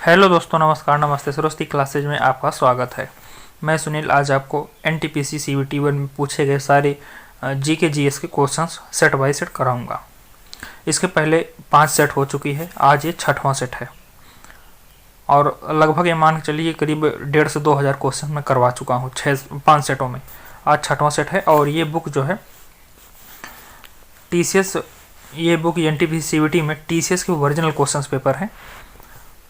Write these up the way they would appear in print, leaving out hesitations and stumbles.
Hello दोस्तों, नमस्कार, नमस्ते। सरस्वती क्लासेज में आपका स्वागत है। मैं सुनील आज आपको एनटीपीसी सीवीटी 1 में पूछे गए सारे जीके जीएस के क्वेश्चंस सेट बाय सेट कराऊंगा। इसके पहले 5 सेट हो चुकी है, आज ये 6वां सेट है और लगभग ये मान के चलिए करीब 1,500 से 2,000 क्वेश्चन मैं करवा चुका हूँ 5 सेटों में। आज 6वां सेट है और ये बुक जो है टीसीएस, ये बुक एनटीपीसी सीवीटी में टीसीएस के ओरिजिनल क्वेश्चन पेपर है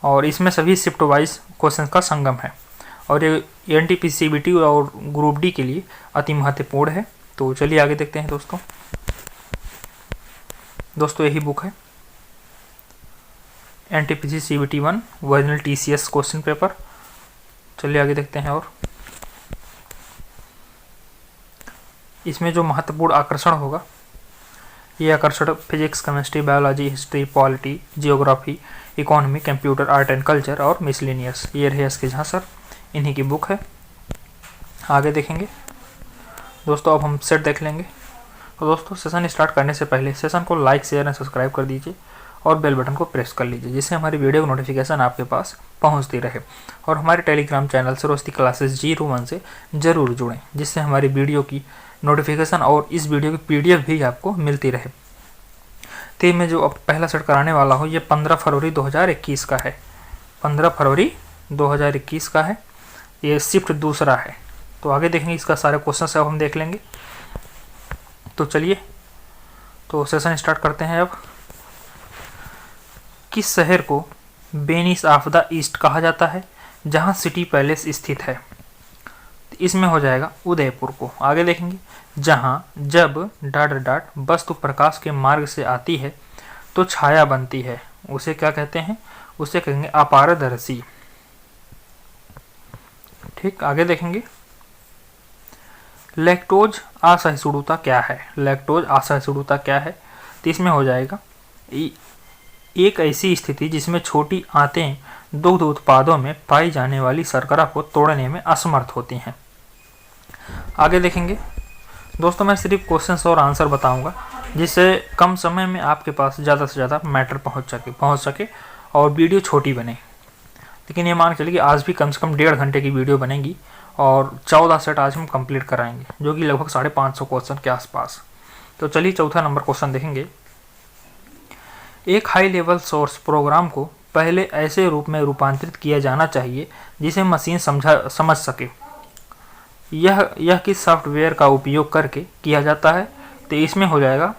और इसमें सभी शिफ्ट वाइज क्वेश्चन का संगम है और ये एनटीपीसी सीबीटी और ग्रुप डी के लिए अति महत्वपूर्ण है। तो चलिए आगे देखते हैं दोस्तों यही बुक है NTPC CBT 1 original TCS question paper. चलिए आगे देखते हैं। और इसमें जो महत्वपूर्ण आकर्षण होगा, ये आकर्षण physics, chemistry, biology, history, polity, geography, economy, computer, art and culture और मिसलेनियस, ये रहे इसके झांसर, इन्हीं की बुक है। आगे देखेंगे दोस्तों। अब हम सेट देख लेंगे। तो दोस्तों सेशन स्टार्ट करने से पहले सेशन को लाइक, शेयर एंड सब्सक्राइब कर दीजिए और बेल बटन को प्रेस कर लीजिए, जिससे हमारी वीडियो की नोटिफिकेशन आपके पास पहुंचती रहे। और हमारे टेलीग्राम चैनल सरस्वती क्लासेस 01 से ज़रूर जुड़ें, जिससे हमारी वीडियो की नोटिफिकेशन और इस वीडियो की पीडीएफ भी आपको मिलती रहे। तो मैं जो अब पहला सेट कराने वाला हूँ ये 15 फरवरी 2021 का है। 15 फरवरी 2021 का है। ये शिफ्ट दूसरा है। तो आगे देखेंगे, इसका सारे क्वेश्चन सब हम देख लेंगे। तो चलिए तो सेशन स्टार्ट करते हैं। अब किस शहर को वेनिस ऑफ द ईस्ट कहा जाता है, जहाँ सिटी पैलेस स्थित है? इसमें हो जाएगा उदयपुर को। आगे देखेंगे, जहाँ जब डाट डाट वस्तु प्रकाश के मार्ग से आती है तो छाया बनती है, उसे क्या कहते हैं? उसे कहेंगे अपारदर्शी। ठीक, आगे देखेंगे, लैक्टोज असहिष्णुता क्या है? लैक्टोज असहिष्णुता क्या है? तो इसमें हो जाएगा एक ऐसी स्थिति जिसमें छोटी आंतें दुग्ध उत्पादों में पाई जाने वाली शर्करा को तोड़ने में असमर्थ होती हैं। आगे देखेंगे दोस्तों, मैं सिर्फ क्वेश्चंस और आंसर बताऊंगा, जिससे कम समय में आपके पास ज़्यादा से ज़्यादा मैटर पहुंच सके और वीडियो छोटी बने। लेकिन ये मान के चलिए कि आज भी कम से कम 1.5 घंटे की वीडियो बनेगी और 14 सेट आज हम कंप्लीट कराएंगे, जो कि लगभग 550 क्वेश्चन के आसपास। तो चलिए चौथा नंबर क्वेश्चन देखेंगे। एक हाई लेवल सोर्स प्रोग्राम को पहले ऐसे रूप में रूपांतरित किया जाना चाहिए जिसे मशीन समझ सके। यह किस सॉफ्टवेयर का उपयोग करके किया जाता है? तो इसमें हो जाएगा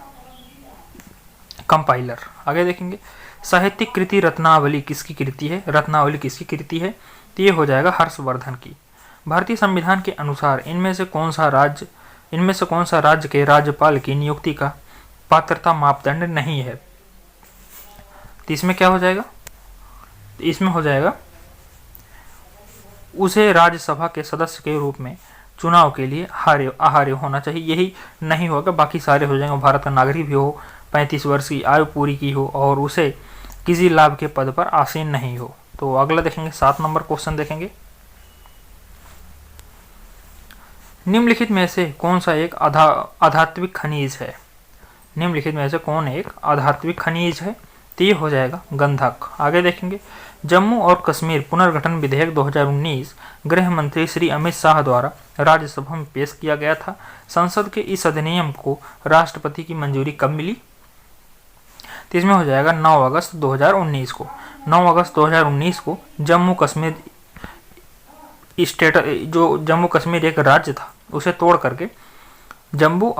कंपाइलर। आगे देखेंगे, साहित्यिक कृति रत्नावली किसकी कृति है? रत्नावली किसकी कृति है? तो ये हो जाएगा हर्षवर्धन की। भारतीय संविधान के अनुसार इनमें से कौन सा राज्य के राज्यपाल की नियुक्ति का पात्रता मापदंड नहीं है? तो इसमें क्या हो जाएगा? तो इसमें हो जाएगा उसे राज्यसभा के सदस्य के रूप में चुनाव के लिए आहार्य होना चाहिए। यही नहीं होगा, बाकी सारे हो जाएंगे। भारत का नागरिक भी हो, 35 वर्ष की आयु पूरी की हो और उसे किसी लाभ के पद पर आसीन नहीं हो। तो अगला देखेंगे, 7 नंबर क्वेश्चन देखेंगे। निम्नलिखित में से कौन सा एक आधात्विक खनिज है? निम्नलिखित में से कौन एक आधात्विक खनिज है? तो ये हो जाएगा गंधक। आगे देखेंगे, जम्मू और कश्मीर पुनर्गठन विधेयक 2019 गृह मंत्री श्री अमित शाह द्वारा राज्यसभा में पेश किया गया था। संसद के इस अधिनियम को राष्ट्रपति की मंजूरी कब मिली? तो इसमें हो जाएगा 9 अगस्त 2019 को। 9 अगस्त 2019 को जम्मू कश्मीर स्टेट, जो जम्मू कश्मीर एक राज्य था, उसे तोड़ करके जम्मू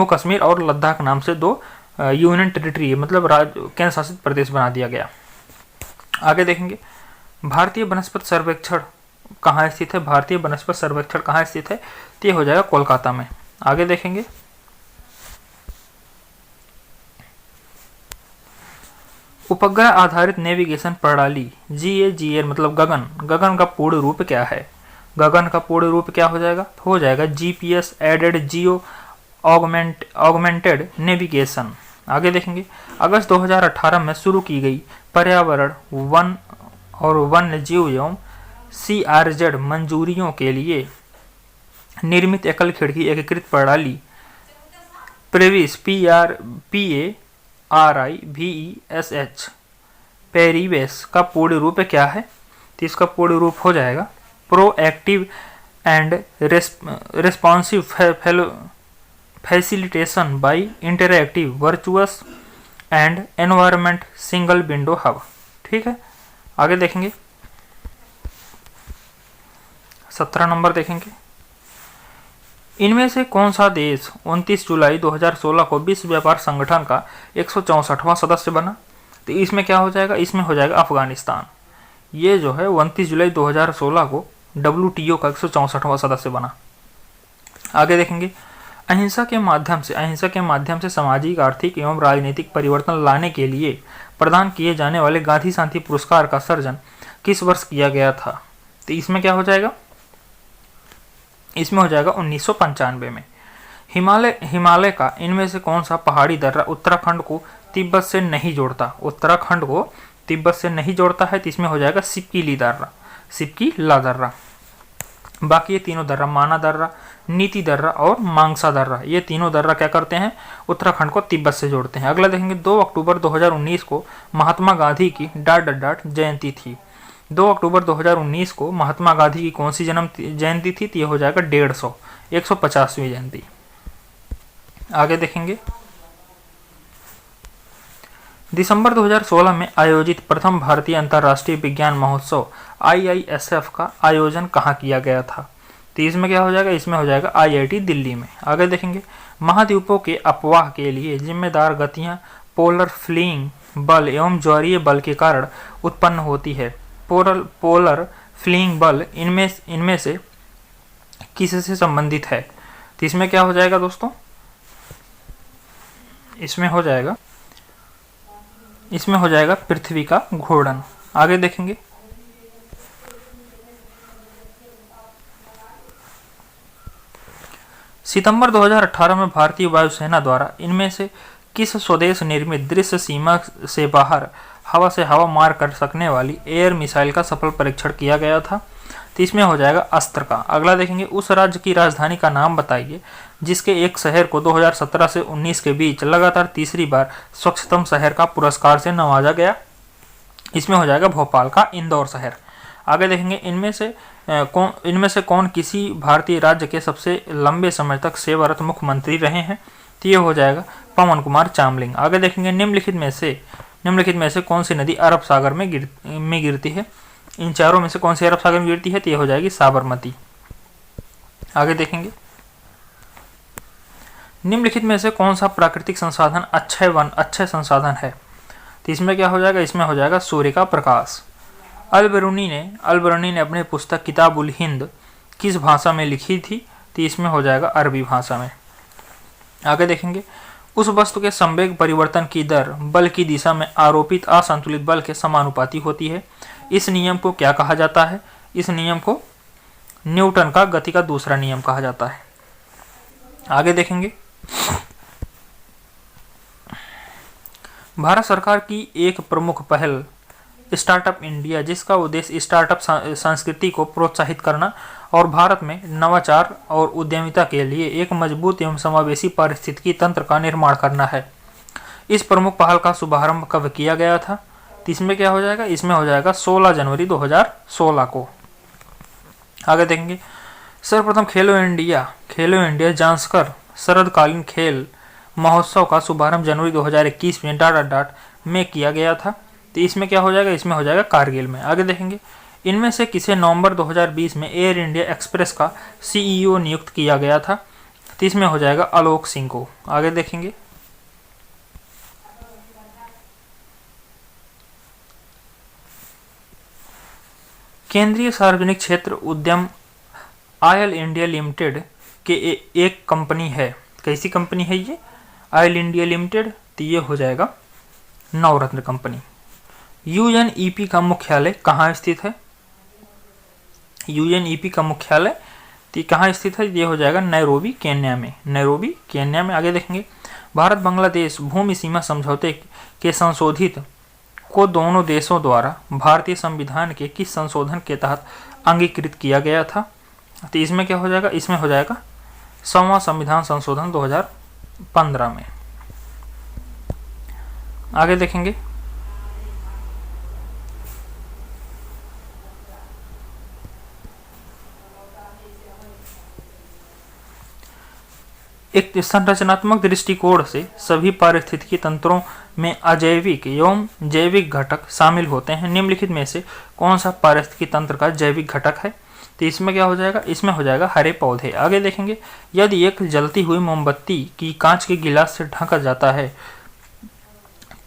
कश्मीर और लद्दाख नाम से 2 यूनियन टेरिटरी, मतलब केंद्र शासित प्रदेश बना दिया गया। आगे देखेंगे, भारतीय वनस्पति सर्वेक्षण कहाँ स्थित है? भारतीय वनस्पति सर्वेक्षण कहाँ स्थित है? तो ये हो जाएगा कोलकाता में। आगे देखेंगे, उपग्रह आधारित नेविगेशन प्रणाली GAGN मतलब गगन का पूर्ण रूप क्या है? गगन का पूर्ण रूप क्या हो जाएगा? हो जाएगा GPS added geo augmented navigation. आगे देखेंगे, अगस्त 2018 में शुरू की गई पर्यावरण, वन और वन्य जीव एवं CRZ मंजूरियों के लिए निर्मित एकल खिड़की एकीकृत प्रणाली प्रेविस PARIVESH पेरिवेस का पूर्ण रूप क्या है? तो इसका पूर्ण रूप हो जाएगा proactive and responsive facilitation by interactive virtuous and environment single window hub. ठीक है, आगे देखेंगे 17 नंबर देखेंगे। इनमें से कौन सा देश 29 जुलाई 2016 को विश्व व्यापार संगठन का 164वां सदस्य बना? तो इसमें क्या हो जाएगा? इसमें हो जाएगा अफगानिस्तान। ये जो है 29 जुलाई 2016 को WTO का 164वां सदस्य बना। आगे देखेंगे अहिंसा के माध्यम से सामाजिक, आर्थिक एवं राजनीतिक परिवर्तन लाने के लिए प्रदान किए जाने वाले गांधी शांति पुरस्कार का सर्जन किस वर्ष किया गया था? तो इसमें क्या हो जाएगा? इसमें हो जाएगा 1995 में। हिमालय का इनमें से कौन सा पहाड़ी दर्रा उत्तराखंड को तिब्बत से नहीं जोड़ता? उत्तराखंड को तिब्बत से नहीं जोड़ता है, तो इसमें हो जाएगा सिपकी ला दर्रा। बाकी ये तीनों दर्रा, माना दर्रा, नीति दर्रा और मांगसा दर्रा, ये तीनों दर्रा क्या करते हैं? उत्तराखंड को तिब्बत से जोड़ते हैं। अगला देखेंगे 2 अक्टूबर 2019 को महात्मा गांधी की जयंती थी। 2 अक्टूबर 2019 को महात्मा गांधी की कौन सी जन्म जयंती थी? तो ये हो जाएगा 150वीं जयंती। आगे देखेंगे दिसंबर 2016 में आयोजित प्रथम भारतीय अंतर्राष्ट्रीय विज्ञान महोत्सव IISF का आयोजन कहाँ किया गया था? तो इसमें क्या हो जाएगा? इसमें हो जाएगा IIT दिल्ली में। आगे देखेंगे महाद्वीपों के अपवाह के लिए जिम्मेदार गतियां पोलर फ्लीइंग बल एवं ज्वारीय बल के कारण उत्पन्न होती है। पोलर फ्लीइंग बल इनमें से किससे संबंधित है? तो इसमें क्या हो जाएगा दोस्तों? इसमें हो जाएगा पृथ्वी का घूर्णन। आगे देखेंगे सितंबर 2018 में भारतीय वायुसेना द्वारा इनमें से किस स्वदेश निर्मित दृश्य सीमा से बाहर हवा से हवा मार कर सकने वाली एयर मिसाइल का सफल परीक्षण किया गया था? तो इसमें हो जाएगा अस्त्र का। अगला देखेंगे उस राज्य की राजधानी का नाम बताइए जिसके एक शहर को 2017 से 19 के बीच लगातार तीसरी बार स्वच्छतम शहर का पुरस्कार से नवाजा गया। इसमें हो जाएगा भोपाल का इंदौर शहर। आगे देखेंगे इनमें से कौन किसी भारतीय राज्य के सबसे लंबे समय तक सेवारत मुख्यमंत्री रहे हैं? तो ये हो जाएगा पवन कुमार चामलिंग। आगे देखेंगे निम्नलिखित में से कौन सी नदी अरब सागर में गिरती है? इन चारों में से कौन सी अरब सागर में गिरती है? तो ये हो जाएगी साबरमती। आगे देखेंगे निम्नलिखित में से कौन सा प्राकृतिक संसाधन अक्षय संसाधन है? तो इसमें क्या हो जाएगा? इसमें हो जाएगा सूर्य का प्रकाश। अल-बरूनी ने अपनी पुस्तक किताबुल हिंद किस भाषा में लिखी थी? तो इसमें हो जाएगा अरबी भाषा में। आगे देखेंगे उस वस्तु के संवेग परिवर्तन की दर बल की दिशा में आरोपित असंतुलित बल के समानुपाती होती है। इस नियम को क्या कहा जाता है? इस नियम को न्यूटन का गति का दूसरा नियम कहा जाता है। आगे देखेंगे भारत सरकार की एक प्रमुख पहल स्टार्टअप इंडिया, जिसका उद्देश्य स्टार्टअप संस्कृति को प्रोत्साहित करना और भारत में नवाचार और उद्यमिता के लिए एक मजबूत एवं समावेशी पारिस्थितिकी तंत्र का निर्माण करना है। इस प्रमुख पहल का शुभारंभ कब किया गया था? तो इसमें क्या हो जाएगा? इसमें हो जाएगा 16 जनवरी 2016 को। आगे देखेंगे सर्वप्रथम खेलो इंडिया जांस्कर शरदकालीन खेल महोत्सव का शुभारंभ जनवरी 2021 में में किया गया था। तो इसमें क्या हो जाएगा? इसमें हो जाएगा कारगिल में। आगे देखेंगे इनमें से किसे नवंबर 2020 में एयर इंडिया एक्सप्रेस का CEO नियुक्त किया गया था? तो इसमें हो जाएगा आलोक सिंह को। आगे देखेंगे केंद्रीय सार्वजनिक क्षेत्र उद्यम ऑयल इंडिया लिमिटेड के एक कंपनी है। कैसी कंपनी है ये? Oil India limited. तो ये हो जाएगा नवरत्न कंपनी। UNEP का मुख्यालय कहाँ स्थित है? UNEP का मुख्यालय कहाँ स्थित है? ये हो जाएगा नैरोबी केन्या में। आगे देखेंगे भारत बांग्लादेश भूमि सीमा समझौते के संशोधित को दोनों देशों द्वारा भारतीय संविधान के किस संशोधन के तहत अंगीकृत किया गया था? तो इसमें क्या हो जाएगा? इसमें हो जाएगा 100वां संविधान संशोधन 2015 में। आगे देखेंगे एक संरचनात्मक दृष्टिकोण से सभी पारिस्थितिकी तंत्रों में अजैविक एवं जैविक घटक शामिल होते हैं। निम्नलिखित में से कौन सा पारिस्थितिकी तंत्र का जैविक घटक है? तो इसमें क्या हो जाएगा? इसमें हो जाएगा हरे पौधे। आगे देखेंगे, यदि एक जलती हुई मोमबत्ती की कांच के गिलास से ढका जाता है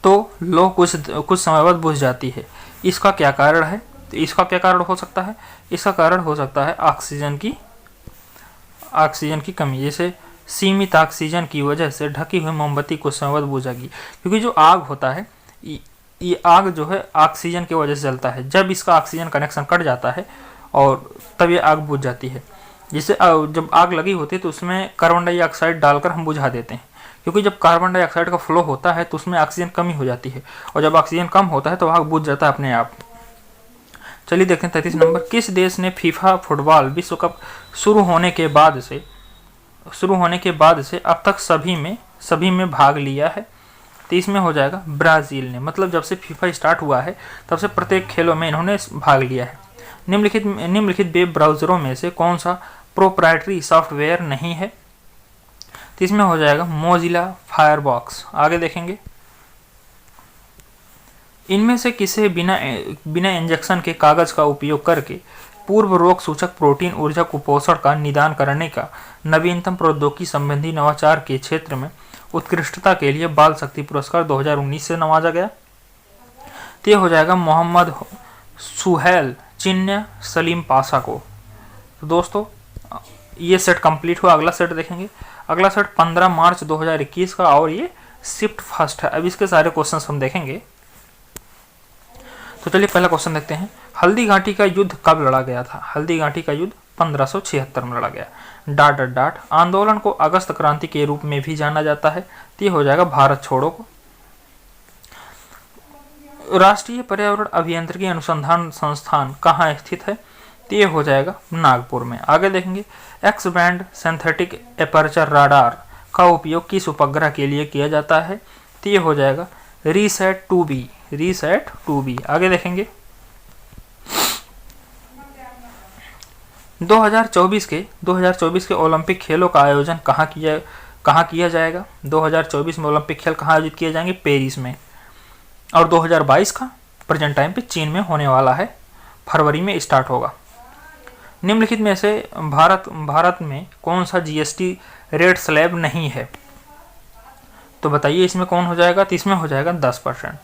तो लौ कुछ समय बाद बुझ जाती है। इसका क्या कारण है? तो इसका क्या कारण हो सकता है? इसका कारण हो सकता है ऑक्सीजन की कमी। जैसे सीमित ऑक्सीजन की वजह से ढकी हुई मोमबत्ती कुछ समय बाद बुझ जाएगी, क्योंकि जो आग होता है ये आग जो है ऑक्सीजन की वजह से जलता है। जब इसका ऑक्सीजन कनेक्शन कट जाता है और तब ये आग बुझ जाती है। जैसे जब आग लगी होती है तो उसमें कार्बन डाइऑक्साइड डालकर हम बुझा देते हैं, क्योंकि जब कार्बन डाइऑक्साइड का फ्लो होता है तो उसमें ऑक्सीजन कमी हो जाती है, और जब ऑक्सीजन कम होता है तो आग बुझ जाता है अपने आप। चलिए देखते हैं 33 नंबर। किस देश ने फीफा फुटबॉल विश्व कप शुरू होने के बाद से अब तक सभी में भाग लिया है? तो इसमें हो जाएगा ब्राजील ने। मतलब जब से फीफा स्टार्ट हुआ है तब से प्रत्येक खेलों में इन्होंने भाग लिया है। निम्नलिखित वेब ब्राउजरों में से कौन सा प्रोप्राइटरी सॉफ्टवेयर नहीं है? तो इसमें हो जाएगा मोजिला फायरफॉक्स। आगे देखेंगे, इनमें से किसे बिना इंजेक्शन के कागज का उपयोग करके पूर्व रोग सूचक प्रोटीन ऊर्जा कुपोषण का निदान करने का नवीनतम प्रौद्योगिकी संबंधी नवाचार के क्षेत्र में उत्कृष्टता के लिए बाल शक्ति पुरस्कार 2019 से नवाजा गया? तो हो जाएगा मोहम्मद सुहेल चिन्या सलीम पाशा को। तो दोस्तों ये सेट कंप्लीट हुआ। अगला सेट देखेंगे। अगला सेट 15 मार्च 2021 का, और ये शिफ्ट फर्स्ट है। अब इसके सारे क्वेश्चन हम देखेंगे। तो चलिए पहला क्वेश्चन देखते हैं। हल्दी घाटी का युद्ध कब लड़ा गया था? हल्दी घाटी का युद्ध 1576 में लड़ा गया। आंदोलन को अगस्त क्रांति के रूप में भी जाना जाता है। तो ये हो जाएगा भारत छोड़ो को। राष्ट्रीय पर्यावरण अभियांत्रिकी अनुसंधान संस्थान कहाँ स्थित है? तो ये हो जाएगा नागपुर में। आगे देखेंगे, x band synthetic aperture radar का उपयोग किस उपग्रह के लिए किया जाता है? तो ये हो जाएगा रीसैट 2B। आगे देखेंगे, 2024 के ओलंपिक खेलों का आयोजन कहाँ किया जाएगा? 2024 में ओलंपिक खेल कहाँ आयोजित किए जाएंगे? पेरिस में। और 2022 का प्रेजेंट टाइम पे चीन में होने वाला है, फरवरी में स्टार्ट होगा। निम्नलिखित में से भारत में कौन सा जीएसटी रेट स्लैब नहीं है? तो बताइए इसमें कौन हो जाएगा? तो इसमें हो जाएगा 10%,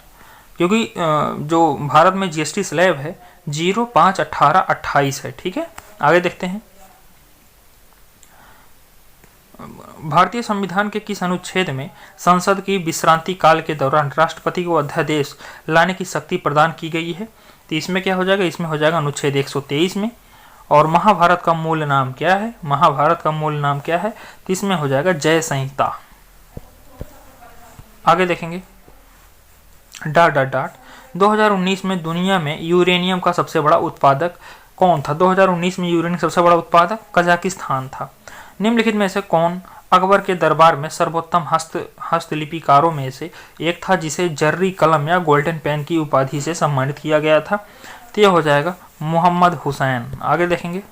क्योंकि जो भारत में जीएसटी स्लैब है 0, 5, 18, 28 है। ठीक है, आगे देखते हैं। भारतीय संविधान के किस अनुच्छेद में संसद की विश्रांति काल के दौरान राष्ट्रपति को अध्यादेश लाने की शक्ति प्रदान की गई है? तो इसमें क्या हो जाएगा? इसमें हो जाएगा अनुच्छेद 123 में। और महाभारत का मूल नाम क्या है? तो इसमें हो जाएगा जय संहिता। आगे देखेंगे, 2019 में दुनिया में यूरेनियम का सबसे बड़ा उत्पादक कौन था? 2019 में यूरेनियम सबसे बड़ा उत्पादक कजाकिस्तान था। निम्नलिखित में से कौन अकबर के दरबार में सर्वोत्तम हस्तलिपिकारों में से एक था, जिसे जर्री कलम या गोल्डन पेन की उपाधि से सम्मानित किया गया था? तो यह हो जाएगा मोहम्मद हुसैन। आगे देखेंगे,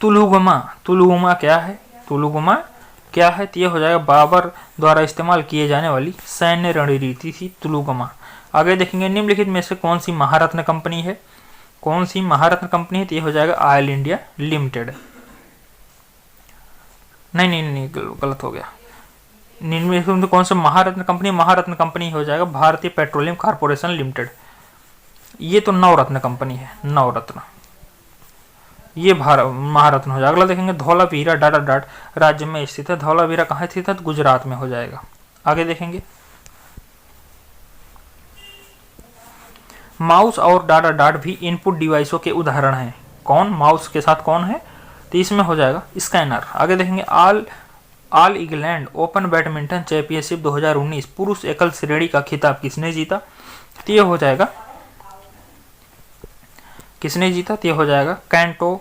तुलुगमा क्या है? तो यह हो जाएगा बाबर द्वारा इस्तेमाल किए जाने वाली सैन्य रणनीति थी तुलुगमा। आगे देखेंगे, निम्नलिखित में से कौन सी महारत्न कंपनी है? तो ये हो जाएगा ऑयल इंडिया लिमिटेड। नहीं, गलत हो गया। निम्नलिखित में कौन सा महारत्न कंपनी हो जाएगा भारतीय पेट्रोलियम कॉर्पोरेशन लिमिटेड। ये तो नवरत्न कंपनी है, नवरत्न, ये महारत्न हो जाएगा। अगला देखेंगे, धौलावीरा राज्य में स्थित है। धौलावीरा कहाँ स्थित है? गुजरात में हो जाएगा। आगे देखेंगे, माउस और डाटा भी इनपुट डिवाइसों के उदाहरण हैं। कौन? माउस के साथ कौन है? तो इसमें हो जाएगा स्कैनर। आगे देखेंगे, all England open badminton championship 2019 पुरुष एकल श्रेणी का खिताब किसने जीता? तो ये हो जाएगा कैंटो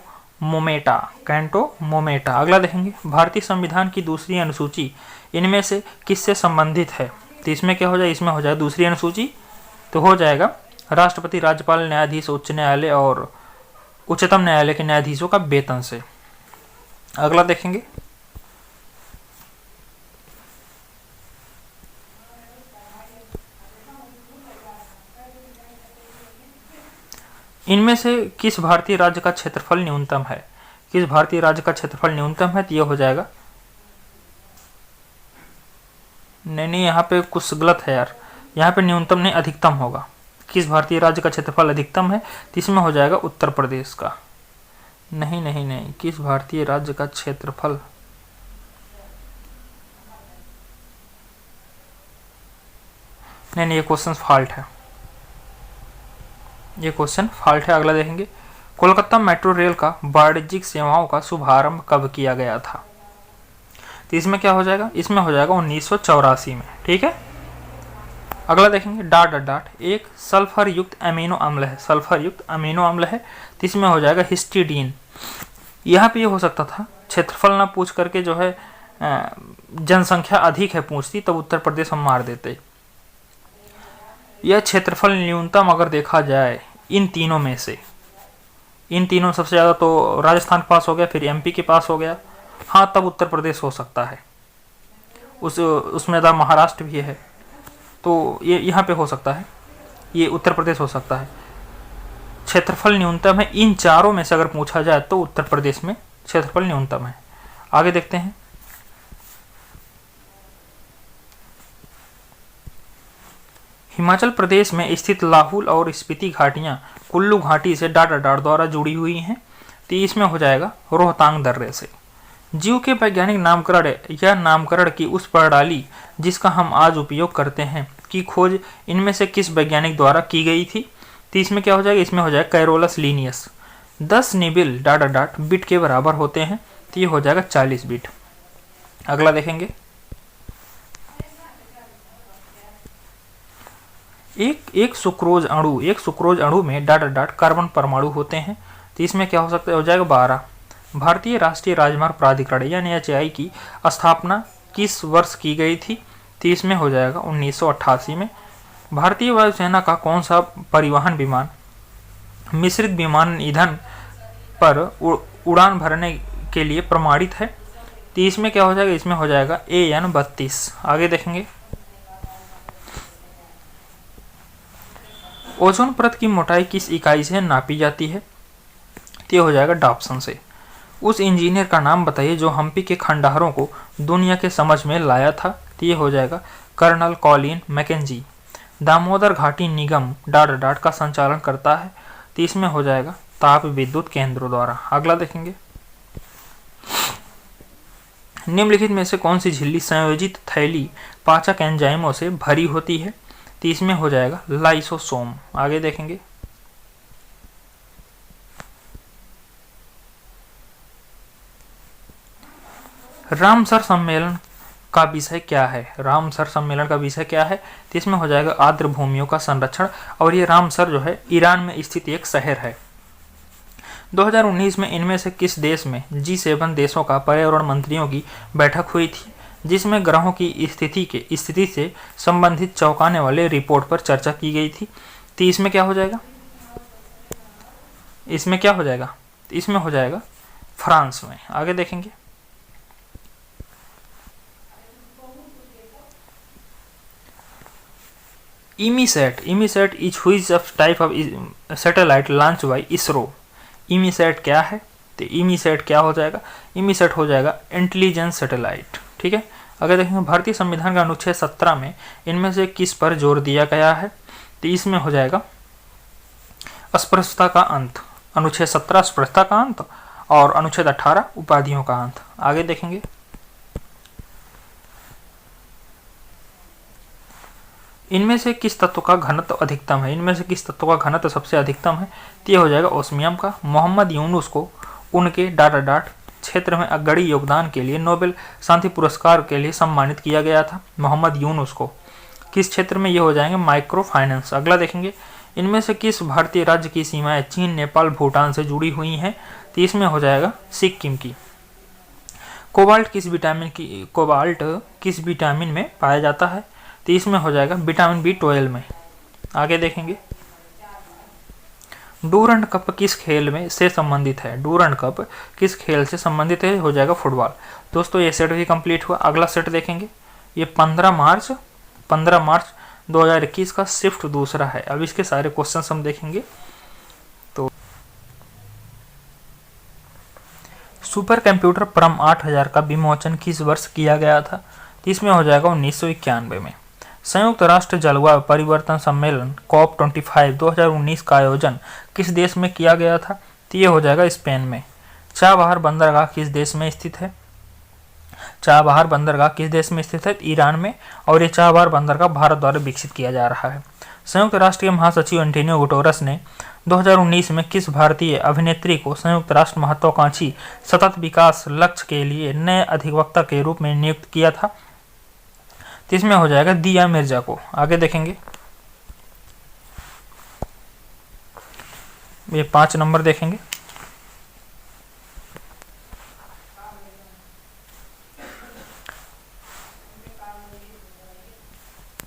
मोमेटा। अगला देखेंगे, भारतीय संविधान की दूसरी अनुसूची इनमें से किससे संबंधित है? तो इसमें क्या हो जाएगा? इसमें हो जाएगा दूसरी अनुसूची, तो हो जाएगा राष्ट्रपति, राज्यपाल, न्यायाधीश, उच्च न्यायालय और उच्चतम न्यायालय के न्यायाधीशों का वेतन से। अगला देखेंगे, इनमें से किस भारतीय राज्य का क्षेत्रफल न्यूनतम है? किस भारतीय राज्य का क्षेत्रफल न्यूनतम है? तो ये हो जाएगा, नहीं, यहाँ पे कुछ गलत है यार, यहाँ पे न्यूनतम नहीं अधिकतम होगा। किस भारतीय राज्य का क्षेत्रफल अधिकतम है? तो इसमें हो जाएगा उत्तर प्रदेश का। नहीं, किस भारतीय राज्य का क्षेत्रफल, नहीं, ये क्वेश्चन फॉल्ट है, ये क्वेश्चन फॉल्ट है। अगला देखेंगे, कोलकाता मेट्रो रेल का वाणिज्यिक सेवाओं का शुभारंभ कब किया गया था? तो इसमें क्या हो जाएगा? इसमें हो जाएगा 1984 में। ठीक है, अगला देखेंगे, डाट एक सल्फर युक्त अमीनो अम्ल है, सल्फर युक्त अमीनो अम्ल है, तो इसमें हो जाएगा हिस्टीडीन। यहाँ पे ये हो सकता था क्षेत्रफल ना पूछ करके जो है जनसंख्या अधिक है पूछती, तब उत्तर प्रदेश हम मार देते। यह क्षेत्रफल न्यूनतम अगर देखा जाए इन तीनों में से, इन तीनों सबसे ज़्यादा तो राजस्थान के पास हो गया, फिर एमपी के पास हो गया, हाँ तब उत्तर प्रदेश हो सकता है, उसमें ज़्यादा महाराष्ट्र भी है, तो ये यहाँ पे हो सकता है, ये उत्तर प्रदेश हो सकता है। क्षेत्रफल न्यूनतम है इन चारों में से अगर पूछा जाए तो उत्तर प्रदेश में क्षेत्रफल न्यूनतम है। आगे देखते हैं, हिमाचल प्रदेश में स्थित लाहौल और स्पीति घाटियां कुल्लू घाटी से डाट द्वारा जुड़ी हुई हैं, तो इसमें हो जाएगा रोहतांग दर्रे से। जीव के वैज्ञानिक नामकरण या नामकरण की उस प्रणाली जिसका हम आज उपयोग करते हैं की खोज इनमें से किस वैज्ञानिक द्वारा की गई थी? तो इसमें क्या हो जाएगा? इसमें हो जाएगा कैरोलस लीनियस। 10 निबिल डाट बिट के बराबर होते हैं, तो ये हो जाएगा 40 बिट। अगला देखेंगे, एक सुक्रोज अणु में डाट कार्बन परमाणु होते हैं, तो इसमें क्या हो सकता है? हो जाएगा 12। भारतीय राष्ट्रीय राजमार्ग प्राधिकरण यानी एचएआई की स्थापना किस वर्ष की गई थी? तो इसमें हो जाएगा 1988 में। भारतीय वायुसेना का कौन सा परिवहन विमान मिश्रित विमान ईंधन पर उड़ान भरने के लिए प्रमाणित है? तो इसमें क्या हो जाएगा? इसमें हो जाएगा AN-32। आगे देखेंगे, ओजोन परत की मोटाई किस इकाई से नापी जाती है? तो ये हो जाएगा डॉप्सन से। उस इंजीनियर का नाम बताइए जो हम्पी के खंडहरों को दुनिया के समझ में लाया था? तो ये हो जाएगा कर्नल कॉलिन मैकेंजी। दामोदर घाटी निगम डाट का संचालन करता है, तो इसमें हो जाएगा ताप विद्युत केंद्रों द्वारा। अगला देखेंगे, निम्नलिखित में से कौन सी झिल्ली संयोजित थैली पाचक एंजाइमों से भरी होती है? तो इसमें हो जाएगा लाइसोसोम। आगे देखेंगे, रामसर सम्मेलन का विषय क्या है? रामसर सम्मेलन का विषय क्या है? तो इसमें हो जाएगा आर्द्र भूमियों का संरक्षण, और ये रामसर जो है ईरान में स्थित एक शहर है। 2019 में इनमें से किस देश में G7 देशों का पर्यावरण मंत्रियों की बैठक हुई थी, जिसमें ग्रहों की स्थिति से संबंधित चौंकाने वाले रिपोर्ट पर चर्चा की गई थी? तो इसमें क्या हो जाएगा? इसमें क्या हो जाएगा? इसमें हो जाएगा फ्रांस में। आगे देखेंगे, इमीसैट is which type of satellite launch by ISRO? इमीसैट क्या है? तो इमीसैट क्या हो जाएगा? इमीसैट हो जाएगा इंटेलिजेंस सैटेलाइट। ठीक है, अगर देखेंगे भारतीय संविधान का अनुच्छेद 17 में इनमें से किस पर जोर दिया गया है? तो इसमें हो जाएगा अस्पृश्यता का अंत। अनुच्छेद 17 अस्पृश्यता का अंत और अनुच्छेद 18 उपाधियों का अंत। आगे देखेंगे, इनमें से किस तत्व का घनत्व अधिकतम है? इनमें से किस तत्व का घनत्व सबसे अधिकतम है? तो ये हो जाएगा ओस्मियम का। मोहम्मद यूनुस को उनके डाट क्षेत्र में अग्रणी योगदान के लिए नोबेल शांति पुरस्कार के लिए सम्मानित किया गया था। मोहम्मद यूनुस को किस क्षेत्र में? ये हो जाएंगे माइक्रो फाइनेंस। अगला देखेंगे, इनमें से किस भारतीय राज्य की सीमाएं चीन, नेपाल, भूटान से जुड़ी हुई हैं? तो इसमें हो जाएगा सिक्किम की। कोबाल्ट किस विटामिन में पाया जाता है? तो इसमें हो जाएगा विटामिन B12 में। आगे देखेंगे, डूरंड कप किस खेल में से संबंधित है? डूरंड कप किस खेल से संबंधित है? हो जाएगा फुटबॉल। दोस्तों ये सेट भी कंप्लीट हुआ। अगला सेट देखेंगे, ये 15 मार्च 2021 का शिफ्ट दूसरा है। अब इसके सारे क्वेश्चंस हम देखेंगे। तो सुपर कंप्यूटर परम 8000 का विमोचन किस वर्ष किया गया था? तो इसमें हो जाएगा 1991 में। संयुक्त राष्ट्र जलवायु परिवर्तन सम्मेलन COP25 2019 का आयोजन किस देश में किया गया था? तो ये हो जाएगा स्पेन में। चाबहार बंदरगाह किस देश में स्थित है? चाबहार बंदरगाह किस देश में स्थित है? ईरान में। और ये चाबहार बंदरगाह भारत द्वारा विकसित किया जा रहा है। संयुक्त राष्ट्र के महासचिव एंटोनियो गुटेरेस ने 2019 में किस भारतीय अभिनेत्री को संयुक्त राष्ट्र महत्वाकांक्षी सतत विकास लक्ष्य के लिए नए अधिवक्ता के रूप में नियुक्त किया था? तो इसमें हो जाएगा दिया मिर्जा को। आगे देखेंगे, ये 5 नंबर देखेंगे।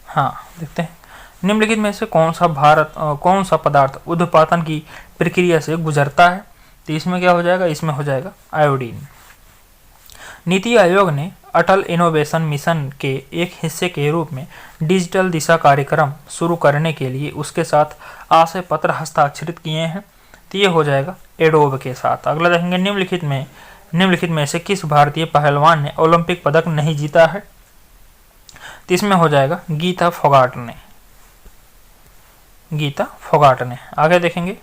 हाँ देखते हैं, निम्नलिखित में से कौन सा पदार्थ उद्पादन की प्रक्रिया से गुजरता है? तो इसमें क्या हो जाएगा? इसमें हो जाएगा आयोडीन। नीति आयोग ने अटल इनोवेशन मिशन के एक हिस्से के रूप में डिजिटल दिशा कार्यक्रम शुरू करने के लिए उसके साथ आशय पत्र हस्ताक्षरित किए हैं। तो ये हो जाएगा एडोब के साथ। अगला देखेंगे, निम्नलिखित में से किस भारतीय पहलवान ने ओलंपिक पदक नहीं जीता है? तो इसमें हो जाएगा गीता फोगाट ने। आगे देखेंगे,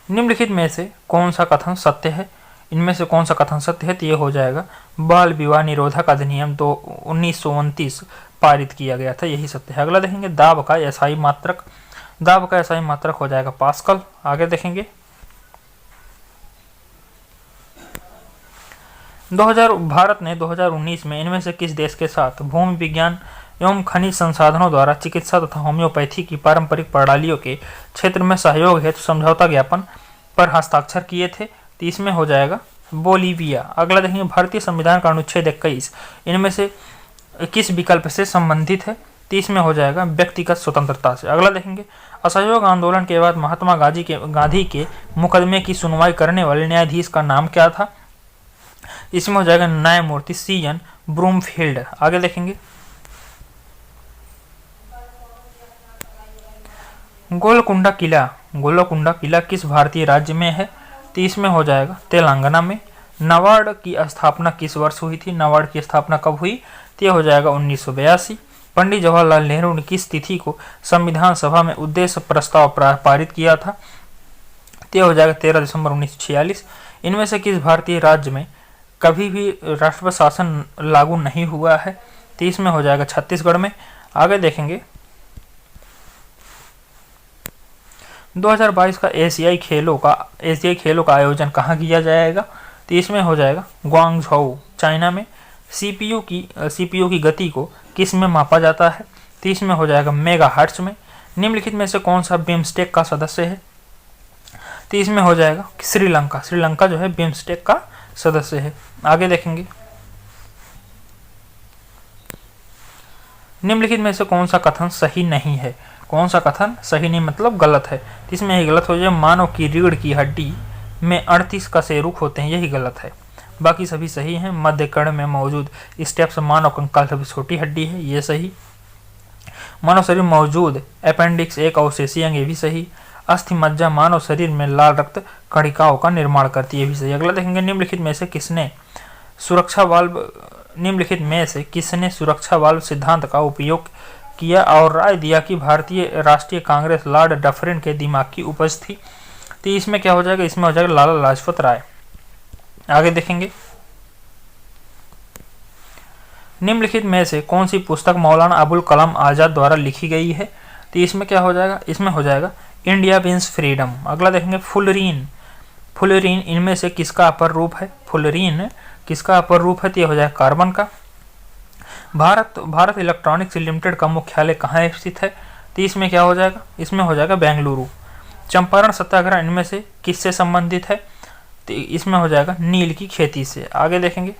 निम्नलिखित में से कौन सा कथन सत्य है? इनमें से कौन सा कथन सत्य है? तो ये हो जाएगा बाल विवाह निरोधक अधिनियम 1929 पारित किया गया था, यही सत्य है। अगला देखेंगे, दाब का एसआई मात्रक हो जाएगा पास्कल। आगे देखेंगे, 2000 भारत ने 2019 में इनमें से किस देश के साथ भूमि विज्ञान एवं खनिज संसाधनों द्वारा चिकित्सा तथा होम्योपैथी की पारंपरिक प्रणालियों के क्षेत्र में सहयोग हेतु समझौता ज्ञापन पर हस्ताक्षर किए थे? तो इसमें हो जाएगा बोलीविया। अगला देखेंगे, भारतीय संविधान का अनुच्छेद 21 इनमें से किस विकल्प से संबंधित है? तो इसमें हो जाएगा व्यक्तिगत स्वतंत्रता से। अगला देखेंगे, असहयोग आंदोलन के बाद महात्मा गांधी के मुकदमे की सुनवाई करने वाले न्यायाधीश का नाम क्या था? इसमें हो जाएगा न्यायमूर्ति CN ब्रूमफील्ड। आगे देखेंगे, गोलकुंडा किला किस भारतीय राज्य में है? तो इसमें हो जाएगा तेलंगाना में। नाबार्ड की स्थापना किस वर्ष हुई थी? नाबार्ड की स्थापना कब हुई? तो यह हो जाएगा 1982। पंडित जवाहरलाल नेहरू ने किस तिथि को संविधान सभा में उद्देश्य प्रस्ताव पारित किया था? तो यह हो जाएगा 13 दिसंबर 1946। इनमें से किस भारतीय राज्य में कभी भी राष्ट्रपति शासन लागू नहीं हुआ है? तो इसमें हो जाएगा छत्तीसगढ़ में। आगे देखेंगे, 2022 का एशियाई खेलों का आयोजन कहाँ किया जाएगा? तो इसमें हो जाएगा ग्वांगझोउ चाइना में। सीपीयू की गति को किस में मापा जाता है? तो इसमें हो जाएगा मेगाहर्ट्ज में। निम्नलिखित में से कौन सा बिम्स्टेक का सदस्य है? तो इसमें हो जाएगा श्रीलंका जो है बिम्स्टेक का सदस्य है। आगे देखेंगे, निम्नलिखित में से कौन सा कथन सही नहीं है? कौन सा कथन सही नहीं मतलब गलत है? तो इसमें यही गलत हो जाए, मानव की रीढ़ की हड्डी में 38 कशेरुक होते हैं, यही गलत है। बाकी सभी सही हैं। मध्य कर्ण में मौजूद स्टेप्स मानव कंकाल सबसे छोटी हड्डी है, ये सही। मानव शरीर में मौजूद अपेंडिक्स एक अवशेषीय अंग, ये भी सही। अस्थि मज्जा मानव शरीर में लाल रक्त कणिकाओं का निर्माण करती है, ये भी सही। अगला देखेंगे, निम्नलिखित में से किसने सुरक्षा वाल्व सिद्धांत का उपयोग किया और राय दिया कि भारतीय राष्ट्रीय कांग्रेस लॉर्ड डफरिन के दिमाग की उपज थी? तो इसमें क्या हो जाएगा? इसमें हो जाएगा लाला लाजपत राय। आगे देखेंगे, निम्नलिखित में से कौन सी पुस्तक मौलाना अबुल कलाम आजाद द्वारा लिखी गई है? तो इसमें क्या हो जाएगा? इसमें हो जाएगा इंडिया विंस फ्रीडम। अगला देखेंगे, फुलरीन इनमें से किसका अपर रूप है? फुलरीन किसका अपर रूप है? तो यह हो जाएगा कार्बन का। भारत इलेक्ट्रॉनिक्स लिमिटेड का मुख्यालय कहाँ स्थित है? तो इसमें क्या हो जाएगा? इसमें हो जाएगा बेंगलुरु। चंपारण सत्याग्रह इनमें से किससे संबंधित है? तो इसमें हो जाएगा नील की खेती से। आगे देखेंगे,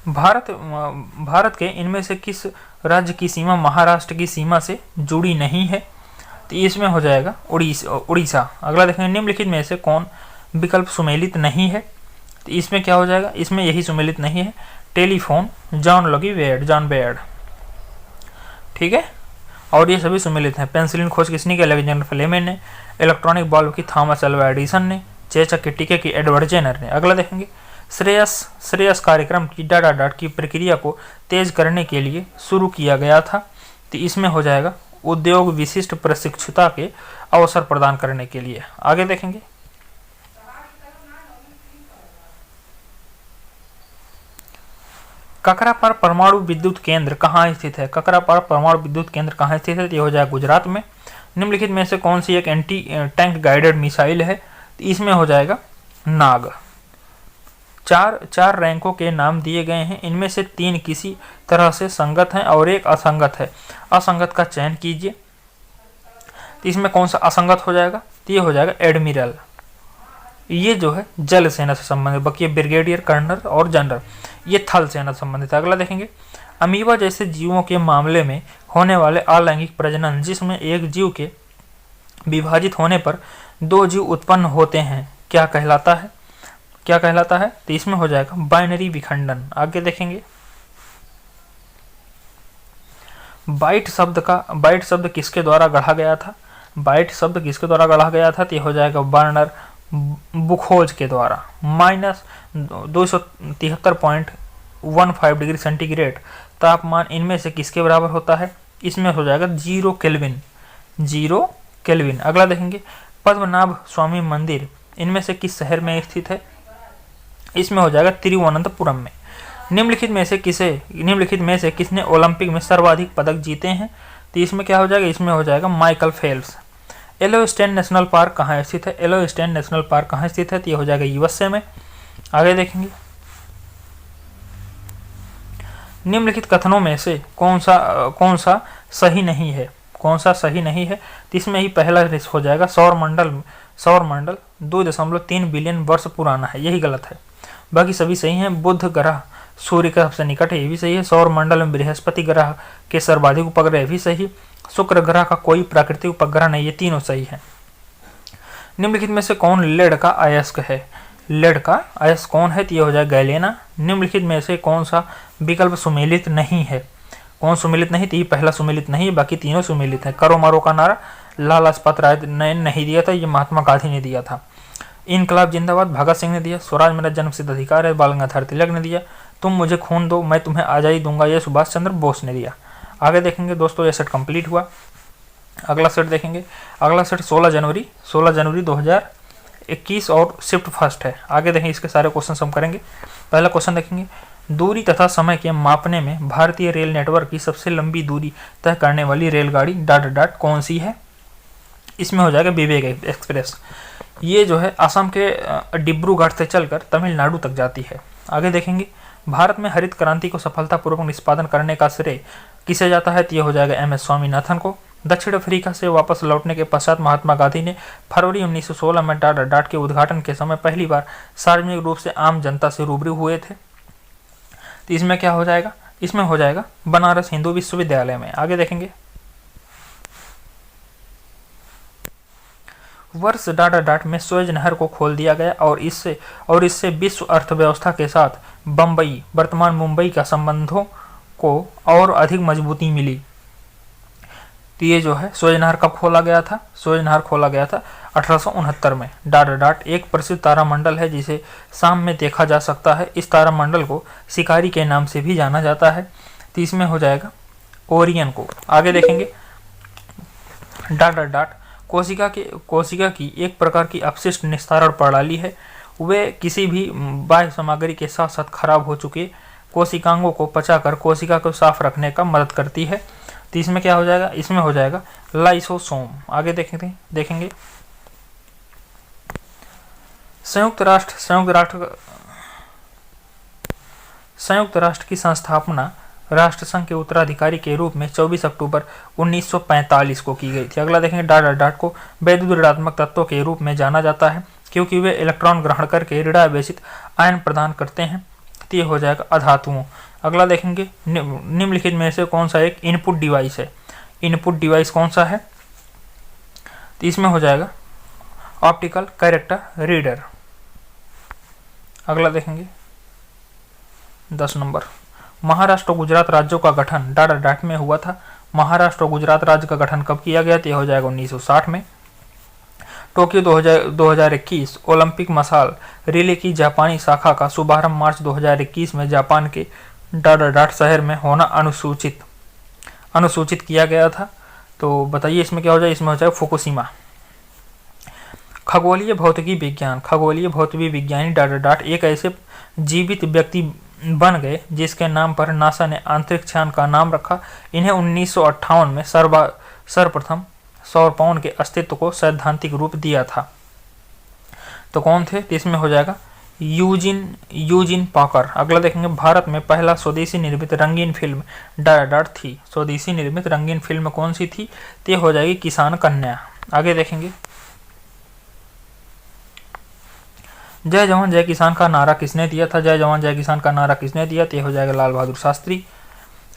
भारत के इनमें से किस राज्य की सीमा महाराष्ट्र की सीमा से जुड़ी नहीं है? तो इसमें हो जाएगा उड़ीसा। अगला देखेंगे, निम्नलिखित में से कौन विकल्प सुमेलित नहीं है? तो इसमें क्या हो जाएगा? इसमें यही सुमेलित नहीं है, टेलीफोन, जॉन बेयर्ड, ठीक है, और ये सभी सुमेलित हैं। पेंसिलिन खोज किसने की? अलेक्जेंडर फ्लेमिंग ने। इलेक्ट्रॉनिक बल्ब की थॉमस अल्वा एडिसन ने। चेचक के टीके की एडवर्ड जेनर ने। अगला देखेंगे, श्रेयस कार्यक्रम की डाटा डाट की प्रक्रिया को तेज करने के लिए शुरू किया गया था। तो इसमें हो जाएगा उद्योग विशिष्ट प्रशिक्षुता के अवसर प्रदान करने के लिए। आगे देखेंगे, ककरापर परमाणु विद्युत केंद्र कहाँ स्थित है? ककरापर परमाणु विद्युत केंद्र कहाँ स्थित है? ये हो जाएगा गुजरात में। निम्नलिखित में से कौन सी एक एंटी टैंक गाइडेड मिसाइल है? तो इसमें हो जाएगा नाग। चार रैंकों के नाम दिए गए हैं, इनमें से 3 किसी तरह से संगत हैं और एक असंगत है। असंगत का चयन कीजिए। तो इसमें कौन सा असंगत हो जाएगा? तो ये हो जाएगा एडमिरल। ये जो है जल सेना से संबंधित, बाकी ब्रिगेडियर, कर्नल और जनरल ये थल सेना से संबंधित है। अगला देखेंगे, अमीबा जैसे जीवों के मामले में होने वाले अलैंगिक प्रजनन, जिसमें एक जीव के विभाजित होने पर 2 जीव उत्पन्न होते हैं, क्या कहलाता है? तो इसमें हो जाएगा बाइनरी विखंडन। आगे देखेंगे, बाइट शब्द किसके द्वारा गढ़ा गया था? तो ये हो जाएगा बर्नर बुखोज के द्वारा। -273.15 डिग्री सेंटीग्रेड तापमान इनमें से किसके बराबर होता है? इसमें हो जाएगा 0 केल्विन। अगला देखेंगे, पद्मनाभ स्वामी मंदिर इनमें से किस शहर में स्थित है? इसमें हो जाएगा तिरुवनंतपुरम में। निम्नलिखित में से किसने ओलंपिक में सर्वाधिक पदक जीते हैं? तो इसमें क्या हो जाएगा? इसमें हो जाएगा Michael Phelps. Yellowstone national park कहाँ स्थित है? तो ये हो जाएगा यूएसए में। आगे देखेंगे, निम्नलिखित कथनों में से कौन सा सही नहीं है? तो इसमें ही पहला हो जाएगा सौर मंडल 2.3 बिलियन वर्ष पुराना है, यही गलत है। बाकी सभी सही हैं। बुध ग्रह सूर्य का सबसे निकट है, ये भी सही है। सौर मंडल में बृहस्पति ग्रह के सर्वाधिक उपग्रह भी सही। शुक्र ग्रह का कोई प्राकृतिक उपग्रह नहीं, ये तीनों सही है। निम्नलिखित में से कौन लेड का अयस्क है? कौन है? तो ये हो जाएगा गैलेना। निम्नलिखित में से कौन सा विकल्प सुमेलित नहीं है? तो ये पहला सुमेलित नहीं है, बाकी तीनों सुमेलित है। करो मारो का नारा लाला लाजपत राय ने नहीं दिया था, ये महात्मा गांधी ने दिया था। इनकलाब जिंदाबाद भगत सिंह ने दिया। स्वराज मेरा जन्मसिद्ध अधिकार है बाल गंगाधर तिलक ने दिया। तुम मुझे खून दो मैं तुम्हें आज़ादी दूंगा, ये सुभाष चंद्र बोस ने दिया। आगे देखेंगे दोस्तों, ये सेट कंप्लीट हुआ। अगला सेट देखेंगे। अगला सेट 16 जनवरी 2021 और शिफ्ट फर्स्ट है। आगे देखेंगे, इसके सारे क्वेश्चन हम करेंगे। पहला क्वेश्चन देखेंगे, दूरी तथा समय के मापने में भारतीय रेल नेटवर्क की सबसे लंबी दूरी तय करने वाली रेलगाड़ी डाट कौन सी है? इसमें हो जाएगा विवेक एक्सप्रेस। ये जो है असम के डिब्रूगढ़ से चलकर तमिलनाडु तक जाती है। आगे देखेंगे, भारत में हरित क्रांति को सफलतापूर्वक निष्पादन करने का श्रेय किसे जाता है? तो ये हो जाएगा एम.एस. स्वामीनाथन को। दक्षिण अफ्रीका से वापस लौटने के पश्चात महात्मा गांधी ने फरवरी 1916 में डाट के उद्घाटन के समय पहली बार सार्वजनिक रूप से आम जनता से रूबरू हुए थे। तो इसमें क्या हो जाएगा? इसमें हो जाएगा बनारस हिंदू विश्वविद्यालय में। आगे देखेंगे, वर्ष डाट में सुएज नहर को खोल दिया गया और इससे विश्व अर्थव्यवस्था के साथ बम्बई वर्तमान मुंबई का संबंधों को और अधिक मजबूती मिली। तो ये जो है सुएज नहर कब खोला गया था? 1869 में। डाट एक प्रसिद्ध तारामंडल है जिसे शाम में देखा जा सकता है। इस तारामंडल को शिकारी के नाम से भी जाना जाता है। तो इसमें हो जाएगा ओरियन को। आगे देखेंगे, डाट कोशिका की एक प्रकार की अपशिष्ट निस्तारण प्रणाली है। वे किसी भी बाह्य सामग्री के साथ साथ खराब हो चुके कोशिकांगों को पचाकर कोशिका को साफ रखने का मदद करती है। तो इसमें क्या हो जाएगा? इसमें हो जाएगा लाइसोसोम। आगे देखेंगे, संयुक्त राष्ट्र की संस्थापना राष्ट्रसंघ के उत्तराधिकारी के रूप में 24 अक्टूबर 1945 को की गई थी। अगला देखेंगे, डाट को वैद्युत ऋणात्मक तत्वों के रूप में जाना जाता है क्योंकि वे इलेक्ट्रॉन ग्रहण करके ऋणावेशित आयन प्रदान करते हैं। तो ये हो जाएगा अधातुओं। अगला देखेंगे निम्नलिखित में से कौन सा एक इनपुट डिवाइस है। इनपुट डिवाइस कौन सा है, तो इसमें हो जाएगा ऑप्टिकल कैरेक्टर रीडर। अगला देखेंगे 10 नंबर, महाराष्ट्र और गुजरात राज्यों का गठन डाटा डाट में हुआ था। महाराष्ट्र और गुजरात राज्य का गठन कब किया गया, तो यह हो जाएगा 1960 में। टोक्यो 2021 ओलंपिक मसाल रिले की जापानी शाखा का शुभारंभ मार्च 2021 में जापान के डाट शहर में होना अनुसूचित किया गया था। तो बताइए इसमें क्या हो जाए, इसमें हो जाएगा फुकुशिमा। खगोलीय भौतिकी विज्ञानी डाट एक ऐसे जीवित व्यक्ति बन गए जिसके नाम पर नासा ने अंतरिक्ष यान का नाम रखा। इन्हें 1958 में सर्वप्रथम सौर पवन के अस्तित्व को सैद्धांतिक रूप दिया था। तो कौन थे, तो इसमें हो जाएगा यूजिन पाकर। अगला देखेंगे भारत में पहला स्वदेशी निर्मित रंगीन फिल्म डाट थी। स्वदेशी निर्मित रंगीन फिल्म कौन सी थी, तो ये हो जाएगी किसान कन्या। आगे देखेंगे जय जवान जय किसान का नारा किसने दिया था। जय जवान जय किसान का नारा किसने दिया, तो ये हो जाएगा लाल बहादुर शास्त्री।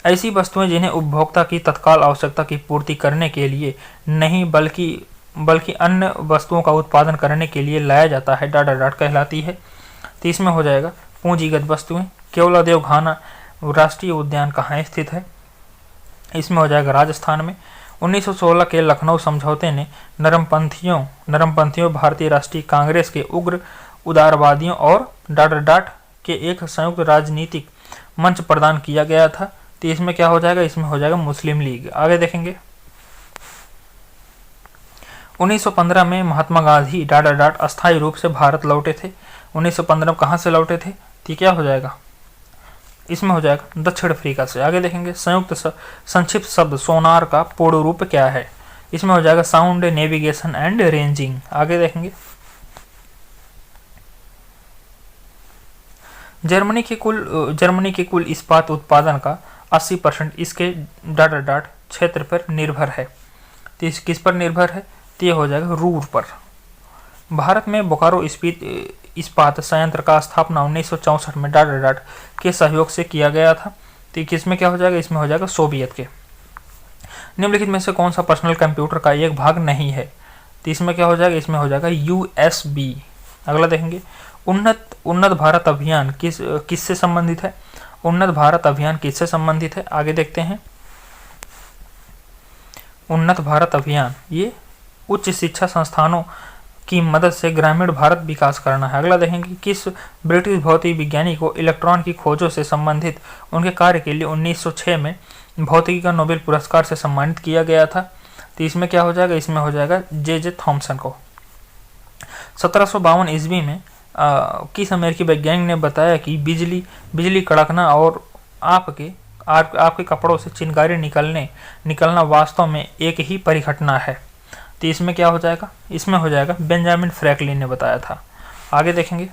ऐसी वस्तुएं जिन्हें उपभोक्ता की तत्काल आवश्यकता की पूर्ति करने के लिए नहीं बल्कि अन्य वस्तुओं का उत्पादन करने के लिए लाया जाता है डाट कहलाती है। तो इसमें हो जाएगा पूंजीगत वस्तुएं। केवलादेव घाना राष्ट्रीय उद्यान कहाँ स्थित है, इसमें हो जाएगा राजस्थान में। 1916 के लखनऊ समझौते ने नरमपंथियों भारतीय राष्ट्रीय कांग्रेस के उग्र उदारवादियों और डाट के एक संयुक्त राजनीतिक मंच प्रदान किया गया था। तो इसमें क्या हो जाएगा, इसमें हो जाएगा मुस्लिम लीग। आगे देखेंगे 1915 में महात्मा गांधी डाट अस्थायी रूप से भारत लौटे थे। 1915 में कहाँ से लौटे थे, तो क्या हो जाएगा, इसमें हो जाएगा दक्षिण अफ्रीका से। आगे देखेंगे संयुक्त संक्षिप्त शब्द सोनार का पूर्ण रूप क्या है, इसमें हो जाएगा साउंड नेविगेशन एंड रेंजिंग। आगे देखेंगे जर्मनी के कुल इस्पात उत्पादन का 80% इसके डाट क्षेत्र पर निर्भर है। तो किस पर निर्भर है, तो ये हो जाएगा रूर पर। भारत में बोकारो इस्पात संयंत्र का स्थापना 1964 में डाट के सहयोग से किया गया था। तो किसमें क्या हो जाएगा, इसमें हो जाएगा सोवियत के। निम्नलिखित में से कौन सा पर्सनल कंप्यूटर का एक भाग नहीं है, तो इसमें क्या हो जाएगा, इसमें हो जाएगा USB। अगला देखेंगे उन्नत भारत अभियान किससे संबंधित है। उन्नत भारत अभियान किससे संबंधित है, आगे देखते हैं। उन्नत भारत अभियान ये उच्च शिक्षा संस्थानों की मदद से ग्रामीण भारत विकास करना है। अगला देखेंगे किस ब्रिटिश भौतिक विज्ञानी को इलेक्ट्रॉन की खोजों से संबंधित उनके कार्य के लिए 1906 में भौतिकी का नोबेल पुरस्कार से सम्मानित किया गया था। तो इसमें क्या हो जाएगा, इसमें हो जाएगा जे थॉमसन को। 1752 ईस्वी में किस अमेरिकी वैज्ञानिक ने बताया कि बिजली कड़कना और आपके कपड़ों से चिंगारी निकलना वास्तव में एक ही परिघटना है। तो इसमें क्या हो जाएगा, इसमें हो जाएगा बेंजामिन फ्रैंकलिन ने बताया था। आगे देखेंगे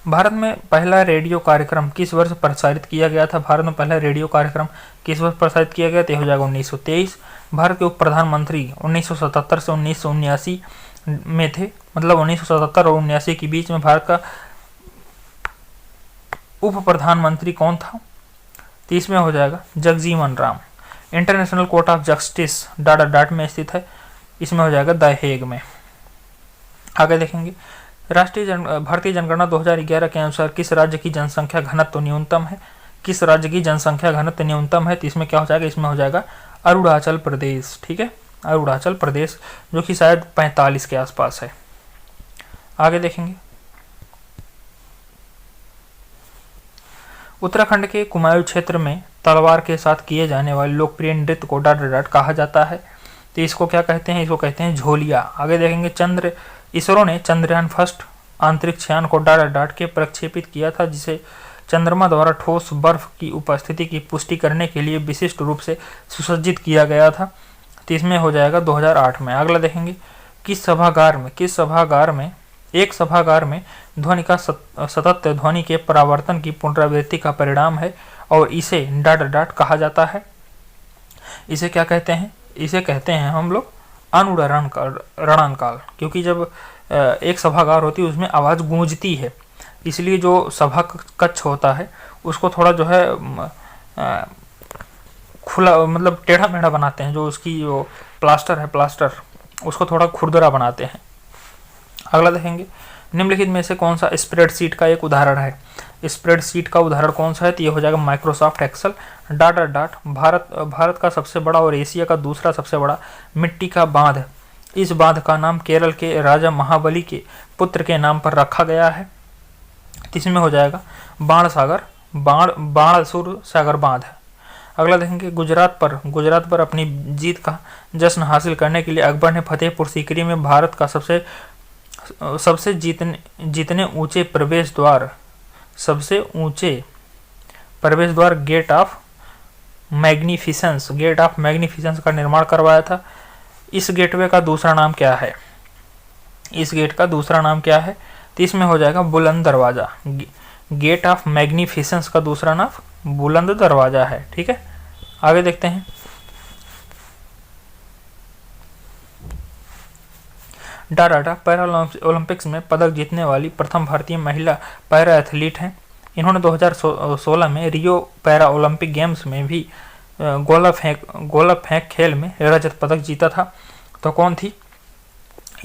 भारत में पहला रेडियो कार्यक्रम किस वर्ष प्रसारित किया गया था। भारत में पहला रेडियो कार्यक्रम किस वर्ष प्रसारित किया गया, तो हो जाएगा 1923। भारत के उप प्रधानमंत्री 1977 से 1979 में थे, मतलब 1977 और 1979 के बीच में भारत का उप प्रधानमंत्री कौन था, तो इसमें हो जाएगा Jagjivan Ram. International court of justice dot में स्थित है, इसमें हो जाएगा द हेग में। आगे देखेंगे भारतीय जनगणना 2011 के अनुसार किस राज्य की जनसंख्या घनत्व न्यूनतम है। किस राज्य की जनसंख्या घनत्व न्यूनतम है, तो इसमें क्या हो जाएगा, इसमें हो जाएगा अरुणाचल प्रदेश। ठीक है, अरुणाचल प्रदेश जो कि शायद 45 के आसपास है। आगे देखेंगे उत्तराखंड के कुमाऊं क्षेत्र में तलवार के साथ किए जाने वाले लोकप्रिय नृत्य को डाट कहा जाता है। तो इसको क्या कहते हैं, इसको कहते हैं झोलिया। आगे देखेंगे इसरो ने चंद्रयान फर्स्ट अंतरिक्ष यान को डाट के प्रक्षेपित किया था, जिसे चंद्रमा द्वारा ठोस बर्फ की उपस्थिति की पुष्टि करने के लिए विशिष्ट रूप से सुसज्जित किया गया था। तो इसमें हो जाएगा 2008 में। अगला देखेंगे किस सभागार में एक सभागार में ध्वनि का सतत ध्वनि के परावर्तन की पुनरावृत्ति का परिणाम है और इसे डाट कहा जाता है। इसे क्या कहते हैं, इसे कहते हैं हम लोग अनुरणन काल, क्योंकि जब एक सभागार होती है उसमें आवाज़ गूंजती है, इसलिए जो सभा कक्ष होता है उसको थोड़ा जो है खुला, मतलब टेढ़ा मेढ़ा बनाते हैं। जो उसकी जो प्लास्टर है, प्लास्टर उसको थोड़ा खुरदरा बनाते हैं। अगला देखेंगे, निम्नलिखित में से कौन सा स्प्रेडशीट का एक उदाहरण है? स्प्रेडशीट का उदाहरण कौन सा है? तो ये हो जाएगा Microsoft Excel. Dot dot dot Bharat का सबसे बड़ा और एशिया का दूसरा सबसे बड़ा मिट्टी का बांध, इस बांध का नाम केरल के राजा महाबली के पुत्र के नाम पर रखा गया है। इसमें हो जाएगा बाणसुर सागर बांध है। अगला देखेंगे, गुजरात पर अपनी जीत का जश्न हासिल करने के लिए अकबर ने फतेहपुर सीकरी में भारत का सबसे जितने ऊंचे प्रवेश द्वार गेट ऑफ मैग्निफिसेंस का निर्माण करवाया था। इस गेटवे का दूसरा नाम क्या है? इस गेट का दूसरा नाम क्या है? तो इसमें हो जाएगा बुलंद दरवाजा। गेट ऑफ मैग्निफिसेंस का दूसरा नाम बुलंद दरवाजा है। ठीक है, आगे देखते हैं। डाटा पैरा ओलंपिक्स में पदक जीतने वाली प्रथम भारतीय महिला पैरा एथलीट हैं। इन्होंने 2016 में रियो पैरा ओलंपिक गेम्स में भी गोला फेंक खेल में रजत पदक जीता था। तो कौन थी?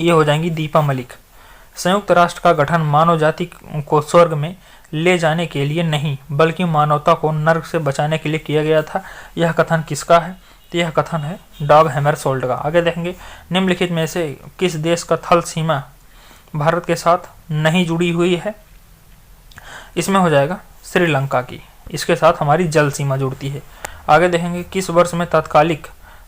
ये हो जाएंगी दीपा मलिक। संयुक्त राष्ट्र का गठन मानव जाति को स्वर्ग में ले जाने के लिए नहीं बल्कि मानवता को नर्क से बचाने के लिए किया गया था। यह कथन किसका है? तो यह कथन है डॉग हैमरशोल्ड का। आगे देखेंगे, निम्नलिखित में से किस देश का थल सीमा भारत के साथ नहीं जुड़ी हुई है? इसमें हो जाएगा श्रीलंका की, इसके साथ हमारी जल सीमा जुड़ती है। आगे देखेंगे, किस वर्ष में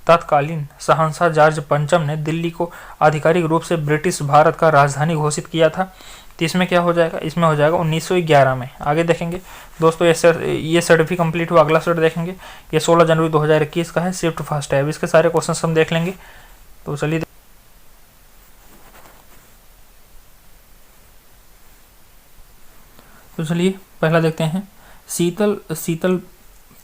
तत्कालीन शहंशाह जॉर्ज पंचम ने दिल्ली को आधिकारिक रूप से ब्रिटिश भारत का राजधानी घोषित किया था? तो इसमें क्या हो जाएगा? इसमें हो जाएगा 1911 में। आगे देखेंगे दोस्तों, ये सेट भी कंप्लीट हुआ। अगला सेट देखेंगे, ये 16 जनवरी 2021 का है, शिफ्ट फर्स्ट है। अब इसके सारे क्वेश्चन हम देख लेंगे। तो चलिए पहला देखते हैं, शीतल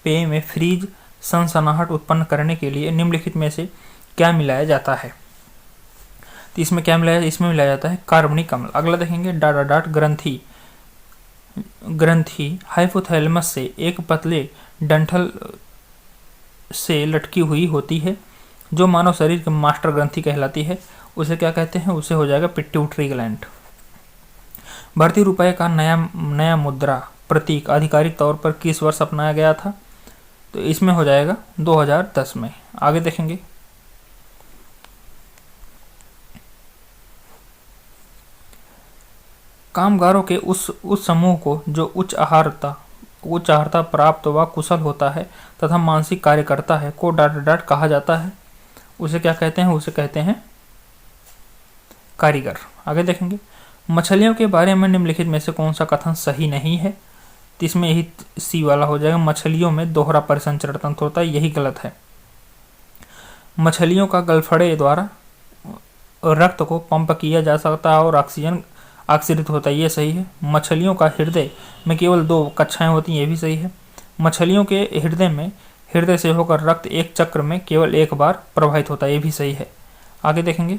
पेय में फ्रीज सनसनाहट उत्पन्न करने के लिए निम्नलिखित में से क्या मिलाया जाता है? तो इसमें क्या मिलाया? इसमें मिलाया जाता है कार्बनिक अम्ल। अगला देखेंगे, डाट ग्रंथि हाइपोथैलेमस से एक पतले डंठल से लटकी हुई होती है जो मानव शरीर की मास्टर ग्रंथि कहलाती है। उसे क्या कहते हैं? उसे हो जाएगा पिट्यूटरी ग्लैंड। भारतीय रुपये का नया मुद्रा प्रतीक आधिकारिक तौर पर किस वर्ष अपनाया गया था? तो इसमें हो जाएगा 2010 में। आगे देखेंगे, कामगारों के उस समूह को जो उच्च आहारता प्राप्त व कुशल होता है तथा मानसिक कार्य करता है को डाट कहा जाता है। उसे क्या कहते हैं? उसे कहते हैं कारीगर। आगे देखेंगे, मछलियों के बारे में निम्नलिखित में से कौन सा कथन सही नहीं है? तो इसमें यही सी वाला हो जाएगा, मछलियों में दोहरा परिसंचरण तंत्र होता है, यही गलत है। मछलियों का गलफड़े द्वारा रक्त को पंप किया जा सकता है और ऑक्सीजन ऑक्सीकृत होता है, ये सही है। मछलियों का हृदय में केवल 2 कक्षाएं होती हैं, ये भी सही है। मछलियों के हृदय से होकर रक्त एक चक्र में केवल एक बार प्रवाहित होता है, ये भी सही है। आगे देखेंगे,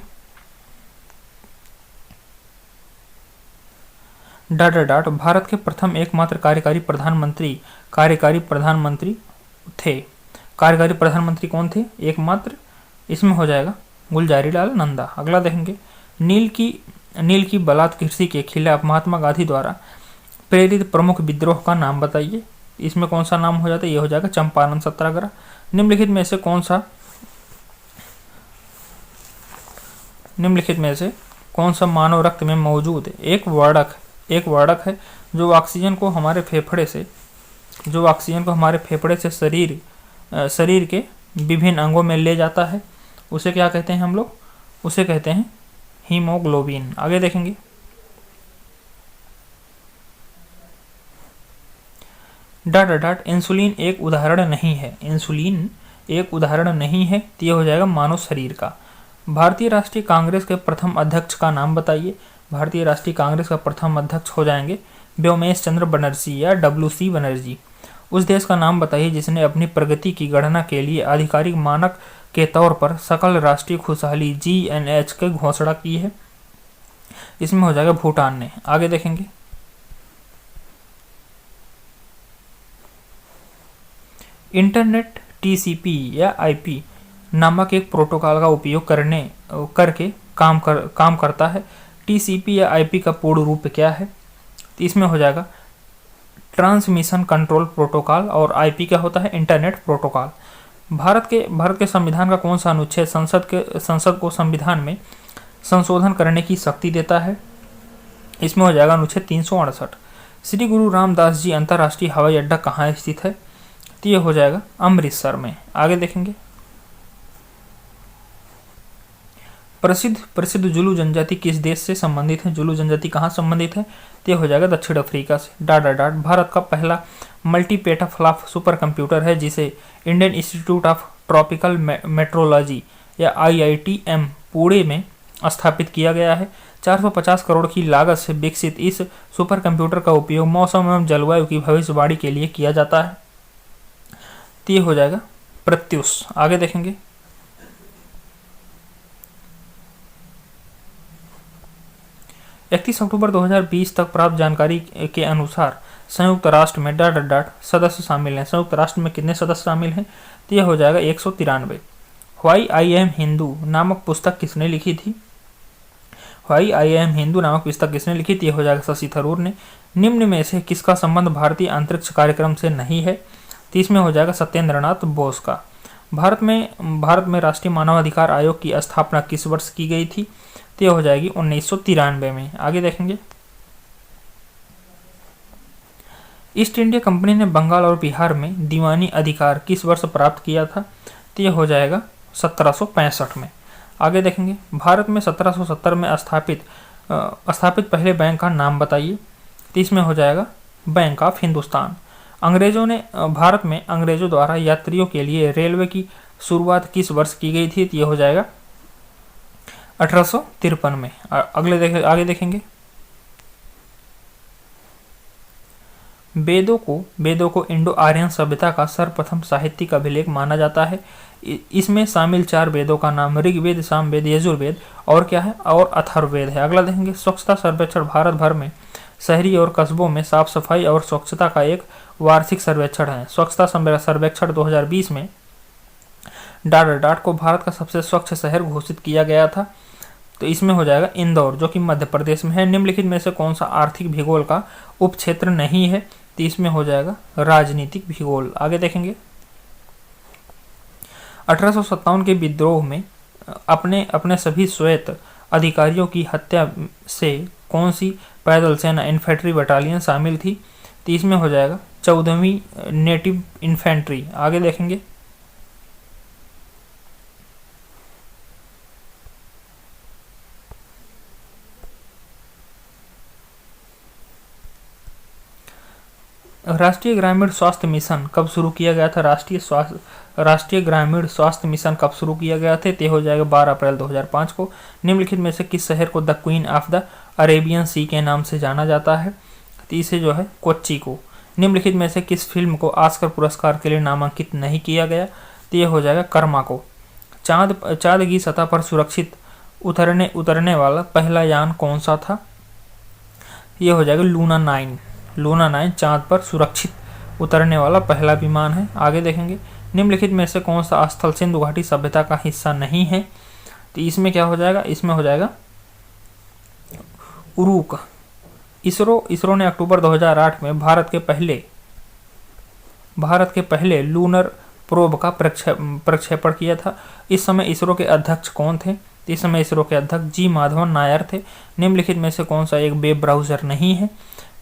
भारत के प्रथम एकमात्र कार्यकारी प्रधानमंत्री थे। कार्यकारी प्रधानमंत्री कौन थे? एकमात्र, इसमें हो जाएगा गुलजारी लाल नंदा। अगला देखेंगे, नील की बलात् कृषि के खिलाफ महात्मा गांधी द्वारा प्रेरित प्रमुख विद्रोह का नाम बताइए। इसमें कौन सा नाम हो जाता है? ये हो जाएगा चंपारण सत्याग्रह। निम्नलिखित में से कौन सा मानव रक्त में मौजूद एक वर्णक है जो ऑक्सीजन को हमारे फेफड़े से शरीर के विभिन्न अंगों में ले जाता है? उसे क्या कहते हैं हम लोग? उसे कहते हैं हीमोग्लोबिन। आगे देखेंगे, इंसुलिन एक उदाहरण नहीं है। तो ये हो जाएगा मानव शरीर का। भारतीय राष्ट्रीय कांग्रेस के प्रथम अध्यक्ष का नाम बताइए। भारतीय राष्ट्रीय कांग्रेस का प्रथम अध्यक्ष हो जाएंगे व्योमेश चंद्र बनर्जी या WC बनर्जी। उस देश का नाम बताइए जिसने अपनी प्रगति की गणना के लिए आधिकारिक मानक के तौर पर सकल राष्ट्रीय खुशहाली GNH की घोषणा की है। इसमें हो जाएगा भूटान ने। आगे देखेंगे, इंटरनेट टीसीपी या आईपी नामक एक प्रोटोकॉल का उपयोग करके काम करता है। टीसीपी या आईपी का पूर्ण रूप क्या है? तो इसमें हो जाएगा ट्रांसमिशन कंट्रोल प्रोटोकॉल, और आईपी क्या होता है? Internet protocol. भारत के संविधान का कौन सा अनुच्छेद संसद को संविधान में संशोधन करने की शक्ति देता है? इसमें हो जाएगा अनुच्छेद 368। श्री गुरु रामदास जी अंतर्राष्ट्रीय हवाई अड्डा कहाँ स्थित है? तो ये हो जाएगा अमृतसर में। आगे देखेंगे, प्रसिद्ध जुलू जनजाति किस देश से संबंधित है? जुलू जनजाति कहाँ संबंधित है? तो ये हो जाएगा दक्षिण अफ्रीका से। डाट भारत का पहला मल्टी पेटाफ्लॉप सुपर कंप्यूटर है जिसे Indian institute of tropical metrology या IITM पुणे में स्थापित किया गया है। 450 करोड़ की लागत से विकसित इस सुपर कंप्यूटर का उपयोग मौसम एवं जलवायु की भविष्यवाणी के लिए किया जाता है। तो ये हो जाएगा प्रत्युष। आगे देखेंगे, 31 अक्टूबर 2020 तक प्राप्त जानकारी के अनुसार संयुक्त राष्ट्र में सदस्य शामिल हैं। संयुक्त राष्ट्र में कितने सदस्य शामिल हैं? तो यह हो जाएगा 193। व्हाई आई एम हिंदू नामक पुस्तक किसने लिखी थी? व्हाई आई एम हिंदू नामक पुस्तक किसने लिखी थी? यह हो जाएगा शशि थरूर ने। निम्न में से किसका संबंध भारतीय अंतरिक्ष कार्यक्रम से नहीं है? तो इसमें हो जाएगा सत्येंद्रनाथ बोस का। भारत में राष्ट्रीय मानवाधिकार आयोग की स्थापना किस वर्ष की गई थी? तो यह हो जाएगी 1993 में। आगे देखेंगे, ईस्ट इंडिया कंपनी ने बंगाल और बिहार में दीवानी अधिकार किस वर्ष प्राप्त किया था? तो यह हो जाएगा 1765 में। आगे देखेंगे, भारत में 1770 में स्थापित पहले बैंक का नाम बताइए। तो इसमें हो जाएगा बैंक ऑफ हिंदुस्तान। भारत में अंग्रेजों द्वारा यात्रियों के लिए रेलवे की शुरुआत किस वर्ष की गई थी? तो यह हो जाएगा 1853 में। आगे देखेंगे, वेदों को इंडो आर्यन सभ्यता का सर्वप्रथम साहित्यिक अभिलेख माना जाता है। इसमें शामिल 4 वेदों का नाम ऋग्वेद, सामवेद, यजुर्वेद और क्या है? और अथर्ववेद है। अगला देखेंगे, स्वच्छता सर्वेक्षण भारत भर में शहरी और कस्बों में साफ सफाई और स्वच्छता का एक वार्षिक सर्वेक्षण है। स्वच्छता सर्वेक्षण 2020 में डाट को भारत का सबसे स्वच्छ शहर घोषित किया गया था। तो इसमें हो जाएगा इंदौर, जो कि मध्य प्रदेश में है। निम्नलिखित में से कौन सा आर्थिक भूगोल का उपक्षेत्र नहीं है? तो इसमें हो जाएगा राजनीतिक भूगोल। आगे देखेंगे, 1857 के विद्रोह में अपने सभी श्वेत अधिकारियों की हत्या से कौन सी पैदल सेना इन्फेंट्री बटालियन शामिल थी? तो इसमें हो जाएगा 14वीं नेटिव इन्फेंट्री। आगे देखेंगे, राष्ट्रीय ग्रामीण स्वास्थ्य मिशन कब शुरू किया गया था? राष्ट्रीय ग्रामीण स्वास्थ्य मिशन कब शुरू किया गया था? तो हो जाएगा 12 अप्रैल 2005 को। निम्नलिखित में से किस शहर को the queen of the Arabian सी के नाम से जाना जाता है? तो इसे जो है कोच्चि को। निम्नलिखित में से किस फिल्म को ऑस्कर पुरस्कार के लिए नामांकित नहीं किया गया? तो ये हो जाएगा कर्मा को। चांद की सतह पर सुरक्षित उतरने वाला पहला यान कौन सा था? ये हो जाएगा लूना 9 चांद पर सुरक्षित उतरने वाला पहला विमान है। आगे देखेंगे, निम्नलिखित में से कौन सा स्थल सिंधु घाटी सभ्यता का हिस्सा नहीं है? तो इसमें क्या हो जाएगा? इसमें हो जाएगा उरुक। इसरो ने अक्टूबर 2008 में भारत के पहले लूनर प्रोब का प्रक्षेपण किया था। इस समय इसरो के अध्यक्ष कौन थे? इस समय इसरो के अध्यक्ष जी माधवन नायर थे। निम्नलिखित में से कौन सा एक वेब ब्राउजर नहीं है?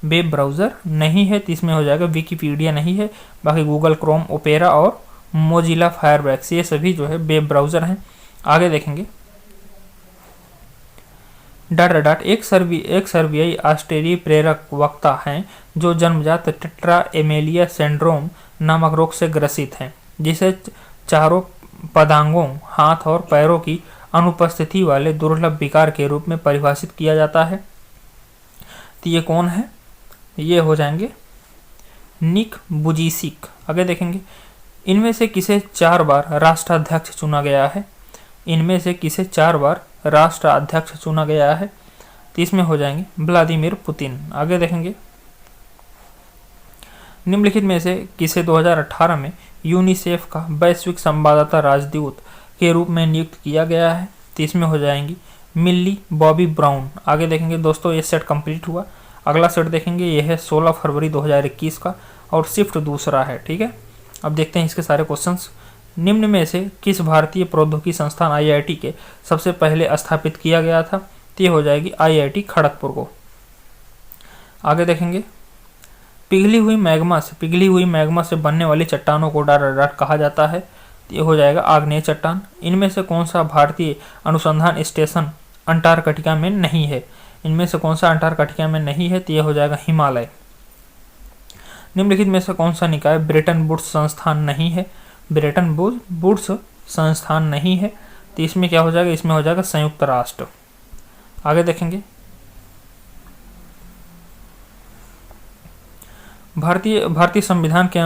वेब ब्राउजर नहीं है तो इसमें हो जाएगा विकिपीडिया नहीं है, बाकी गूगल क्रोम, ओपेरा और मोजिला फायरबैक्स ये सभी जो है वेब ब्राउजर हैं। आगे देखेंगे, एक सर्बियाई ऑस्ट्रेलियाई प्रेरक वक्ता हैं जो जन्मजात टेट्रा एमेलिया सिंड्रोम नामक रोग से ग्रसित हैं, जिसे चारों पदांगों, हाथ और पैरों की अनुपस्थिति वाले दुर्लभ विकार के रूप में परिभाषित किया जाता है। तो ये कौन है? ये हो जाएंगे निक बुजिसिक। आगे देखेंगे, इनमें से किसे 4 बार राष्ट्राध्यक्ष चुना गया है? इनमें से किसे 4 बार राष्ट्राध्यक्ष चुना गया है? तो इसमें हो जाएंगे व्लादिमीर पुतिन। आगे देखेंगे, निम्नलिखित में से किसे 2018 में यूनिसेफ का वैश्विक संवाददाता राजदूत के रूप में नियुक्त किया गया है? तो इसमें हो जाएंगी मिल्ली बॉबी ब्राउन। आगे देखेंगे दोस्तों, ये सेट कंप्लीट हुआ। अगला सेट देखेंगे, ये है 16 फरवरी 2021 का और शिफ्ट दूसरा है। ठीक है, अब देखते हैं इसके सारे क्वेश्चंस। निम्न में से किस भारतीय प्रौद्योगिकी संस्थान आईआईटी के सबसे पहले स्थापित किया गया था? तो ये हो जाएगी आईआईटी खड़गपुर को। आगे देखेंगे, पिघली हुई मैग्मा से बनने वाली चट्टानों को डॉट डॉट कहा जाता है। ये हो जाएगा आग्नेय चट्टान। इनमें से कौन सा भारतीय अनुसंधान स्टेशन अंटार्कटिका में नहीं है? इनमें से कौन सा अंटार्कटिका में नहीं है? तो ये हो जाएगा हिमालय। निम्नलिखित में से कौन सा निकाय ब्रेटन वुड्स संस्थान नहीं है? ब्रेटन वुड्स संस्थान नहीं है, तो इसमें क्या हो जाएगा? इसमें हो जाएगा संयुक्त राष्ट्र। आगे देखेंगे, भारतीय संविधान के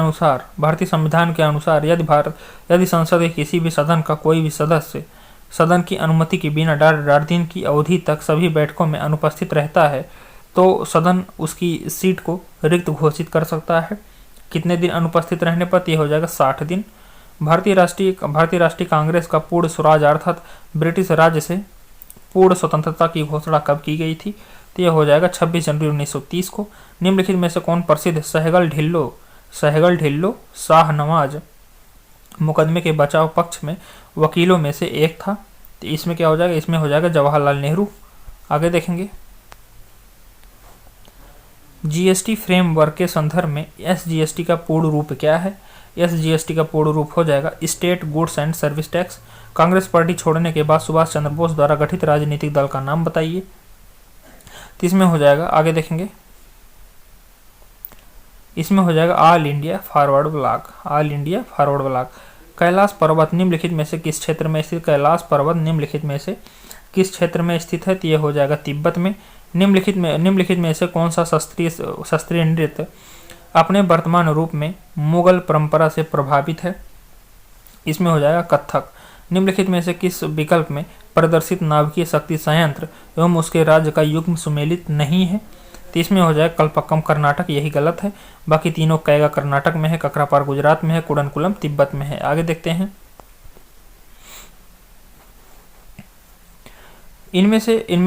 अनुसार यदि संसद के किसी भी सदन का कोई भी सदस्य सदन की अनुमति के बिना डाढ़ दिन की अवधि तक सभी बैठकों में अनुपस्थित रहता है तो सदन उसकी सीट को रिक्त घोषित कर सकता है। कितने दिन अनुपस्थित रहने पर? यह हो जाएगा 60 दिन। भारतीय राष्ट्रीय कांग्रेस का पूर्ण स्वराज अर्थात ब्रिटिश राज्य से पूर्ण स्वतंत्रता की घोषणा कब की गई थी? तो यह हो जाएगा 26 जनवरी 1930 को। निम्नलिखित में से कौन प्रसिद्ध सहगल ढिल्लो शाहनवाज मुकदमे के बचाव पक्ष में वकीलों में से एक था? तो इसमें क्या हो जाएगा? इसमें हो जाएगा जवाहरलाल नेहरू। आगे देखेंगे, जीएसटी फ्रेमवर्क के संदर्भ में एसजीएसटी का पूर्ण रूप क्या है? एसजीएसटी का पूर्ण रूप हो जाएगा state goods and service tax. Congress party छोड़ने के बाद सुभाष चंद्र बोस द्वारा गठित राजनीतिक दल का नाम बताइए। तो इसमें हो जाएगा, आगे देखेंगे, इसमें हो जाएगा all India forward block. Kailash पर्वत निम्नलिखित में से किस क्षेत्र में स्थित? कैलाश पर्वत निम्नलिखित में से किस क्षेत्र में स्थित है? तो यह हो जाएगा तिब्बत में। निम्नलिखित में से कौन सा शास्त्रीय नृत्य अपने वर्तमान रूप में मुगल परंपरा से प्रभावित है? इसमें हो जाएगा कथक। निम्नलिखित में से किस विकल्प में प्रदर्शित नाभिकीय शक्ति संयंत्र एवं उसके राज्य का युग्म सुमेलित नहीं है? तो इसमें हो जाएगा कल्पक्कम कर्नाटक, यही गलत है। बाकी तीनों कैगा कर्नाटक में है, ककरापार गुजरात में है, कुडनकुलम तिब्बत में है। आगे देखते हैं, इनमें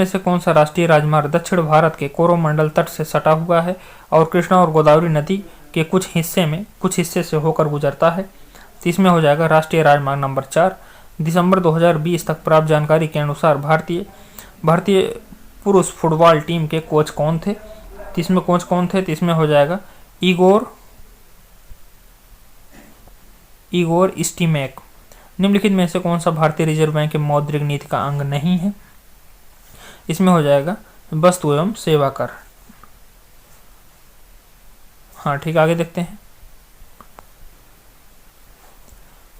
से कौन सा राष्ट्रीय राजमार्ग दक्षिण भारत के कोरोमंडल तट से सटा हुआ है और कृष्णा और गोदावरी नदी के कुछ हिस्से से होकर गुजरता है? तो इसमें हो जाएगा राष्ट्रीय राजमार्ग नंबर 4। दिसंबर 2020 तक प्राप्त जानकारी के अनुसार भारतीय पुरुष फुटबॉल टीम के कोच कौन थे? तो इसमें कोच कौन थे? तो इसमें हो जाएगा इगोर स्टीमैक। निम्नलिखित में से कौन सा भारतीय रिजर्व बैंक के मौद्रिक नीति का अंग नहीं है? इसमें हो जाएगा वस्तु एवं सेवा कर। हाँ ठीक, आगे देखते हैं,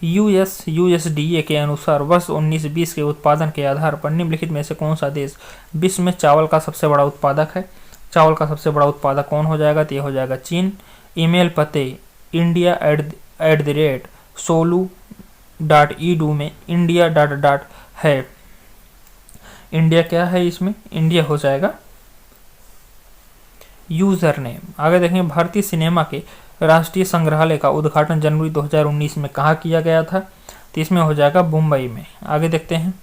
यूएसडीए के अनुसार वर्ष 1920 के उत्पादन के आधार पर निम्नलिखित में से कौन सा देश विश्व में चावल का सबसे बड़ा उत्पादक है? चावल का सबसे बड़ा उत्पादक कौन हो जाएगा? तो ये हो जाएगा चीन। ईमेल पते india@solu.edu में इंडिया डॉट है। इंडिया क्या है? इसमें इंडिया हो जाएगा यूजर नेम। आगे देखेंगे, भारतीय सिनेमा के राष्ट्रीय संग्रहालय का उद्घाटन जनवरी 2019 में कहाँ किया गया था? तो इसमें हो जाएगा मुंबई में। आगे देखते हैं,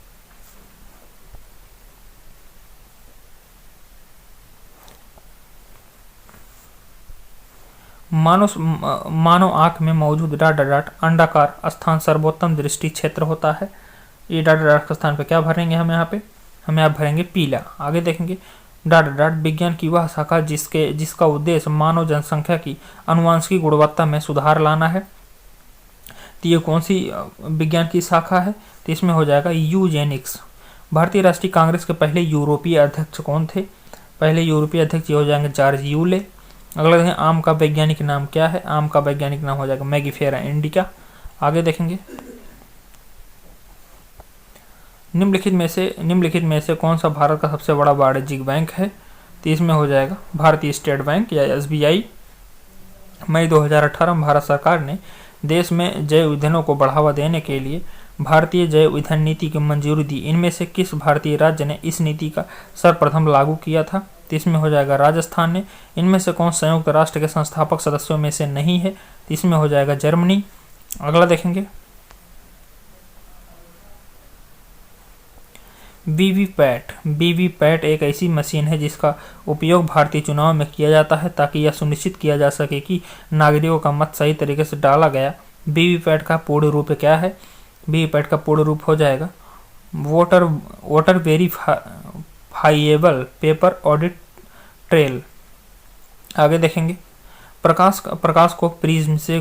मानव आंख में मौजूद डॉट अंडाकार स्थान सर्वोत्तम दृष्टि क्षेत्र होता है। ये डॉट के स्थान पे क्या भरेंगे हम यहाँ पे? हम यहाँ भरेंगे पीला। आगे देखेंगे, डॉट विज्ञान की वह शाखा जिसका उद्देश्य मानव जनसंख्या की आनुवंशिकी गुणवत्ता में सुधार लाना है। तो ये कौन सी विज्ञान की शाखा है? तो इसमें हो जाएगा यूजेनिक्स। भारतीय राष्ट्रीय कांग्रेस के पहले यूरोपीय अध्यक्ष कौन थे? पहले यूरोपीय अध्यक्ष ये हो जाएंगे जॉर्ज यूले। अगला देखें, आम का वैज्ञानिक नाम क्या है? आम का वैज्ञानिक नाम हो जाएगा मैगिफेरा इंडिका। आगे देखेंगे, निम्नलिखित में से कौन सा भारत का सबसे बड़ा वाणिज्यिक बैंक है? तो इसमें हो जाएगा भारतीय स्टेट बैंक या एसबीआई। मई 2018 में भारत सरकार ने देश में जैव ईंधनों को बढ़ावा देने के लिए भारतीय जैव ईंधन नीति की मंजूरी दी। इनमें से किस भारतीय राज्य ने इस नीति का सर्वप्रथम लागू किया था? तो इसमें हो जाएगा राजस्थान ने। इनमें से कौन संयुक्त राष्ट्र के संस्थापक सदस्यों में से नहीं है, तो इसमें हो जाएगा जर्मनी। अगला देखेंगे वीवीपैट। वीवीपैट एक ऐसी मशीन है जिसका उपयोग भारतीय चुनाव में किया जाता है ताकि यह सुनिश्चित किया जा सके कि नागरिकों का मत सही तरीके से डाला गया। वीवीपैट का पूर्ण रूप क्या है? वीवीपैट का पूर्ण रूप हो जाएगा voter verifiable paper audit trail. आगे देखेंगे प्रकाश को प्रिज्म से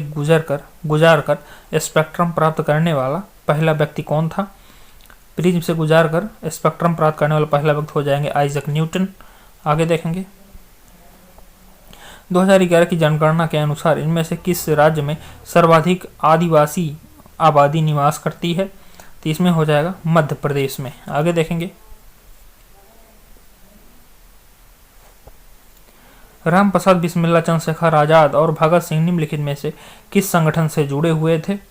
गुजारकर स्पेक्ट्रम प्राप्त करने वाला पहला व्यक्ति कौन था? प्रिज्म से गुजारकर स्पेक्ट्रम प्राप्त करने वाला पहला व्यक्ति हो जाएंगे आइजक न्यूटन। आगे देखेंगे 2011 की जनगणना के अनुसार इनमें से किस राज्य में सर्वाधिक आदिवासी आबादी निवास करती है? तो इसमें हो जाएगा मध्य प्रदेश में। आगे देखेंगे राम प्रसाद बिस्मिल्लाह चंद्रशेखर आजाद और भगत सिंह निम्नलिखित में से किस संगठन से जुड़े हुए थे? तो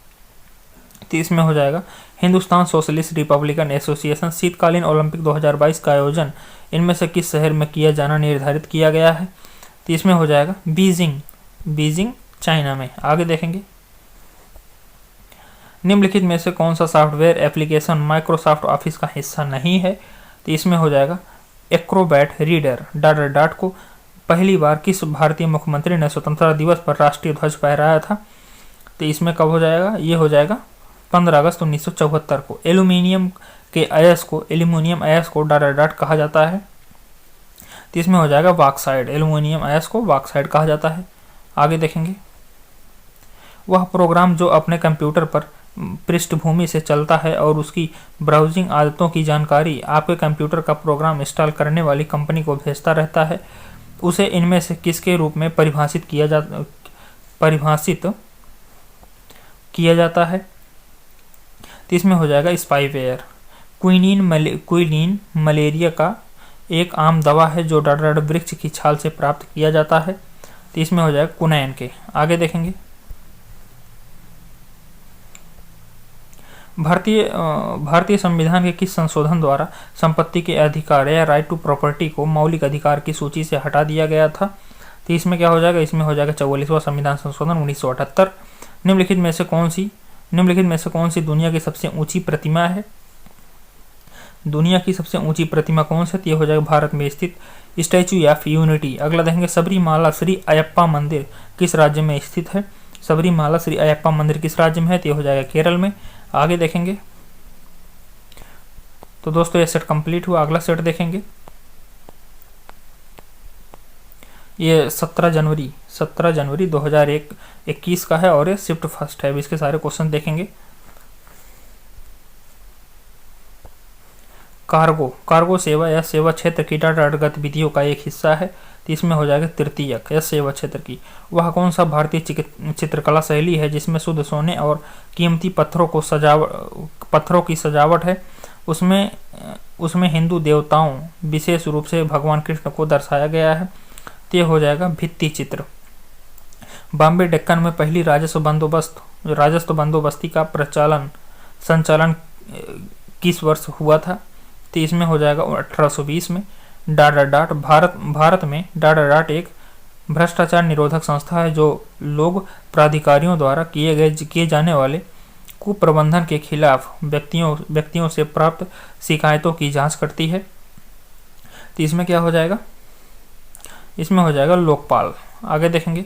इसमें हो जाएगा हिंदुस्तान सोशलिस्ट रिपब्लिकन एसोसिएशन। शीतकालीन ओलंपिक 2022 का आयोजन इनमें से किस शहर में किया जाना निर्धारित किया गया है? तो इसमें हो जाएगा बीजिंग चाइना में। आगे देखेंगे निम्नलिखित में से कौन सा सॉफ्टवेयर एप्लीकेशन माइक्रोसॉफ्ट ऑफिस का हिस्सा नहीं है? तो इसमें हो जाएगा एक्रोबैट रीडर। डॉट को पहली बार किस भारतीय मुख्यमंत्री ने स्वतंत्रता दिवस पर राष्ट्रीय ध्वज फहराया था? तो इसमें कब हो जाएगा? ये हो जाएगा 15 अगस्त 1974 को। एल्यूमिनियम अयस्क को डॉट कहा जाता है, तो इसमें हो जाएगा बॉक्साइड। एल्यूमिनियम अयस्क को बॉक्साइड कहा जाता है। आगे देखेंगे वह प्रोग्राम जो अपने कंप्यूटर पर पृष्ठभूमि से चलता है और उसकी ब्राउजिंग आदतों की जानकारी आपके कंप्यूटर का प्रोग्राम इंस्टॉल करने वाली कंपनी को भेजता रहता है, उसे इनमें से किसके रूप में परिभाषित किया जाता है? तो इसमें हो जाएगा स्पाईवेयर। क्विनीन मलेरिया का एक आम दवा है जो डॉट वृक्ष की छाल से प्राप्त किया जाता है, तो इसमें हो जाएगा कुनैन के। आगे देखेंगे भारतीय संविधान के किस संशोधन द्वारा संपत्ति के अधिकार या राइट टू प्रॉपर्टी को मौलिक अधिकार की सूची से हटा दिया गया था? तो इसमें क्या हो जाएगा? इसमें हो जाएगा 44वां संविधान संशोधन 1978। निम्नलिखित में से कौन सी दुनिया की सबसे ऊंची प्रतिमा है? दुनिया की सबसे ऊंची प्रतिमा कौन सी? ये हो जाएगा भारत में स्थित स्टैच्यू ऑफ यूनिटी। अगला देखेंगे सबरीमाला श्री अयप्पा मंदिर किस राज्य में स्थित है? सबरीमाला श्री अयप्पा मंदिर किस राज्य में है? तो ये हो जाएगा केरल में। आगे देखेंगे तो दोस्तों ये सेट कंप्लीट हुआ। अगला सेट देखेंगे ये 17 जनवरी 2021 का है और ये शिफ्ट फर्स्ट है। अब इसके सारे क्वेश्चन देखेंगे। कार्गो सेवा या सेवा क्षेत्र की डाटा गतिविधियों का एक हिस्सा है, तो इसमें हो जाएगा तृतीयक या सेवा क्षेत्र की। वह कौन सा भारतीय चित्रकला शैली है जिसमें शुद्ध सोने और कीमती पत्थरों की सजावट है? उसमें हिंदू देवताओं विशेष रूप से भगवान कृष्ण को दर्शाया गया है, तो ये हो जाएगा भित्ति चित्र। बॉम्बे डेक्कन में पहली राजस्व बंदोबस्ती का संचालन किस वर्ष हुआ था? तो इसमें हो जाएगा 1820 में। भारत में डॉट एक भ्रष्टाचार निरोधक संस्था है जो लोग प्राधिकारियों द्वारा किए जाने वाले कुप्रबंधन के खिलाफ व्यक्तियों से प्राप्त शिकायतों की जांच करती है। तो इसमें क्या हो जाएगा? इसमें हो जाएगा लोकपाल। आगे देखेंगे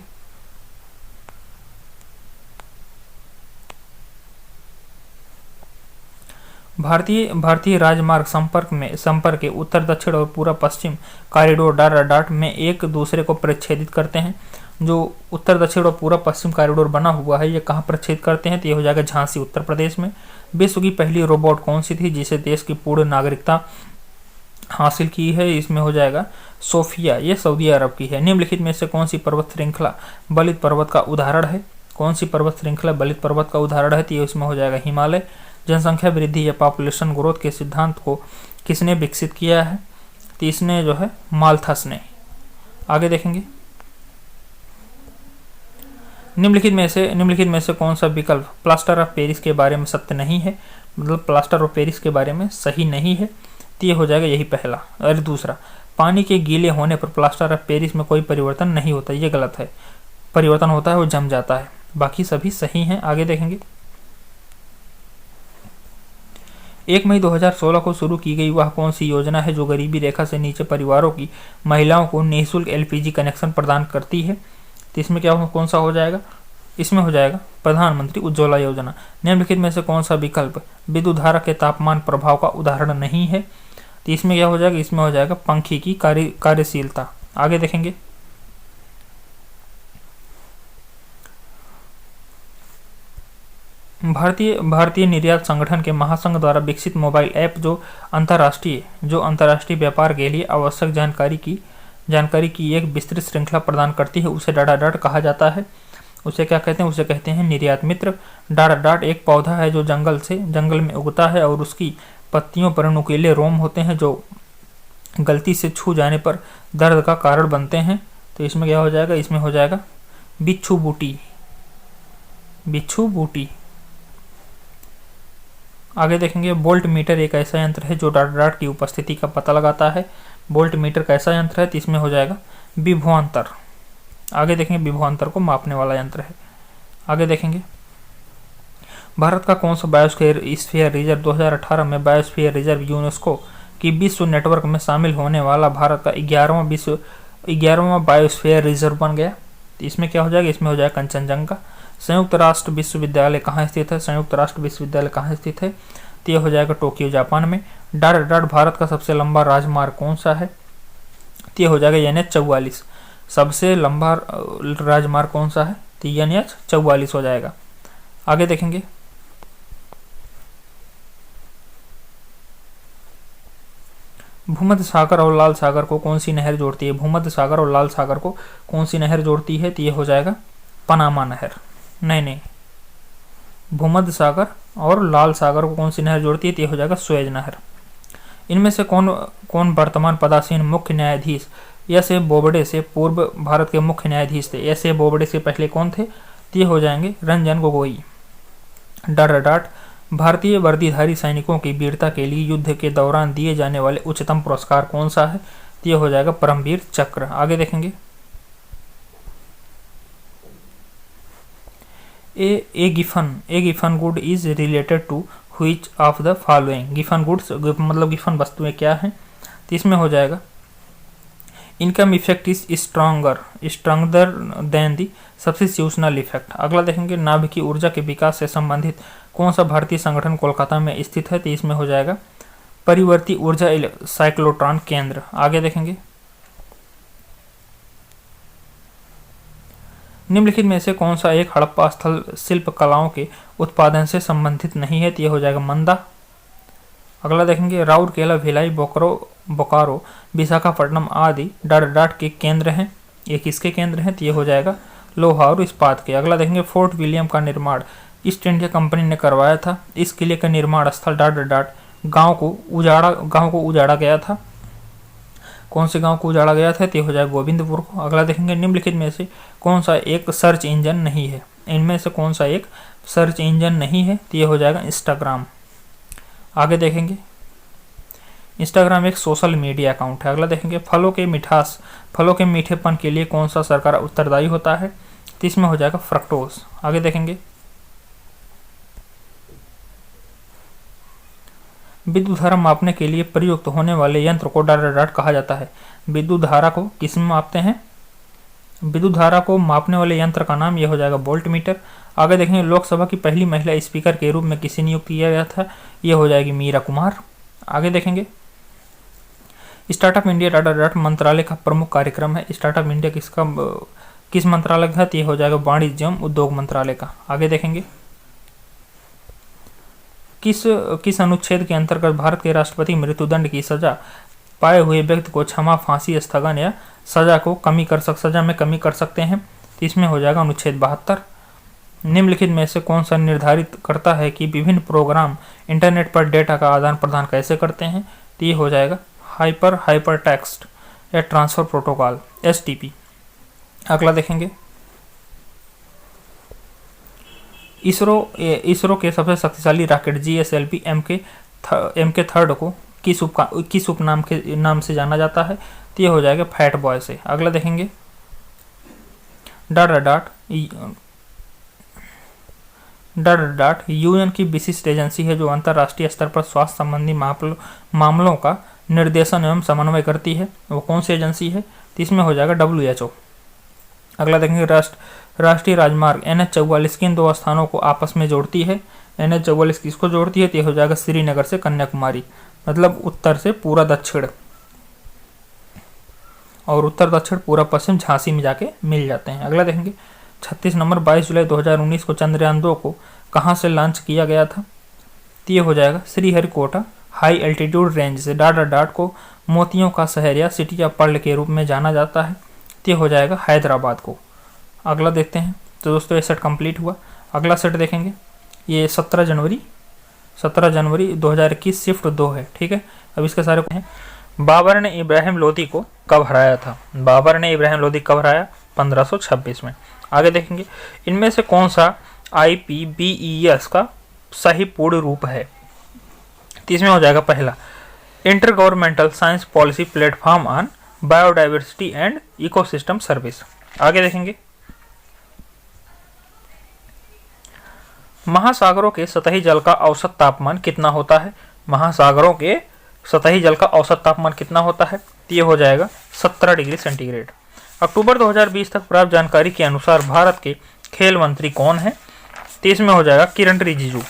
भारतीय राजमार्ग संपर्क के उत्तर दक्षिण और पूर्व पश्चिम कॉरिडोर डॉट में एक दूसरे को प्रच्छेदित करते हैं। जो उत्तर दक्षिण और पूर्व पश्चिम कॉरिडोर बना हुआ है ये कहाँ प्रच्छेद करते हैं? तो ये हो जाएगा झांसी उत्तर प्रदेश में। विश्व की पहली रोबोट कौन सी थी जिसे देश की पूर्ण नागरिकता हासिल की है? इसमें हो जाएगा सोफिया, ये सऊदी अरब की है। निम्नलिखित में से कौन सी पर्वत श्रृंखला बलित पर्वत का उदाहरण है? कौन सी पर्वत श्रृंखला बलित पर्वत का उदाहरण है? तो ये इसमें हो जाएगा हिमालय। जनसंख्या वृद्धि या पॉपुलेशन ग्रोथ के सिद्धांत को किसने विकसित किया है? तो इसने जो है माल्थस ने। आगे देखेंगे निम्नलिखित में से कौन सा विकल्प प्लास्टर ऑफ पेरिस के बारे में सत्य नहीं है? मतलब प्लास्टर ऑफ पेरिस के बारे में सही नहीं है, तो ये हो जाएगा यही पहला। और दूसरा पानी के गीले होने पर प्लास्टर ऑफ पेरिस में कोई परिवर्तन नहीं होता, ये गलत है। परिवर्तन होता है, वो जम जाता है। बाकी सभी सही हैं। आगे देखेंगे। 1 मई 2016 को शुरू की गई वह कौन सी योजना है जो गरीबी रेखा से नीचे परिवारों की महिलाओं को निःशुल्क एलपीजी कनेक्शन प्रदान करती है? तो इसमें क्या कौन सा हो जाएगा? इसमें हो जाएगा प्रधानमंत्री उज्ज्वला योजना। निम्नलिखित में से कौन सा विकल्प विद्युत धारा के तापमान प्रभाव का उदाहरण नहीं है? तो इसमें क्या हो जाएगा? इसमें हो जाएगा पंखी की कार्यशीलता। आगे देखेंगे। भारतीय निर्यात संगठन के महासंघ द्वारा विकसित मोबाइल ऐप जो अंतर्राष्ट्रीय व्यापार के लिए आवश्यक जानकारी की एक विस्तृत श्रृंखला प्रदान करती है, उसे डाटा डाट कहा जाता है। उसे क्या कहते हैं? उसे कहते हैं निर्यात मित्र। डाटा डाट एक पौधा है जो जंगल में उगता है और उसकी पत्तियों पर नुकीले रोम होते हैं जो गलती से छू जाने पर दर्द का कारण बनते हैं। तो इसमें क्या हो जाएगा? इसमें हो जाएगा बिच्छू बूटी। आगे देखेंगे। बोल्ट मीटर एक ऐसा यंत्र है जो डाटा डाट की उपस्थिति का पता लगाता है। बोल्ट मीटर कैसा यंत्र है? तो इसमें हो जाएगा विभवांतर। आगे देखेंगे। विभवांतर को मापने वाला यंत्र है। आगे देखेंगे। भारत का कौन सा बायोस्फीयर रिजर्व 2018 में बायोस्फीयर रिजर्व यूनेस्को की विश्व नेटवर्क में शामिल होने वाला भारत का 11वां बायोस्फीयर रिजर्व बन गया? तो इसमें क्या हो जाएगा? इसमें हो जाएगा कंचनजंगा। संयुक्त राष्ट्र विश्वविद्यालय कहाँ स्थित है? संयुक्त राष्ट्र विश्वविद्यालय कहाँ स्थित है? तो यह हो जाएगा टोक्यो, जापान में। डाटा डाट भारत का सबसे लंबा राजमार्ग कौन सा है? तो यह हो जाएगा NH-44। सबसे लंबा राजमार्ग कौन सा है? तो NH-44 हो जाएगा। आगे देखेंगे। भूमध्य सागर और लाल सागर को कौन सी नहर जोड़ती है? भूमध्य सागर और लाल सागर को कौन सी नहर जोड़ती है? तो ये हो जाएगा पनामा नहर। नहीं, भूमध्य सागर और लाल सागर को कौन सी नहर जोड़ती है? तो ये हो जाएगा सुएज नहर। इनमें से कौन वर्तमान पदासीन मुख्य न्यायाधीश एस.ए. बोबडे से पूर्व भारत के मुख्य न्यायाधीश थे? एस.ए. बोबडे से पहले कौन थे? तो ये हो जाएंगे रंजन गोगोई। डाटा डाट भारतीय वर्दीधारी सैनिकों की वीरता के लिए युद्ध के दौरान दिए जाने वाले उच्चतम पुरस्कार कौन सा है? तो ये हो जाएगा परमवीर चक्र। आगे देखेंगे। ए Giffen good is related to which of the following? Giffen goods मतलब गिफन वस्तुएं क्या हैं? तो इसमें हो जाएगा income effect is stronger than the सब्स्टिट्यूशनल effect. अगला देखेंगे। नाभिकीय ऊर्जा के विकास से संबंधित कौन सा भारतीय संगठन कोलकाता में स्थित है? तो इसमें हो जाएगा परिवर्ती ऊर्जा साइक्लोट्रॉन केंद्र। आगे देखेंगे। निम्नलिखित में से कौन सा एक हड़प्पा स्थल शिल्प कलाओं के उत्पादन से संबंधित नहीं है? तो यह हो जाएगा मंदा। अगला देखेंगे। राउरकेला, भिलाई, बोकारो, विशाखापट्टनम आदि डाटा डाट के केंद्र हैं। ये किसके केंद्र हैं? तो ये हो जाएगा लोहा और इस्पात के। अगला देखेंगे। फोर्ट विलियम का निर्माण ईस्ट इंडिया कंपनी ने करवाया था। इस किले का निर्माण स्थल डाटा डाट गांव को उजाड़ा गया था। कौन से गांव को उजाड़ा गया था? तो ये हो जाएगा गोविंदपुर को। अगला देखेंगे। निम्नलिखित में से कौन सा एक सर्च इंजन नहीं है? इनमें से कौन सा एक सर्च इंजन नहीं है? तो ये हो जाएगा इंस्टाग्राम। आगे देखेंगे। इंस्टाग्राम एक सोशल मीडिया अकाउंट है। अगला देखेंगे। फलों के मीठेपन के लिए कौन सा शर्करा उत्तरदायी होता है? तो इसमें हो जाएगा फ्रक्टोज। आगे देखेंगे। विद्युत धारा मापने के लिए प्रयुक्त होने वाले यंत्र को डाटा डाट कहा जाता है। विद्युत धारा को किस में मापते हैं? विद्युत धारा को मापने वाले यंत्र का नाम यह हो जाएगा वोल्ट मीटर। आगे देखेंगे। लोकसभा की पहली महिला स्पीकर के रूप में किसे नियुक्त किया गया था? यह हो जाएगी मीरा कुमार। आगे देखेंगे। स्टार्टअप इंडिया डाटा डाट मंत्रालय का प्रमुख कार्यक्रम है। स्टार्टअप इंडिया किस मंत्रालय का है? तो यह हो जाएगा वाणिज्य एवं उद्योग मंत्रालय का। आगे देखेंगे। किस अनुच्छेद के अंतर्गत भारत के राष्ट्रपति मृत्युदंड की सजा पाए हुए व्यक्ति को क्षमा, फांसी, स्थगन या सजा में कमी कर सकते हैं? तो इसमें हो जाएगा अनुच्छेद 72। निम्नलिखित में से कौन सा निर्धारित करता है कि विभिन्न प्रोग्राम इंटरनेट पर डेटा का आदान प्रदान कैसे करते हैं? तो ये हो जाएगा हाइपर टेक्स्ट या ट्रांसफर प्रोटोकॉल STP। अगला देखेंगे। इसरो के सबसे शक्तिशाली रॉकेट GSLV MK3 को किस उपनाम के नाम से जाना जाता है? तो ये हो जाएगा फैट बॉय से। अगला देखेंगे डाट यूएन की विशिष्ट एजेंसी है जो अंतर्राष्ट्रीय स्तर पर स्वास्थ्य संबंधी मामलों का निर्देशन एवं समन्वय करती है। वो कौन सी एजेंसी है? तो इसमें हो जाएगा WHO। अगला देखेंगे राष्ट्रीय राजमार्ग NH44 किन दो स्थानों को आपस में जोड़ती है? NH44 किसको जोड़ती है? तो ये हो जाएगा श्रीनगर से कन्याकुमारी, मतलब उत्तर से पूरा दक्षिण, और उत्तर दक्षिण पूरा पश्चिम झांसी में जाके मिल जाते हैं। अगला देखेंगे 36 नंबर 22 जुलाई 2019 को चंद्रयान 2 को कहाँ से लॉन्च किया गया था? तो ये हो जाएगा श्रीहरिकोटा हाई एल्टीट्यूड रेंज से। डाट को मोतियों का शहर या सिटी ऑफ पर्ल के रूप में जाना जाता है। तो ये हो जाएगा हैदराबाद को। अगला देखते हैं। तो दोस्तों ये सेट कंप्लीट हुआ। अगला सेट देखेंगे, ये 17 जनवरी 2021 शिफ्ट 2 है। ठीक है, अब इसके सारे हैं। बाबर ने इब्राहिम लोदी को कब हराया था? बाबर ने इब्राहिम लोदी कब हराया? 1526 में। आगे देखेंगे, इनमें से कौन सा IPBES का सही पूर्ण रूप है? तो इसमें हो जाएगा पहला inter governmental science policy platform on biodiversity and ecosystem service. आगे देखेंगे, महासागरों के सतही जल का औसत तापमान कितना होता है? महासागरों के सतही जल का औसत तापमान कितना होता है? तो ये हो जाएगा 17 डिग्री सेंटीग्रेड। अक्टूबर 2020 तक प्राप्त जानकारी के अनुसार भारत के खेल मंत्री कौन है? तो इसमें हो जाएगा किरण रिजिजू।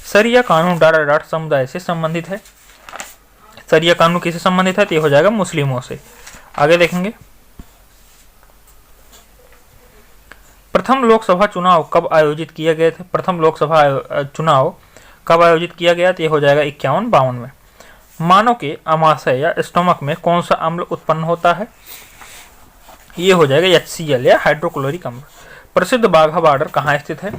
शरिया कानून डाट समुदाय से संबंधित है। शरिया कानून किससे संबंधित है? तो ये हो जाएगा मुस्लिमों से। आगे देखेंगे, प्रथम लोकसभा चुनाव कब आयोजित किए गए थे? प्रथम लोकसभा चुनाव कब आयोजित किया गया? तो ये हो जाएगा 51-52 में। मानव के आमाशय या स्टोमक में कौन सा अम्ल उत्पन्न होता है? ये हो जाएगा HCl या हाइड्रोक्लोरिक अम्ल। प्रसिद्ध बाघा बॉर्डर कहाँ स्थित है?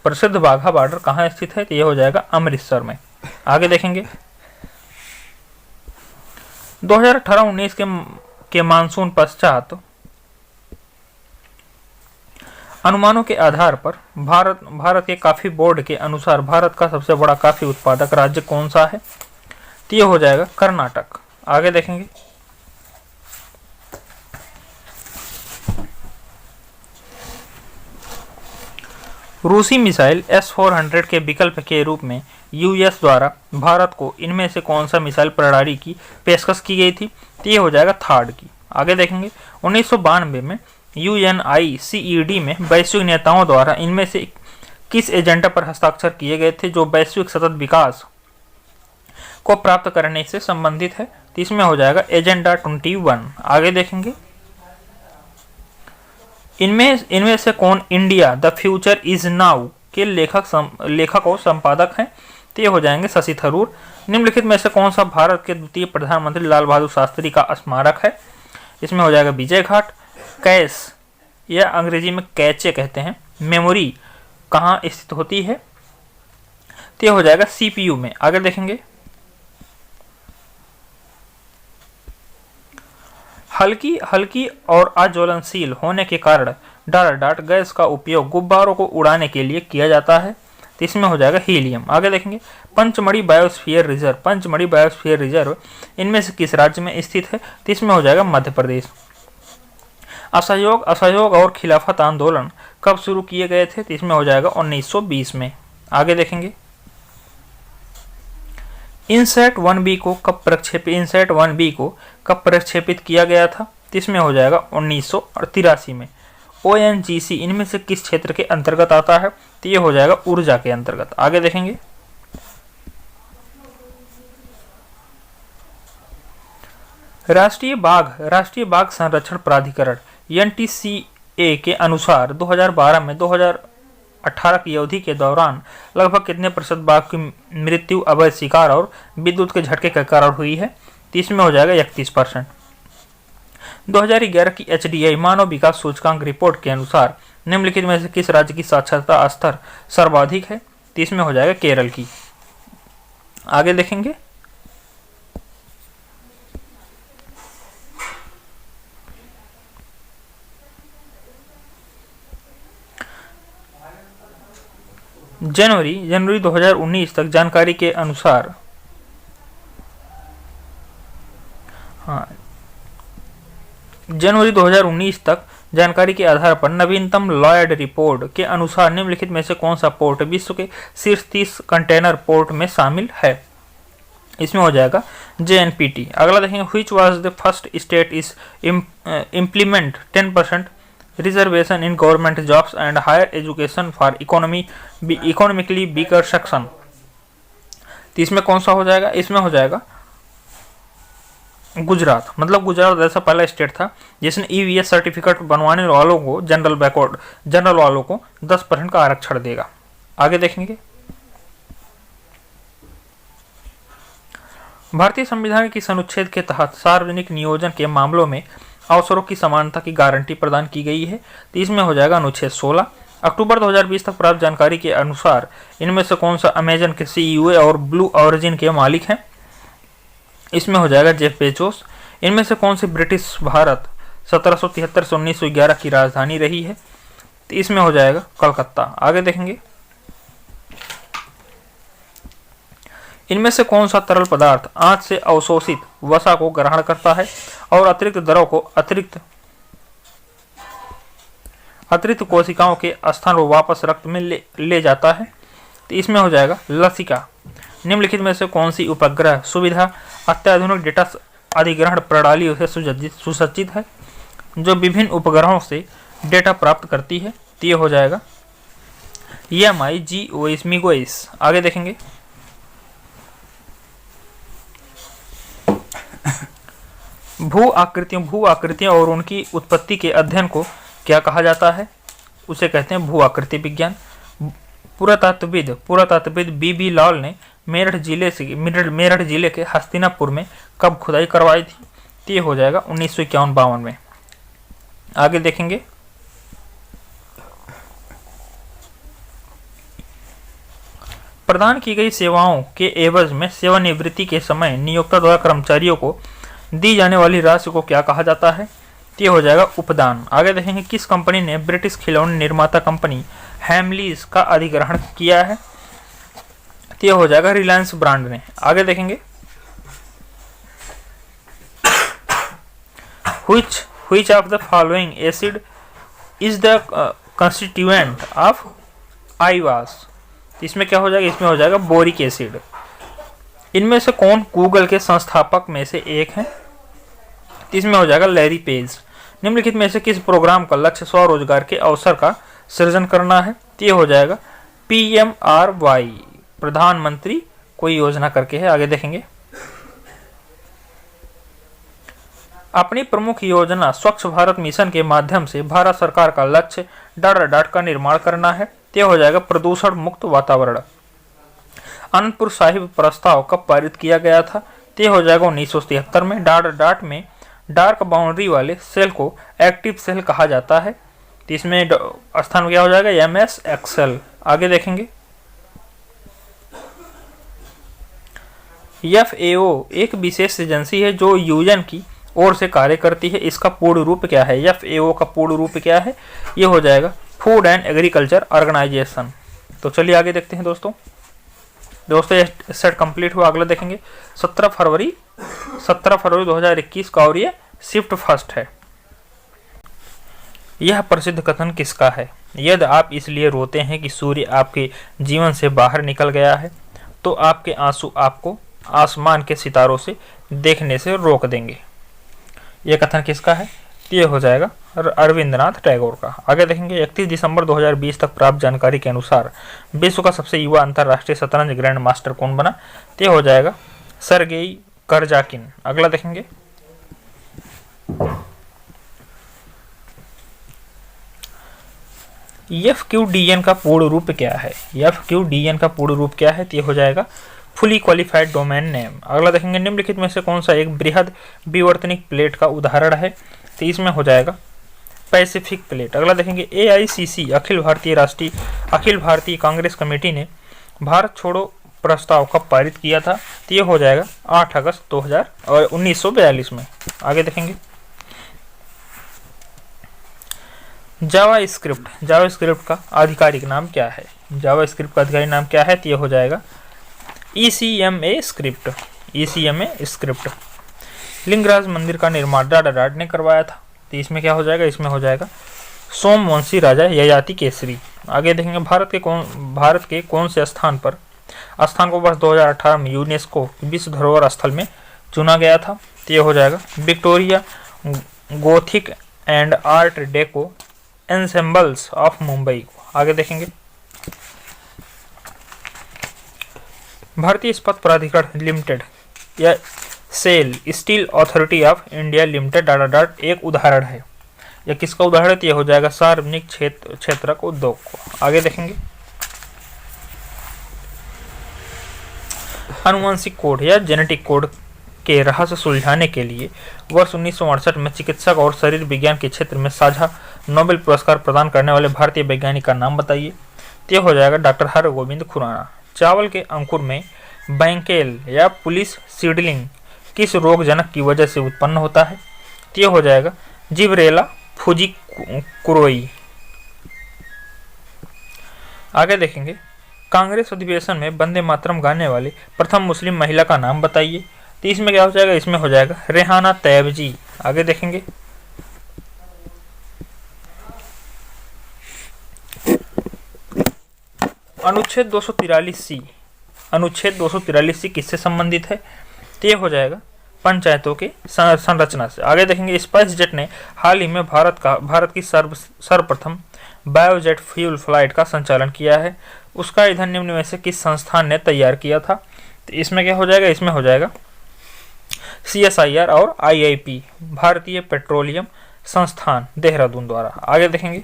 प्रसिद्ध बाघा बॉर्डर कहाँ स्थित है? तो ये हो जाएगा अमृतसर में। आगे देखेंगे, 2018-19 के मानसून पश्चात अनुमानों के आधार पर भारत के कॉफी बोर्ड के अनुसार भारत का सबसे बड़ा कॉफी उत्पादक राज्य कौन सा है? तो ये हो जाएगा कर्नाटक। आगे देखेंगे, रूसी मिसाइल S-400 के विकल्प के रूप में US द्वारा भारत को इनमें से कौन सा मिसाइल प्रणाली की पेशकश की गई थी? तो ये हो जाएगा THAAD की। आगे देखेंगे, 1992 में UNICED में वैश्विक नेताओं द्वारा इनमें से किस एजेंडा पर हस्ताक्षर किए गए थे जो वैश्विक सतत विकास को प्राप्त करने से संबंधित है? तो इसमें हो जाएगा एजेंडा 21। आगे देखेंगे, इनमें से कौन India the future is now के लेखक और संपादक हैं? तो ये हो जाएंगे शशि थरूर। निम्नलिखित में से कौन सा भारत के द्वितीय प्रधानमंत्री लाल बहादुर शास्त्री का स्मारक है? इसमें हो जाएगा विजय घाट। कैश या अंग्रेजी में कैचे कहते हैं, मेमोरी कहाँ स्थित होती है? तो ये हो जाएगा CPU में। आगे देखेंगे, हल्की और अज्वलनशील होने के कारण डाट गैस का उपयोग गुब्बारों को उड़ाने के लिए किया जाता है। तो इसमें हो जाएगा हीलियम। आगे देखेंगे, पंचमढ़ी बायोस्फीयर रिजर्व इनमें से किस राज्य में स्थित है? तो इसमें हो जाएगा मध्य प्रदेश। असहयोग और खिलाफत आंदोलन कब शुरू किए गए थे? तो इसमें हो जाएगा 1920 में। आगे देखेंगे, इनसैट 1B को कब प्रक्षेपित किया गया था? तो इसमें हो जाएगा 1983 में। ONGC इनमें से किस क्षेत्र के अंतर्गत आता है? तो ये हो जाएगा ऊर्जा के अंतर्गत। आगे देखेंगे, राष्ट्रीय बाघ संरक्षण प्राधिकरण NTCA के अनुसार 2012 में 2018 की अवधि के दौरान लगभग कितने प्रतिशत बाघ की मृत्यु अवैध शिकार और विद्युत के झटके के कारण हुई है? तो इसमें हो जाएगा 31%। 2011 की HDI मानव विकास सूचकांक रिपोर्ट के अनुसार निम्नलिखित में से किस राज्य की साक्षरता स्तर सर्वाधिक है? तो इसमें हो जाएगा केरल की। आगे देखेंगे, जनवरी 2019 तक जानकारी के अनुसार जनवरी 2019 तक जानकारी के आधार पर नवीनतम लॉयड रिपोर्ट के अनुसार निम्नलिखित में से कौन सा पोर्ट विश्व के शीर्ष 30 कंटेनर पोर्ट में शामिल है? इसमें हो जाएगा JNPT। अगला देखेंगे, which was the first state is implement 10% reservation in government jobs and higher education for economically weaker section. तो इसमें कौन सा हो जाएगा? इसमें हो जाएगा गुजरात। मतलब गुजरात ऐसा पहला स्टेट था जिसने EVS सर्टिफिकेट बनवाने वालों को, जनरल वालों को 10% का आरक्षण देगा। आगे देखेंगे, भारतीय संविधान की अनुच्छेद के तहत सार्वजनिक नियोजन के मामलों में अवसरों की समानता की गारंटी प्रदान की गई है। तो इसमें हो जाएगा अनुच्छेद 16। अक्टूबर 2020 तक प्राप्त जानकारी के अनुसार इनमें से कौन सा अमेजन के CEO और ब्लू ऑरिजिन के मालिक हैं? इसमें हो जाएगा जेफ बेजोस। इनमें से कौन सी ब्रिटिश भारत 1773 से 1911 की राजधानी रही है? तो इसमें हो जाएगा कलकत्ता। आगे देखेंगे, इनमें से कौन सा तरल पदार्थ आंत से अवशोषित वसा को ग्रहण करता है और अतिरिक्त द्रव को अतिरिक्त कोशिकाओं के स्थान को वापस रक्त में ले जाता है? तो इसमें हो जाएगा लसिका। निम्नलिखित में से कौन सी उपग्रह सुविधा अत्याधुनिक डेटा अधिग्रहण प्रणालियों से सुसज्जित है जो विभिन्न उपग्रहों से डेटा प्राप्त करती है? तो ये हो जाएगा MIGOS। आगे देखेंगे, भू आकृतियों और उनकी उत्पत्ति के अध्ययन को क्या कहा जाता है? उसे कहते हैं भू आकृति विज्ञान। पुरातत्वविद BB लाल ने मेरठ जिले के हस्तिनापुर में कब खुदाई करवाई थी? तो ये हो जाएगा 1951-52 में। आगे देखेंगे, प्रदान की गई सेवाओं के एवज में सेवानिवृत्ति के समय नियोक्ता द्वारा कर्मचारियों को दी जाने वाली राशि को क्या कहा जाता है? ये हो जाएगा उपदान। आगे देखेंगे, किस कंपनी ने ब्रिटिश खिलौने निर्माता कंपनी हैमलीज का अधिग्रहण किया है? ये हो जाएगा रिलायंस ब्रांड ने। आगे देखेंगे, which of the following acid is the constituent of IVAS? इसमें क्या हो जाएगा? इसमें हो जाएगा बोरिक एसिड। इनमें से कौन गूगल के संस्थापक में से एक है? इसमें हो जाएगा लैरी पेज। निम्नलिखित में से किस प्रोग्राम का लक्ष्य स्वरोजगार के अवसर का सृजन करना है? ये हो जाएगा PMRY, प्रधानमंत्री कोई योजना करके है। आगे देखेंगे, अपनी प्रमुख योजना स्वच्छ भारत मिशन के माध्यम से भारत सरकार का लक्ष्य डाट का निर्माण करना है। ये हो जाएगा प्रदूषण मुक्त वातावरण। अनंतपुर साहिब प्रस्ताव कब पारित किया गया था? ये हो जाएगा 1973 में। डाट में डार्क बाउंड्री वाले सेल को एक्टिव सेल कहा जाता है। तो इसमें स्थान क्या हो जाएगा? MS Excel. आगे देखेंगे, FAO एक विशेष एजेंसी है जो यूएन की ओर से कार्य करती है। इसका पूर्ण रूप क्या है? FAO का पूर्ण रूप क्या है? ये हो जाएगा फूड एंड एग्रीकल्चर ऑर्गेनाइजेशन। तो चलिए आगे देखते हैं दोस्तों ये सेट कंप्लीट हुआ। अगला देखेंगे 17 फरवरी 2021 का, और ये शिफ्ट फर्स्ट है। यह प्रसिद्ध कथन किसका है? यदि आप इसलिए रोते हैं कि सूर्य आपके जीवन से बाहर निकल गया है तो आपके आंसू आपको आसमान के सितारों से देखने से रोक देंगे। यह कथन किसका है? ये हो जाएगा अरविंदनाथ टैगोर का। आगे देखेंगे, 31 दिसंबर 2020 तक प्राप्त जानकारी के अनुसार विश्व का सबसे युवा अंतरराष्ट्रीय शतरंज ग्रैंड मास्टर कौन बना? ये हो जाएगा सर्गेई करजाकिन। अगला देखेंगे, FQDN का पूर्ण रूप क्या है? FQDN का पूर्ण रूप क्या है? तो ये हो जाएगा फुली क्वालिफाइड डोमेन नेम। अगला देखेंगे, निम्नलिखित में से कौन सा एक बृहद विवर्तनिक प्लेट का उदाहरण है? तो इसमें हो जाएगा पैसिफिक प्लेट। अगला देखेंगे, AICC अखिल भारतीय कांग्रेस कमेटी ने भारत छोड़ो प्रस्ताव कब पारित किया था? तो ये हो जाएगा 8 अगस्त 1942 में। आगे देखेंगे, जावास्क्रिप्ट का आधिकारिक नाम क्या है? जावास्क्रिप्ट का आधिकारिक नाम क्या है? तो ये हो जाएगा ECMA स्क्रिप्ट। लिंगराज मंदिर का निर्माण डाट ने करवाया था। तो इसमें क्या हो जाएगा, इसमें हो जाएगा सोमवंशी राजा ययाति केसरी। आगे देखेंगे भारत के कौन से स्थान को वर्ष 2018 में यूनेस्को विश्व धरोहर स्थल में चुना गया था। तो ये हो जाएगा Victoria Gothic and art deco एंसेम्बल्स of Mumbai को। आगे देखेंगे भारतीय इस्पात प्राधिकरण लिमिटेड या cell steel authority of India limited एक उदाहरण है। या किसका उदाहरण है, तो ये हो जाएगा सार्वजनिक क्षेत्रक उद्योग को। आगे देखेंगे आनुवंशिक कोड या जेनेटिक कोड के रहस्य सुलझाने के लिए वर्ष 1968 में चिकित्सक और शरीर विज्ञान के क्षेत्र में साझा नोबेल पुरस्कार प्रदान करने वाले भारतीय वैज्ञानिक का नाम बताइए। तो हो जाएगा डॉक्टर हरगोविंद खुराना। चावल के अंकुर में बैंकेल या पुलिस सीडलिंग किस रोगजनक की वजह से उत्पन्न होता है। तो हो जाएगा जिबरेला फुजिकुरोई। आगे देखेंगे कांग्रेस अधिवेशन में वंदे मातरम गाने वाले प्रथम मुस्लिम महिला का नाम बताइए। तो इसमें क्या हो जाएगा, इसमें हो जाएगा रेहाना तैयब जी। आगे देखेंगे अनुच्छेद 243C किससे संबंधित है। तो ये हो जाएगा पंचायतों के संरचना से। आगे देखेंगे स्पाइस जेट ने हाल ही में भारत की सर्वप्रथम बायोजेट फ्यूल फ्लाइट का संचालन किया है। उसका ईंधन निम्न में से किस संस्थान ने तैयार किया था। तो इसमें क्या हो जाएगा, इसमें हो जाएगा CSIR और IIP भारतीय पेट्रोलियम संस्थान देहरादून द्वारा। आगे देखेंगे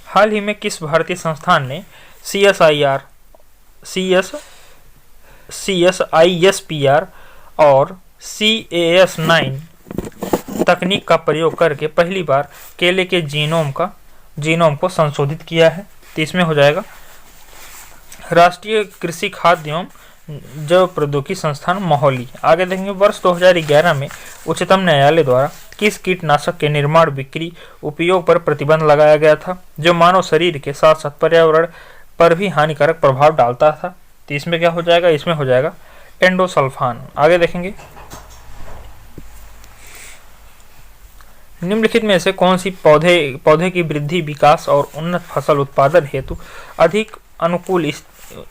हाल ही में किस भारतीय संस्थान ने CSISPR और CAS9 तकनीक का प्रयोग करके पहली बार केले के जीनोम को संशोधित किया है। तो इसमें हो जाएगा राष्ट्रीय कृषि खाद्य एवं जैव प्रौद्योगिकी संस्थान मोहाली। आगे देखेंगे वर्ष 2011 में उच्चतम न्यायालय द्वारा किस कीटनाशक के निर्माण, बिक्री, उपयोग पर प्रतिबंध लगाया गया था जो मानव शरीर के साथ साथ पर्यावरण पर भी हानिकारक प्रभाव डालता था। तो इसमें क्या हो जाएगा, इसमें हो जाएगा एंडोसल्फान। आगे देखेंगे निम्नलिखित में से कौन सी पौधे की वृद्धि, विकास और उन्नत फसल उत्पादन हेतु अधिक अनुकूल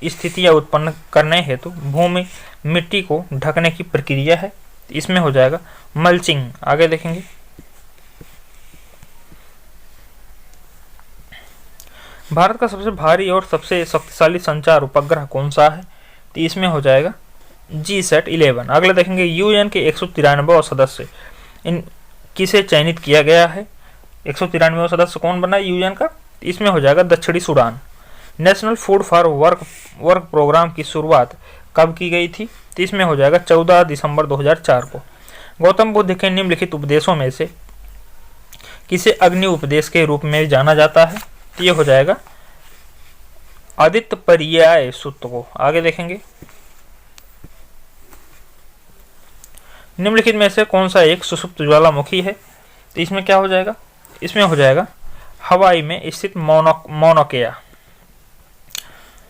स्थितियां उत्पन्न करने हेतु भूमि मिट्टी को ढकने की प्रक्रिया है। इसमें हो जाएगा मल्चिंग। आगे देखेंगे भारत का सबसे भारी और सबसे शक्तिशाली संचार उपग्रह कौन सा है। तो इसमें हो जाएगा GSAT-11। अगले देखेंगे UN के 193 सदस्य किसे चयनित किया गया है। 193 सदस्य कौन बना UN का। इसमें हो जाएगा दक्षिणी Sudan. National food for work programme की शुरुआत कब की गई थी। तो इसमें हो जाएगा 14 दिसंबर 2004 को। गौतम बुद्ध के निम्नलिखित उपदेशों में से किसे अग्नि उपदेश के रूप में जाना जाता है। तो ये हो जाएगा आदित्य पर्याय सूत्र को। आगे देखेंगे निम्नलिखित में से कौन सा एक सुषुप्त ज्वालामुखी है। तो इसमें क्या हो जाएगा, इसमें हो जाएगा हवाई में स्थित मौनोकेया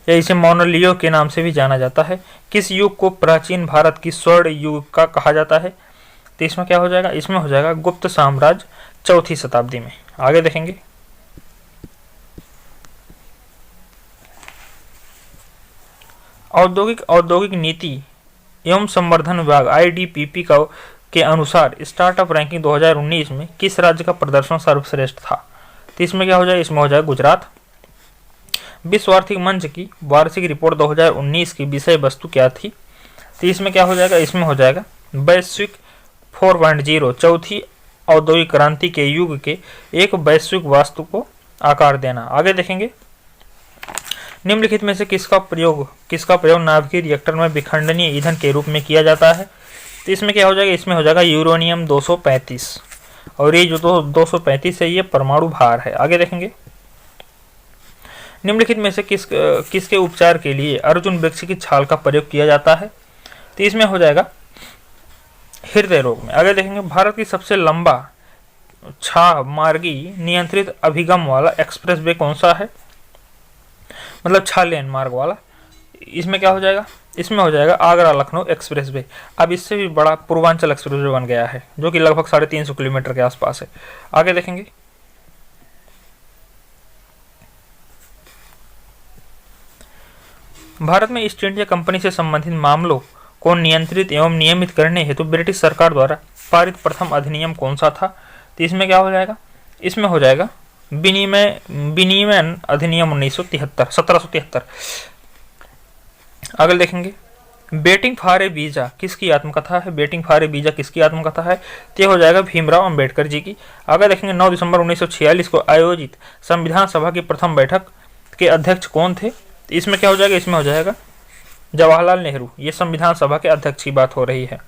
या इसे मौनलियो के नाम से भी जाना जाता है। किस युग को प्राचीन भारत की स्वर्ण युग का कहा जाता है। तो इसमें क्या हो जाएगा, इसमें हो जाएगा गुप्त साम्राज्य 4वीं शताब्दी में। आगे देखेंगे औद्योगिक नीति एवं संवर्धन विभाग IDPP के अनुसार स्टार्टअप रैंकिंग 2019 में किस राज्य का प्रदर्शन सर्वश्रेष्ठ था। तो इसमें क्या हो जाएगा, इसमें हो जाएगा गुजरात। विश्व आर्थिक मंच की वार्षिक रिपोर्ट 2019 की विषय वस्तु क्या थी। तो इसमें क्या हो जाएगा, इसमें हो जाएगा वैश्विक 4.0 चौथी औद्योगिक क्रांति के युग के एक वैश्विक वास्तु को आकार देना। आगे देखेंगे निम्नलिखित में से किसका प्रयोग नाभिकीय रिएक्टर में विखंडनीय ईंधन के रूप में किया जाता है। तो इसमें क्या हो जाएगा, इसमें हो जाएगा यूरेनियम 235 और ये जो 235 है ये परमाणु भार है। आगे देखेंगे निम्नलिखित में से किसके उपचार के लिए अर्जुन वृक्ष की छाल का प्रयोग किया जाता है। तो इसमें हो जाएगा हृदय रोग में। आगे देखेंगे भारत की सबसे लंबा छह मार्गी नियंत्रित अभिगम वाला एक्सप्रेस वे कौन सा है, मतलब 6 लेन मार्ग वाला। इसमें क्या हो जाएगा, इसमें हो जाएगा आगरा लखनऊ एक्सप्रेस वे। अब इससे भी बड़ा पूर्वांचल एक्सप्रेस वे बन गया है, जो कि लगभग 350 किलोमीटर के आसपास है। आगे देखेंगे, भारत में ईस्ट इंडिया कंपनी से संबंधित मामलों को नियंत्रित एवं नियमित करने हेतु ब्रिटिश सरकार द्वारा पारित प्रथम अधिनियम कौन सा था? तो इसमें क्या हो जाएगा, इसमें हो जाएगा विनिमयन अधिनियम 1773। अगले देखेंगे, बेटिंग फॉर ए वीजा किसकी आत्मकथा है? बेटिंग फॉर ए वीजा किसकी आत्मकथा है? तो हो जाएगा भीमराव अंबेडकर जी की। आगे देखेंगे, 9 दिसंबर 1946 को आयोजित संविधान सभा की प्रथम बैठक के अध्यक्ष कौन थे? इसमें क्या हो जाएगा, इसमें हो जाएगा जवाहरलाल नेहरू। ये संविधान सभा के अध्यक्ष की बात हो रही है।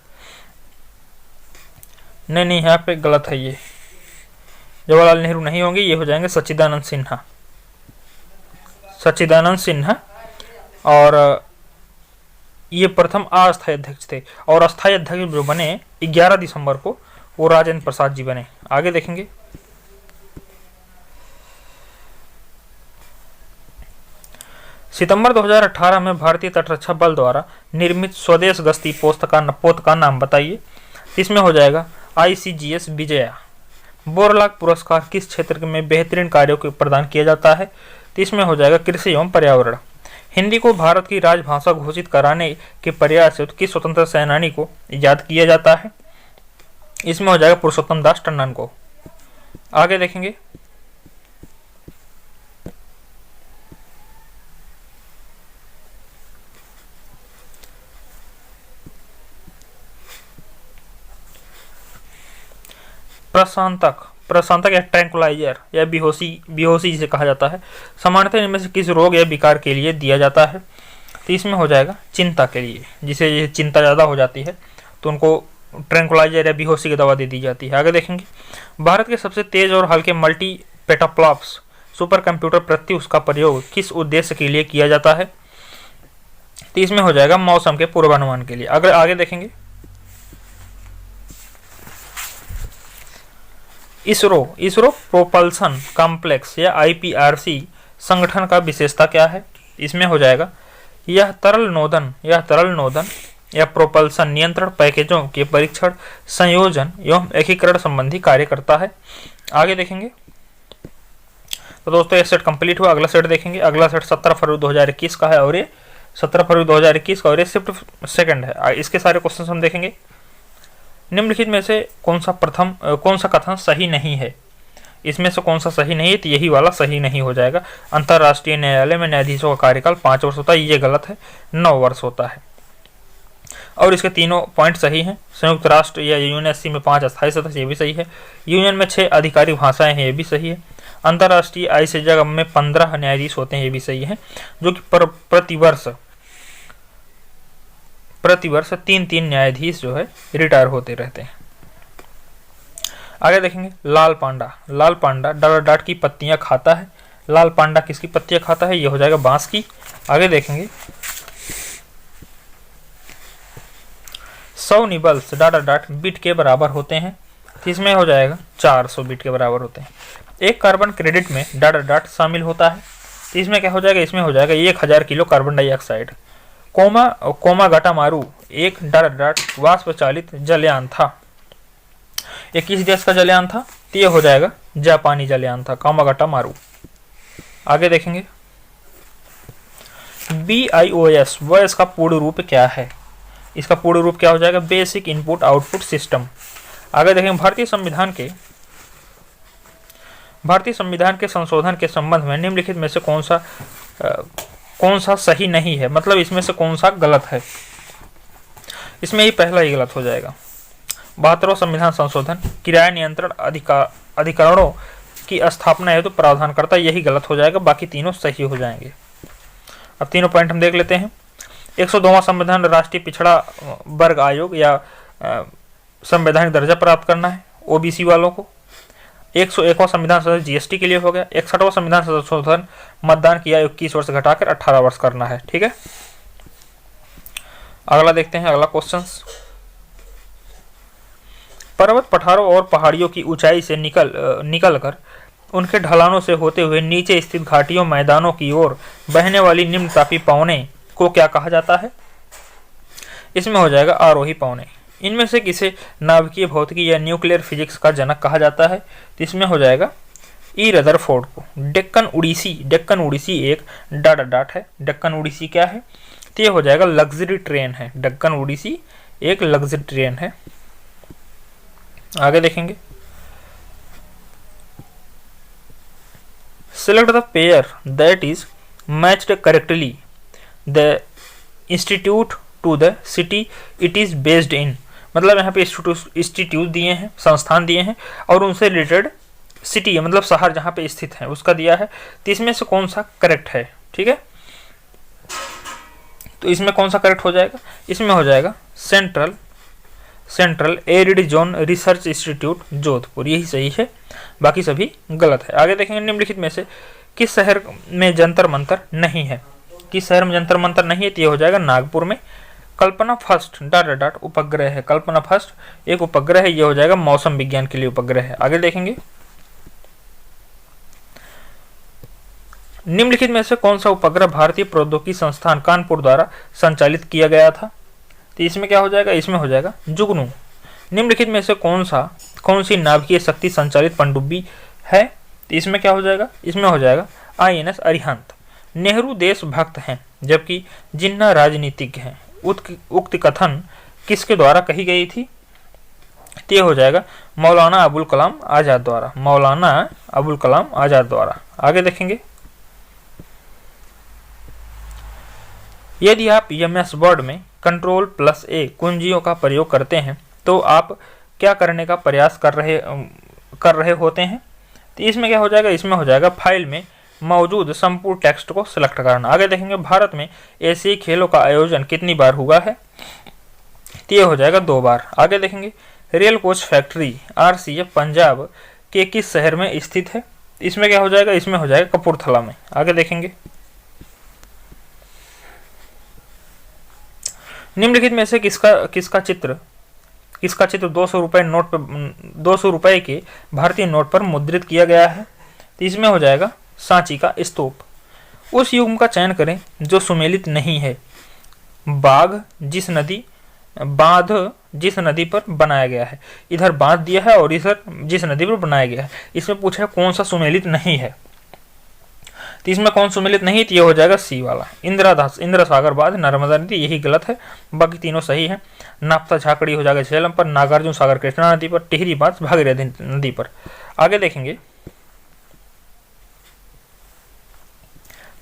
नहीं, यहाँ पे गलत है, ये जवाहरलाल नेहरू नहीं होंगे, ये हो जाएंगे सच्चिदानंद सिन्हा। और ये प्रथम अस्थायी अध्यक्ष थे, और अस्थायी अध्यक्ष जो बने 11 दिसंबर को, वो राजेंद्र प्रसाद जी बने। आगे देखेंगे, सितंबर 2018 में भारतीय तटरक्षक बल द्वारा निर्मित स्वदेश गश्ती पोत का नाम बताइए। इसमें हो जाएगा ICGS विजया। बोरलाग पुरस्कार किस क्षेत्र में बेहतरीन कार्यों को प्रदान किया जाता है? तो इसमें हो जाएगा कृषि एवं पर्यावरण। हिंदी को भारत की राजभाषा घोषित कराने के प्रयास से किस स्वतंत्र सेनानी को याद किया जाता है? इसमें हो जाएगा पुरुषोत्तम दास टंडन को। आगे देखेंगे, प्रशांतक या ट्रैंकुलाइजर या बेहोशी जिसे कहा जाता है, सामान्यतः इनमें से किस रोग या विकार के लिए दिया जाता है? तो इसमें हो जाएगा चिंता के लिए। जिसे चिंता ज़्यादा हो जाती है तो उनको ट्रैंकुलाइजर या बेहोशी की दवा दे दी जाती है। आगे देखेंगे, भारत के सबसे तेज और हल्के multi petaflops super computer Pratyush का प्रयोग किस उद्देश्य के लिए किया जाता है? तो इसमें हो जाएगा मौसम के पूर्वानुमान के लिए। अगर आगे देखेंगे, इसरो प्रोपल्सन कॉम्प्लेक्स या IPRC संगठन का विशेषता क्या है? इसमें हो जाएगा यह तरल नोदन या प्रोपल्सन नियंत्रण पैकेजों के परीक्षण, संयोजन एवं एकीकरण संबंधी कार्य करता है। आगे देखेंगे, तो दोस्तों ये सेट कंप्लीट हुआ। अगला सेट देखेंगे। अगला सेट 17 फरवरी 2021 का है, और ये 17 फरवरी 2021 का, और ये शिफ्ट सेकंड है। इसके सारे क्वेश्चन हम देखेंगे। निम्नलिखित में से कौन सा कथन सही नहीं है? इसमें से कौन सा सही नहीं है? तो यही वाला सही नहीं हो जाएगा। अंतर्राष्ट्रीय न्यायालय में न्यायाधीशों का कार्यकाल 5 वर्ष होता है, ये गलत है, 9 वर्ष होता है। और इसके तीनों पॉइंट सही हैं। संयुक्त राष्ट्र या यूएनएससी में 5 अस्थायी सदस्य, ये भी सही है। यूनियन में 6 आधिकारिक भाषाएं हैं, ये भी सही है। अंतर्राष्ट्रीय ICJ में 15 न्यायाधीश होते हैं, ये भी सही है, जो कि प्रतिवर्ष 3 न्यायाधीश जो है रिटायर होते रहते हैं। आगे देखेंगे, लाल पांडा डाट की पत्तियां खाता है। लाल पांडा किसकी पत्तियां खाता है? ये हो जाएगा बांस की। आगे देखेंगे, 100 निबल्स डाट बिट के बराबर होते हैं। इसमें हो जाएगा 400 बिट के बराबर होते हैं। एक कार्बन क्रेडिट में डाट शामिल होता है। इसमें क्या हो जाएगा? इसमें हो जाएगा 1000 किलो कार्बन डाइऑक्साइड। कोमा गाटामारू एक डाट वाष्प चालित जलयान था। ये किस देश का जलयान था? तो ये हो जाएगा जापानी जलयान था, कोमा गाटामारू। आगे देखेंगे, BIOS का पूर्ण रूप क्या है? इसका पूर्ण रूप क्या हो जाएगा? Basic input output system. आगे देखेंगे, भारतीय संविधान के संशोधन के संबंध में निम्नलिखित में से कौन सा सही नहीं है? मतलब इसमें से कौन सा गलत है? इसमें ही पहला ही गलत हो जाएगा। 72वां संविधान संशोधन किराया नियंत्रण अधिकरणों की स्थापना हेतु प्रावधान करता है, यही गलत हो जाएगा, बाकी तीनों सही हो जाएंगे। अब तीनों पॉइंट हम देख लेते हैं। 102वां संविधान राष्ट्रीय पिछड़ा वर्ग आयोग या संवैधानिक दर्जा प्राप्त करना है OBC वालों को। 101वां संविधान संशोधन GST के लिए हो गया। 61वां संविधान संशोधन मतदान की आयु 21 वर्ष घटाकर 18 वर्ष करना है। ठीक है, अगला देखते हैं। अगला क्वेश्चन, पर्वत पठारों और पहाड़ियों की ऊंचाई से निकलकर उनके ढलानों से होते हुए नीचे स्थित घाटियों मैदानों की ओर बहने वाली निम्न तापी पवने को क्या कहा जाता है? इसमें हो जाएगा आरोही पौने। इनमें से किसे नाभिकीय भौतिकी या न्यूक्लियर फिजिक्स का जनक कहा जाता है? तो इसमें हो जाएगा ई रदरफोर्ड को। डेक्कन उड़ीसी एक डाटा डाट है। डेक्कन उड़ीसी क्या है? तो ये हो जाएगा लग्जरी ट्रेन है। डेक्कन उड़ीसी एक लग्जरी ट्रेन है। आगे देखेंगे, select the pair that is matched correctly the institute to the city it is based in. मतलब यहाँ पे इंस्टीट्यूट दिए हैं, संस्थान दिए हैं, और उनसे रिलेटेड सिटी मतलब शहर जहाँ पे स्थित है उसका दिया है। तो इसमें से कौन सा करेक्ट है? ठीक है, तो इसमें कौन सा करेक्ट हो जाएगा? इसमें हो जाएगा central arid zone research institute Jodhpur, यही सही है, बाकी सभी गलत है। आगे देखेंगे, निम्नलिखित में से किस शहर में जंतर मंतर नहीं है? किस शहर में जंतर मंतर नहीं है? तो ये हो जाएगा नागपुर में। कल्पना फर्स्ट डाट उपग्रह है। कल्पना फर्स्ट एक उपग्रह है, ये हो जाएगा मौसम विज्ञान के लिए उपग्रह है। आगे देखेंगे, निम्नलिखित में से कौन सा उपग्रह भारतीय प्रौद्योगिकी संस्थान कानपुर द्वारा संचालित किया गया था? तो इसमें क्या हो जाएगा? इसमें हो जाएगा जुगनू। निम्नलिखित में से कौन सी नाभिकीय शक्ति संचालित पनडुब्बी है? तो इसमें क्या हो जाएगा? इसमें हो जाएगा INS अरिहंत। नेहरू देशभक्त हैं जबकि जिन्ना राजनीतिज्ञ हैं। उक्त कथन किसके द्वारा कही गई थी? तो ये हो जाएगा मौलाना अबुल कलाम आजाद द्वारा। मौलाना अबुल कलाम आजाद द्वारा। आगे देखेंगे, यदि आप MS वर्ड में Ctrl+A कुंजियों का प्रयोग करते हैं तो आप क्या करने का प्रयास कर रहे होते हैं? तो इसमें क्या हो जाएगा? इसमें हो जाएगा फाइल में मौजूद संपूर्ण टेक्स्ट को सिलेक्ट करना। आगे देखेंगे, भारत में एशियाई खेलों का आयोजन कितनी बार हुआ है? तो ये हो जाएगा 2 बार। आगे देखेंगे, rail coach factory RCF Punjab के किस शहर में स्थित है? इसमें क्या हो जाएगा? इसमें हो जाएगा कपूरथला में। आगे देखेंगे, निम्नलिखित में से किसका चित्र 200 रुपए नोट पर 200 रुपए के भारतीय नोट पर मुद्रित किया गया है? तो इसमें हो जाएगा सांची का स्तूप। उस युग्म का चयन करें जो सुमेलित नहीं है। बांध जिस नदी पर बनाया गया है। इधर बांध दिया है और इधर जिस नदी पर बनाया गया है। इसमें पूछा है कौन सा सुमेलित नहीं है? तो इसमें कौन सुमेलित नहीं? तो ये हो जाएगा C वाला, इंदिरा सागर बांध, नर्मदा नदी, यही गलत है, बाकी तीनों सही है। नाप्ता झाकड़ी हो जाएगा झेलम पर, नागार्जुन सागर कृष्णा नदी पर, टिहरी बांध भागीरथी नदी पर। आगे देखेंगे,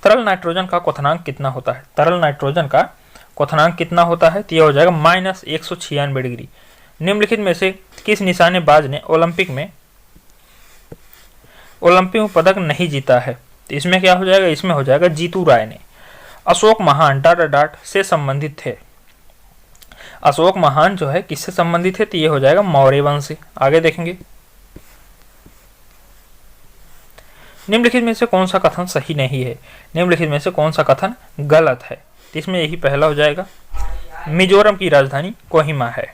तरल नाइट्रोजन का क्वथनांक कितना होता है? तरल नाइट्रोजन का क्वथनांक कितना होता है? तो यह हो जाएगा -196 डिग्री। निम्नलिखित में से किस निशानेबाज ने ओलंपिक में पदक नहीं जीता है? तो इसमें क्या हो जाएगा? इसमें हो जाएगा जीतू राय ने। अशोक महान डाट से संबंधित थे। अशोक महान जो है किससे संबंधित है? तो ये हो जाएगा मौर्य वंश से। आगे देखेंगे, निम्नलिखित में से कौन सा कथन सही नहीं है? निम्नलिखित में से कौन सा कथन गलत है? तो इसमें यही पहला हो जाएगा, मिजोरम की राजधानी कोहिमा है।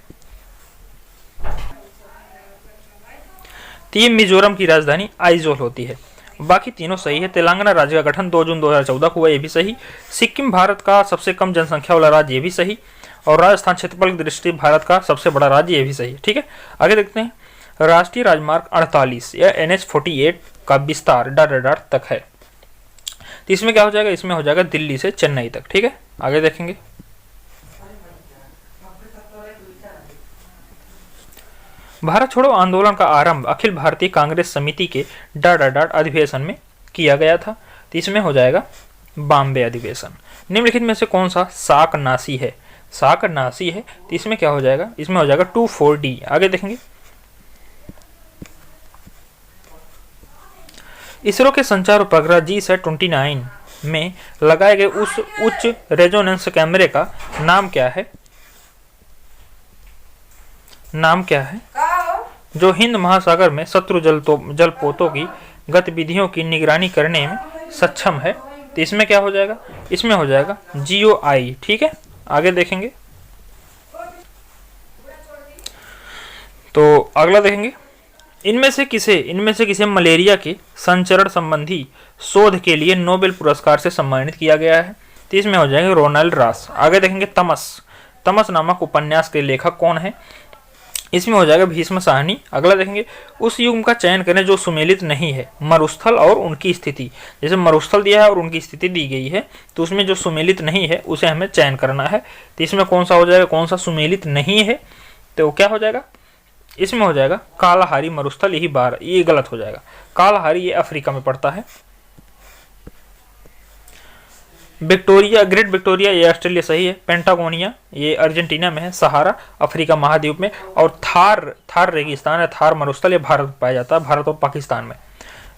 तो ये मिजोरम की राजधानी आइजोल होती है। बाकी तीनों सही है। तेलंगाना राज्य का गठन 2 जून 2014 को हुआ, ये भी सही। सिक्किम भारत का सबसे कम जनसंख्या वाला राज्य, ये भी सही। और राजस्थान क्षेत्रफल की दृष्टि भारत का सबसे बड़ा राज्य, ये भी सही है। ठीक है, आगे देखते हैं। राष्ट्रीय राजमार्ग 48 या NH48 का विस्तार डाट तक है। तो इसमें क्या हो जाएगा? इसमें हो जाएगा दिल्ली से चेन्नई तक। ठीक है, आगे देखेंगे, भारत छोड़ो आंदोलन का आरंभ अखिल भारतीय कांग्रेस समिति के डाट अधिवेशन में किया गया था। तो इसमें हो जाएगा बॉम्बे अधिवेशन। निम्नलिखित में से कौन सा शाकनाशी है? शाकनाशी है, तो इसमें क्या हो जाएगा? इसमें हो जाएगा 24D। आगे देखेंगे, इसरो के संचार उपग्रह GSAT-29 में लगाए गए उस उच्च रेजोनेंस कैमरे का नाम क्या है? जो हिंद महासागर में शत्रु जलपोतों की गतिविधियों की निगरानी करने में सक्षम है? तो इसमें क्या हो जाएगा? इसमें हो जाएगा GOI। ठीक है, आगे देखेंगे, तो अगला देखेंगे, इनमें से किसे मलेरिया के संचरण संबंधी शोध के लिए नोबेल पुरस्कार से सम्मानित किया गया है? तो इसमें हो जाएंगे रोनाल्ड रॉस। आगे देखेंगे, तमस नामक उपन्यास के लेखक कौन है? इसमें हो जाएगा भीष्म साहनी। अगला देखेंगे, उस युग का चयन करें जो सुमेलित नहीं है। मरुस्थल और उनकी स्थिति, जैसे मरुस्थल दिया है और उनकी स्थिति दी गई है, तो उसमें जो सुमेलित नहीं है उसे हमें चयन करना है। तो इसमें कौन सा हो जाएगा, कौन सा सुमेलित नहीं है, तो क्या हो जाएगा, इसमें हो जाएगा कालाहारी मरुस्थल, यही बार ये गलत हो जाएगा। कालाहारी ये अफ्रीका में पड़ता है। विक्टोरिया, ग्रेट विक्टोरिया ये ऑस्ट्रेलिया सही है। पेंटागोनिया ये अर्जेंटीना में है। सहारा अफ्रीका महाद्वीप में। और थार रेगिस्तान है, थार मरुस्थल ये भारत में पाया जाता है, भारत और पाकिस्तान में।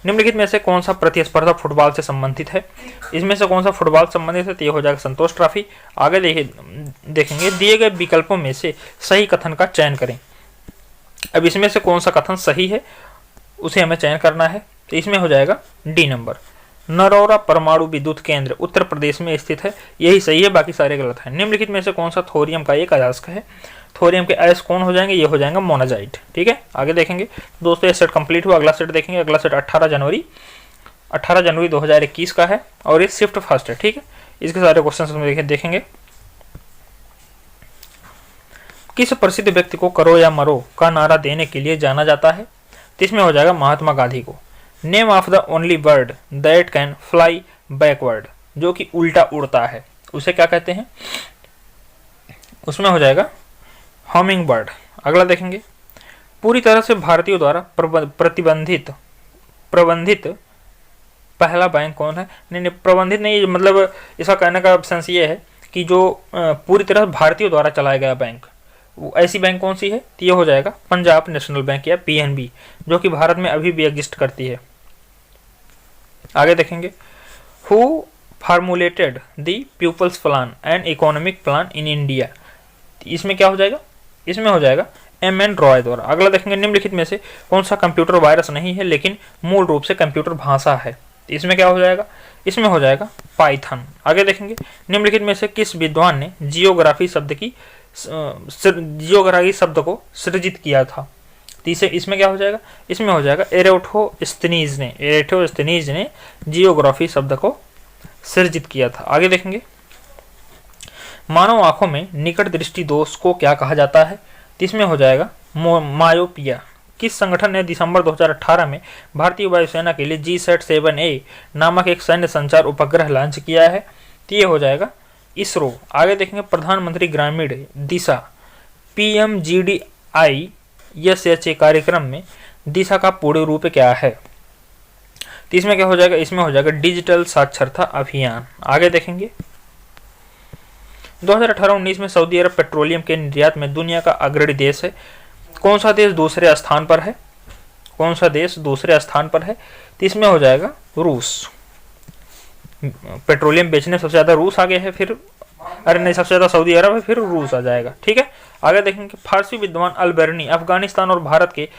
निम्नलिखित में से कौन सा प्रतिस्पर्धा फुटबॉल से संबंधित है? इसमें से कौन सा फुटबॉल से संबंधित है, तो ये हो जाएगा संतोष ट्रॉफी। आगे देखेंगे, दिए गए विकल्पों में से सही कथन का चयन करें। अब इसमें से कौन सा कथन सही है उसे हमें चयन करना है, तो इसमें हो जाएगा डी नंबर। नरौरा परमाणु विद्युत केंद्र उत्तर प्रदेश में स्थित है, यही सही है, बाकी सारे गलत हैं। निम्नलिखित में से कौन सा थोरियम का एक अयस्क है? थोरियम के अयस्क कौन हो जाएंगे, ये हो जाएंगे मोनाजाइट। ठीक है, आगे देखेंगे दोस्तों, ये सेट कंप्लीट हुआ। अगला सेट देखेंगे, अगला सेट 18 जनवरी 2021 का है और ये शिफ्ट फर्स्ट है। ठीक है, इसके सारे क्वेश्चन देखेंगे। किस प्रसिद्ध व्यक्ति को करो या मरो का नारा देने के लिए जाना जाता है? तो इसमें हो जाएगा महात्मा गांधी को। Name of the only bird that can fly backward, जो कि उल्टा उड़ता है, उसे क्या कहते हैं? उसमें हो जाएगा हमिंग बर्ड। अगला देखेंगे, पूरी तरह से भारतीयों द्वारा प्रबंधित पहला बैंक कौन है? नहीं, प्रबंधित नहीं, मतलब इसका कहने का सेंस ये है कि जो पूरी तरह भारतीयों द्वारा चलाया गया बैंक, वो ऐसी बैंक कौन सी है? तो ये हो जाएगा पंजाब नेशनल बैंक या पीएनबी, जो कि भारत में अभी भी एग्जिस्ट करती है। आगे देखेंगे, who formulated the people's plan and economic plan in India, इसमें क्या हो जाएगा? इसमें हो जाएगा एम.एन. रॉय द्वारा। अगला देखेंगे, निम्नलिखित में से कौन सा कंप्यूटर वायरस नहीं है लेकिन मूल रूप से कंप्यूटर भाषा है? इसमें क्या हो जाएगा? इसमें हो जाएगा पाइथन। आगे देखेंगे, निम्नलिखित में से किस विद्वान ने जियोग्राफी शब्द को सृजित किया था? तीसरे इसमें क्या हो जाएगा? इसमें हो जाएगा एरेटोस्थनीज ने जियोग्राफी शब्द को सृजित किया था। आगे देखेंगे, मानव आंखों में निकट दृष्टि दोष को क्या कहा जाता है? इसमें हो जाएगा मायोपिया। किस संगठन ने दिसंबर 2018 में भारतीय वायुसेना के लिए GSAT-7A नामक एक सैन्य संचार उपग्रह लॉन्च किया है? तो ये हो जाएगा इसरो। आगे देखेंगे, प्रधानमंत्री ग्रामीण दिशा PMGDISHA कार्यक्रम में दिशा का पूर्ण रूप क्या है? तो इसमें क्या हो जाएगा? इसमें हो जाएगा डिजिटल साक्षरता अभियान। आगे देखेंगे, 2018-19 में सऊदी अरब पेट्रोलियम के निर्यात में दुनिया का अग्रणी देश है। कौन सा देश दूसरे स्थान पर है? कौन सा देश दूसरे स्थान पर है? तो इसमें हो जाएगा रूस। पेट्रोलियम बेचने में सबसे ज्यादा रूस आगे है, फिर अरे नहीं, सबसे ज्यादा सऊदी अरब है, फिर रूस आ जाएगा। ठीक है, आगे देखेंगे, फारसी विद्वान अल-बरनी अफगानिस्तान और भारत के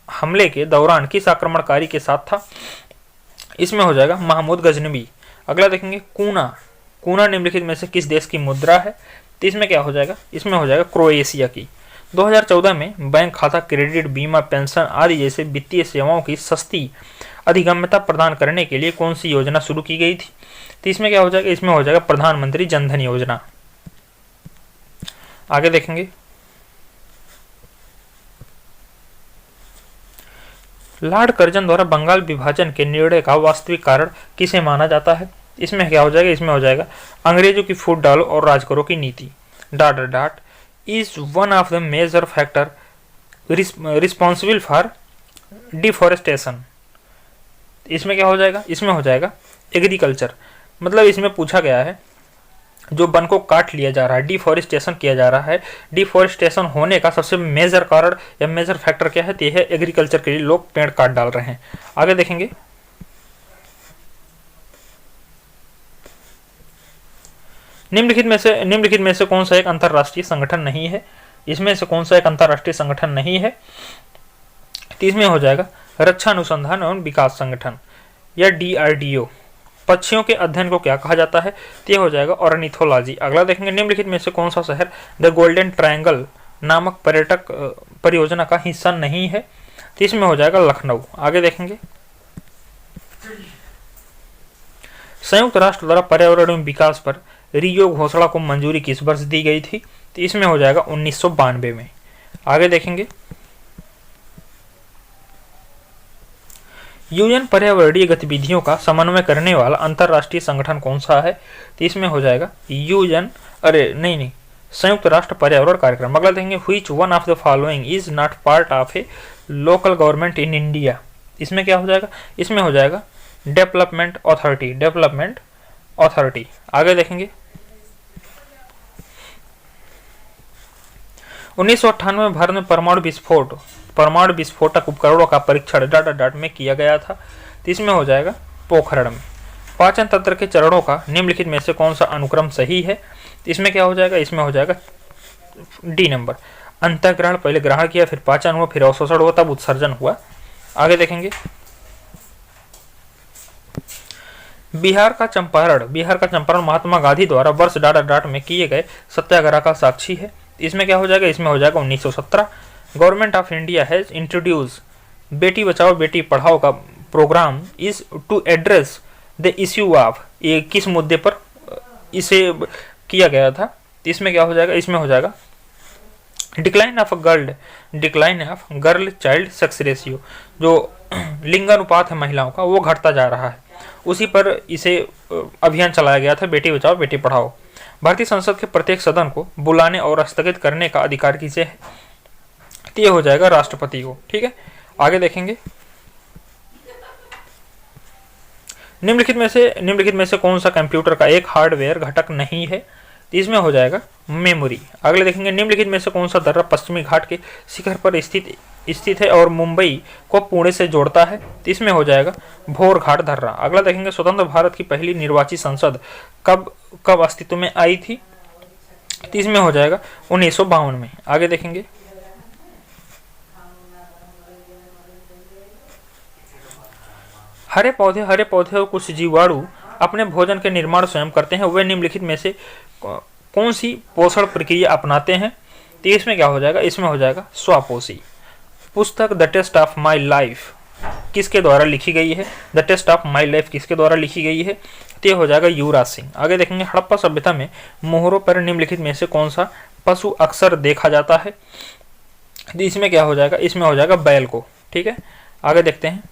हमले के दौरान किस आक्रमणकारी के साथ था? इसमें हो जाएगा महमूद गजनवी। अगला देखेंगे, कूना निम्नलिखित में से किस देश की मुद्रा है? तो इसमें क्या हो जाएगा? इसमें हो जाएगा क्रोएशिया की। 2014 में बैंक खाता, क्रेडिट, बीमा, पेंशन आदि जैसे वित्तीय सेवाओं की सस्ती अधिगम्यता प्रदान करने के लिए कौन सी योजना शुरू की गई थी? तो इसमें क्या हो जाएगा? इसमें हो जाएगा प्रधानमंत्री जनधन योजना। आगे देखेंगे, लॉर्ड कर्जन द्वारा बंगाल विभाजन के निर्णय का वास्तविक कारण किसे माना जाता है? इसमें क्या हो जाएगा? इसमें हो जाएगा अंग्रेजों की फूट डालो और राजकरों की नीति। Is one of the major factor responsible for deforestation. इसमें क्या हो जाएगा? इसमें हो जाएगा एग्रीकल्चर। मतलब इसमें पूछा गया है, जो वन को काट लिया जा रहा है, डिफॉरेस्टेशन किया जा रहा है, डिफॉरेस्टेशन होने का सबसे मेजर कारण या मेजर फैक्टर क्या है? तो यह है एग्रीकल्चर के लिए लोग पेड़ काट डाल रहे हैं। आगे देखेंगे, निम्नलिखित में से कौन सा एक अंतरराष्ट्रीय संगठन नहीं है? इसमें से कौन सा एक अंतरराष्ट्रीय संगठन नहीं है? तो इसमें हो जाएगा रक्षा अनुसंधान एवं विकास संगठन या DRDO। पक्षियों के अध्ययन को क्या कहा जाता है? तो यह हो जाएगा ऑर्निथोलॉजी। अगला देखेंगे, निम्नलिखित में से कौन सा शहर द गोल्डन ट्रायंगल नामक पर्यटक परियोजना का हिस्सा नहीं है? तो इसमें हो जाएगा लखनऊ। आगे देखेंगे, संयुक्त राष्ट्र द्वारा पर्यावरण एवं विकास पर रियो घोषणा को मंजूरी किस वर्ष दी गई थी? तो इसमें हो जाएगा 1992 में। आगे देखेंगे, यूएन पर्यावरणीय गतिविधियों का समन्वय करने वाला अंतरराष्ट्रीय संगठन कौन सा है? तो इसमें हो जाएगा यूएन, नहीं, संयुक्त राष्ट्र पर्यावरण कार्यक्रम। अगला देखेंगे, which one of the following is not part of A local government in India? इसमें क्या हो जाएगा? इसमें हो जाएगा डेवलपमेंट अथॉरिटी। आगे देखेंगे, 1998 में भारत में परमाणु विस्फोटक उपकरणों का परीक्षण डाट में किया गया था। तो इसमें हो जाएगा पोखरण में। पाचन तंत्र के चरणों का निम्नलिखित में से कौन सा अनुक्रम सही है? तो इसमें क्या हो जाएगा? इसमें हो जाएगा डी नंबर, अंतःग्रहण पहले ग्रहण किया, फिर पाचन हुआ, फिर अवशोषण हुआ, तब उत्सर्जन हुआ। आगे देखेंगे, बिहार का चंपारण महात्मा गांधी द्वारा वर्ष डाट में किए गए सत्याग्रह का साक्षी है। इसमें क्या हो जाएगा? इसमें हो जाएगा 1917। Government of India has introduce Beti Bachao Beti Padhao का programme is to address the issue of, ये किस मुद्दे पर इसे किया गया था? इसमें क्या हो जाएगा? इसमें हो जाएगा decline of girl child sex ratio, जो लिंगानुपात है महिलाओं का वो घटता जा रहा है, उसी पर इसे अभियान चलाया गया था, बेटी बचाओ बेटी पढ़ाओ। भारतीय संसद के प्रत्येक सदन को बुलाने और स्थगित करने का अधिकार किसे है? तो ये हो जाएगा राष्ट्रपति को। ठीक है, आगे देखेंगे, निम्नलिखित में से कौन सा कंप्यूटर का एक हार्डवेयर घटक नहीं है? तो इसमें हो जाएगा मेमोरी। अगले देखेंगे, निम्नलिखित में से कौन सा दर्रा पश्चिमी घाट के शिखर पर स्थित है और मुंबई को पुणे से जोड़ता है? तो इसमें हो जाएगा भोर घाट दर्रा। अगला देखेंगे, स्वतंत्र भारत की पहली निर्वाचित संसद कब अस्तित्व में आई थी? तो इसमें हो जाएगा 1952 में। आगे देखेंगे, हरे पौधे और कुछ जीवाणु अपने भोजन के निर्माण स्वयं करते हैं, वे निम्नलिखित में से कौन सी पोषण प्रक्रिया अपनाते हैं? तो इसमें क्या हो जाएगा? इसमें हो जाएगा स्वापोषी। पुस्तक the taste of my life किसके द्वारा लिखी गई है? The taste of my life किसके द्वारा लिखी गई है? तो ये हो जाएगा युवराज सिंह। आगे देखेंगे, हड़प्पा सभ्यता में मोहरों पर निम्नलिखित में से कौन सा पशु अक्सर देखा जाता है? तो इसमें क्या हो जाएगा? इसमें हो जाएगा बैल को। ठीक है, आगे देखते हैं,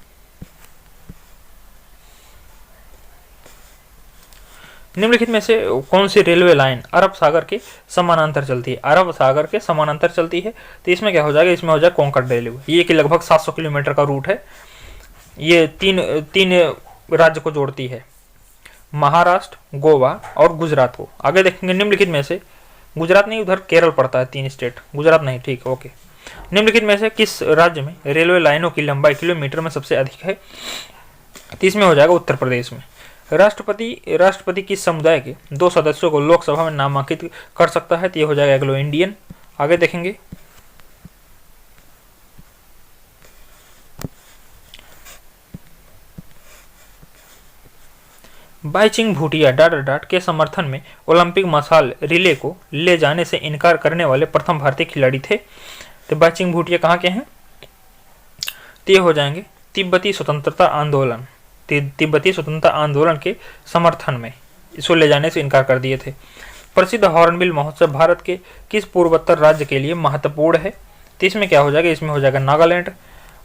निम्नलिखित में से कौन सी रेलवे लाइन अरब सागर के समानांतर चलती है? अरब सागर के समानांतर चलती है। तो इसमें क्या हो जाएगा? इसमें हो जाएगा कोंकण रेलवे। ये कि लगभग 700 किलोमीटर का रूट है। ये तीन राज्य को जोड़ती है, महाराष्ट्र, गोवा और गुजरात को। आगे देखेंगे, निम्नलिखित में से गुजरात नहीं, उधर केरल पड़ता है, 3 स्टेट, गुजरात नहीं। ठीक, ओके। निम्नलिखित में से किस राज्य में रेलवे लाइनों की लंबाई किलोमीटर में सबसे अधिक है? तो इसमें हो जाएगा उत्तर प्रदेश में। राष्ट्रपति किस समुदाय के 2 सदस्यों को लोकसभा में नामांकित कर सकता है? तो ये हो जाएगा एंग्लो इंडियन। आगे देखेंगे, बाईचिंग भूटिया डाट के समर्थन में ओलंपिक मशाल रिले को ले जाने से इनकार करने वाले प्रथम भारतीय खिलाड़ी थे। तो बाईचिंग भूटिया कहाँ के हैं? तो ये हो जाएंगे तिब्बती स्वतंत्रता आंदोलन के समर्थन में इसको ले जाने से इनकार कर दिए थे। प्रसिद्ध हॉर्नबिल महोत्सव भारत के किस पूर्वोत्तर राज्य के लिए महत्वपूर्ण है? तो इसमें क्या हो जाएगा? इसमें हो जाएगा नागालैंड।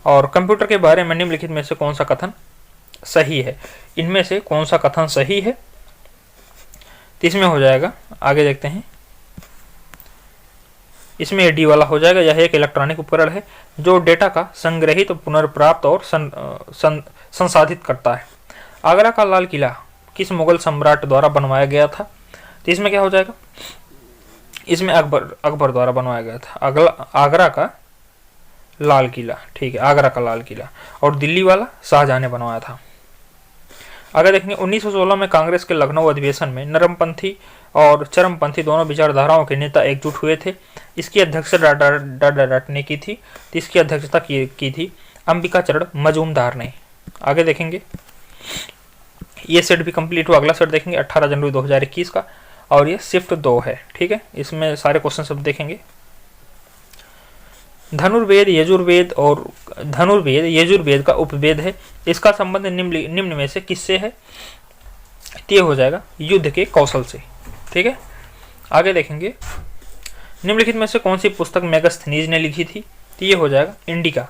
और कंप्यूटर के बारे में निम्नलिखित में से कौन सा कथन सही है? इनमें से कौन सा कथन सही है? तो इसमें हो जाएगा, आगे देखते हैं, इसमें डी वाला हो जाएगा। यह एक इलेक्ट्रॉनिक उपकरण है जो डेटा का संग्रहित, पुनर्प्राप्त और संसाधित करता है। आगरा का लाल किला किस मुगल सम्राट द्वारा बनवाया गया था? तो इसमें क्या हो जाएगा? इसमें अकबर द्वारा बनवाया गया था आगरा का लाल किला। ठीक है, आगरा का लाल किला। और दिल्ली वाला शाहजहां ने बनवाया था। आगे देखेंगे, 1916 में कांग्रेस के लखनऊ अधिवेशन में नरमपंथी और चरमपंथी दोनों विचारधाराओं के नेता एकजुट हुए थे। इसकी अध्यक्षता डाट ने की थी। इसकी अध्यक्षता की थी अंबिका चरण मजूमदार ने। आगे देखेंगे, ये सेट भी कंप्लीट हुआ। अगला सेट देखेंगे 18 जनवरी 2021 का, और ये शिफ्ट 2 है। ठीक है, इसमें सारे क्वेश्चन सब देखेंगे। धनुर्वेद यजुर्वेद का उपवेद है। इसका संबंध निम्न में से किससे है? ये हो जाएगा युद्ध के कौशल से। ठीक है। आगे देखेंगे, निम्नलिखित में से कौन सी पुस्तक मेगास्थनीज ने लिखी थी? तो ये हो जाएगा इंडिका।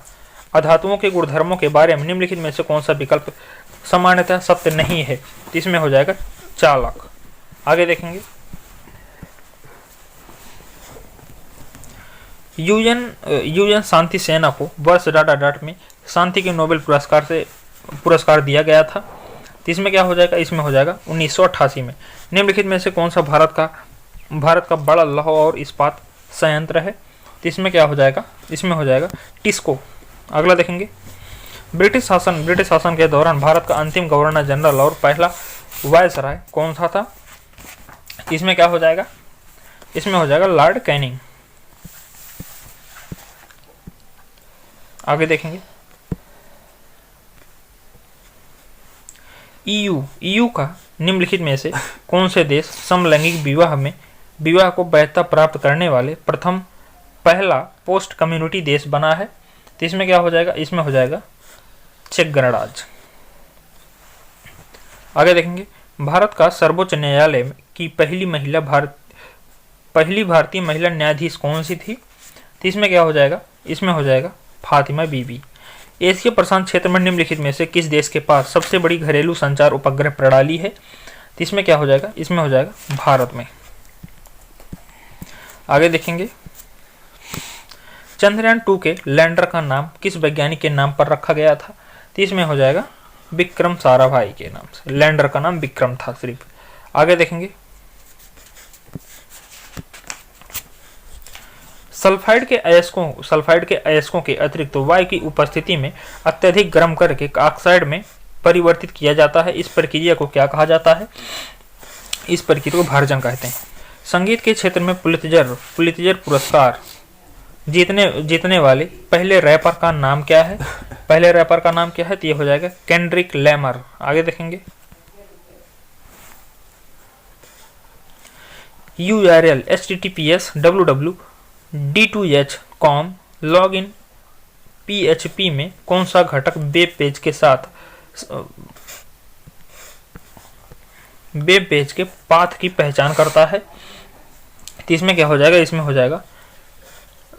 अधातुओं के गुणधर्मों के बारे में निम्नलिखित में से कौन सा विकल्प सामान्यतः सत्य नहीं है? तो इसमें हो जाएगा चालक। आगे देखेंगे, यूएन शांति सेना को वर्ष डाट में शांति के नोबेल पुरस्कार दिया गया था। तो इसमें क्या हो जाएगा? इसमें हो जाएगा 1988 में। निम्नलिखित में से कौन सा भारत का बड़ा लौह और इस्पात संयंत्र है? तो इसमें क्या हो जाएगा? इसमें हो जाएगा टिस्को। अगला देखेंगे, ब्रिटिश शासन के दौरान भारत का अंतिम गवर्नर जनरल और पहला वायसराय कौन सा था? इसमें क्या हो जाएगा? इसमें हो जाएगा लॉर्ड कैनिंग। आगे देखेंगे, ईयू का निम्नलिखित में से कौन से देश समलैंगिक विवाह को वैधता प्राप्त करने वाले पहला पोस्ट कम्युनिटी देश बना है? तो इसमें क्या हो जाएगा? इसमें हो जाएगा चेक गणराज्य। आगे देखेंगे, भारत का सर्वोच्च न्यायालय की पहली भारतीय महिला न्यायाधीश कौन सी थी? तो इसमें क्या हो जाएगा? इसमें हो जाएगा फातिमा बीबी। एशिया प्रशांत क्षेत्र में निम्नलिखित में से किस देश के पास सबसे बड़ी घरेलू संचार उपग्रह प्रणाली है? तो इसमें क्या हो जाएगा? इसमें हो जाएगा भारत में। आगे देखेंगे, चंद्रयान 2 के लैंडर का नाम किस वैज्ञानिक के नाम पर रखा गया था? तो इसमें हो जाएगा विक्रम साराभाई के नाम से। लैंडर का नाम विक्रम था सिर्फ। आगे देखेंगे, सल्फाइड के अयस्कों के अतिरिक्त वायु की उपस्थिति में अत्यधिक गर्म करके ऑक्साइड में परिवर्तित किया जाता है। इस प्रक्रिया को क्या कहा जाता है? इस प्रक्रिया को भार्जन कहते हैं। संगीत के क्षेत्र में पुलित्जर पुरस्कार जीतने वाले पहले रैपर का नाम क्या है? तो ये हो जाएगा केंड्रिक लैमर। आगे देखेंगे, URL https www.d2h.com login PHP में कौन सा घटक वेब पेज के पाथ की पहचान करता है? तो इसमें क्या हो जाएगा? इसमें हो जाएगा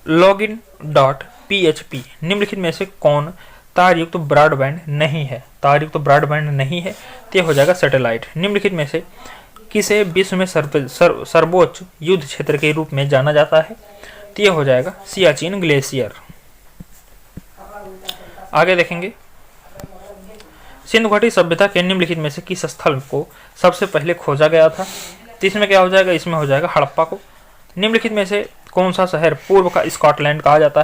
login.php। निम्नलिखित में से कौन तारयुक्त ब्रॉडबैंड नहीं है? तो हो जाएगा सैटेलाइट। निम्नलिखित में से किसे विश्व में सर्वोच्च युद्ध क्षेत्र के रूप में जाना जाता है? तो ये हो जाएगा सियाचिन ग्लेशियर। आगे देखेंगे, सिंधु घाटी सभ्यता के निम्नलिखित में से किस स्थल को सबसे पहले खोजा गया था? तो इसमें क्या हो जाएगा? इसमें हो जाएगा हड़प्पा को। निम्नलिखित में से कौन सा शहर पूर्व का स्कॉटलैंड कहा जाता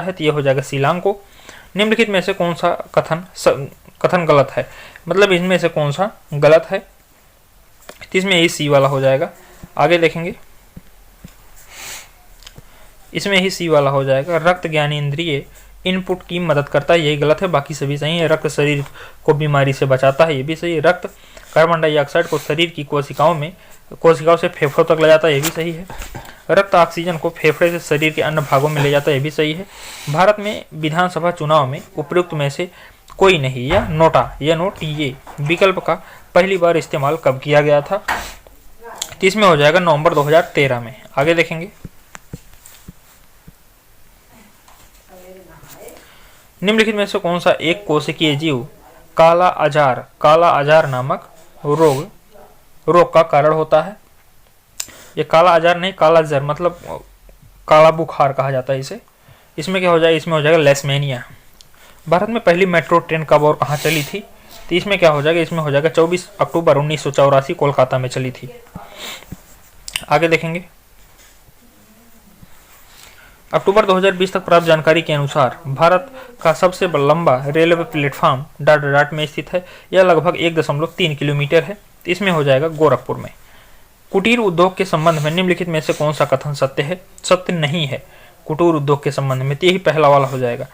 है? तो ये हो जाएगा शिलांग को। निम्नलिखित में से कौन सा कथन गलत है? मतलब इनमें से कौन सा गलत है? तो इसमें यही सी वाला हो जाएगा। आगे देखेंगे, इसमें ही सी वाला हो जाएगा रक्त ज्ञानेंद्रिय इनपुट की मदद करता है, यही गलत है। बाकी सभी सही है। रक्त शरीर को बीमारी से बचाता है, ये भी सही है। रक्त कार्बन डाइऑक्साइड को शरीर की कोशिकाओं से फेफड़ों तक ले जाता है, ये भी सही है। रक्त ऑक्सीजन को फेफड़े से शरीर के अन्य भागों में ले जाता है, ये भी सही है। भारत में विधानसभा चुनाव में उपयुक्त में से कोई नहीं या नोट ये विकल्प का पहली बार इस्तेमाल कब किया गया था? तो इसमें हो जाएगा नवंबर 2013 में। आगे देखेंगे, निम्नलिखित में से कौन सा एक कोशिकीय जीव काला आजार नामक रोग का कारण होता है? ये काला आजार नहीं, काला जर मतलब काला बुखार कहा जाता है इसे। इसमें क्या हो जाएगा? इसमें हो जाएगा लेसमेनिया। भारत में पहली मेट्रो ट्रेन कब और कहाँ चली थी? तो इसमें क्या हो जाएगा? इसमें हो जाएगा 24 अक्टूबर 1984 कोलकाता में चली थी। आगे देखेंगे, अक्टूबर 2020 तक प्राप्त जानकारी के अनुसार भारत का सबसे लंबा रेलवे प्लेटफॉर्म डाट में स्थित है। यह लगभग 1.3 किलोमीटर है। इसमें हो जाएगा गोरखपुर में। कुटीर उद्योग के संबंध में निम्नलिखित में से कौन सा कथन सत्य नहीं है? कुटीर उद्योग के संबंध में यही पहला वाला हो जाएगा।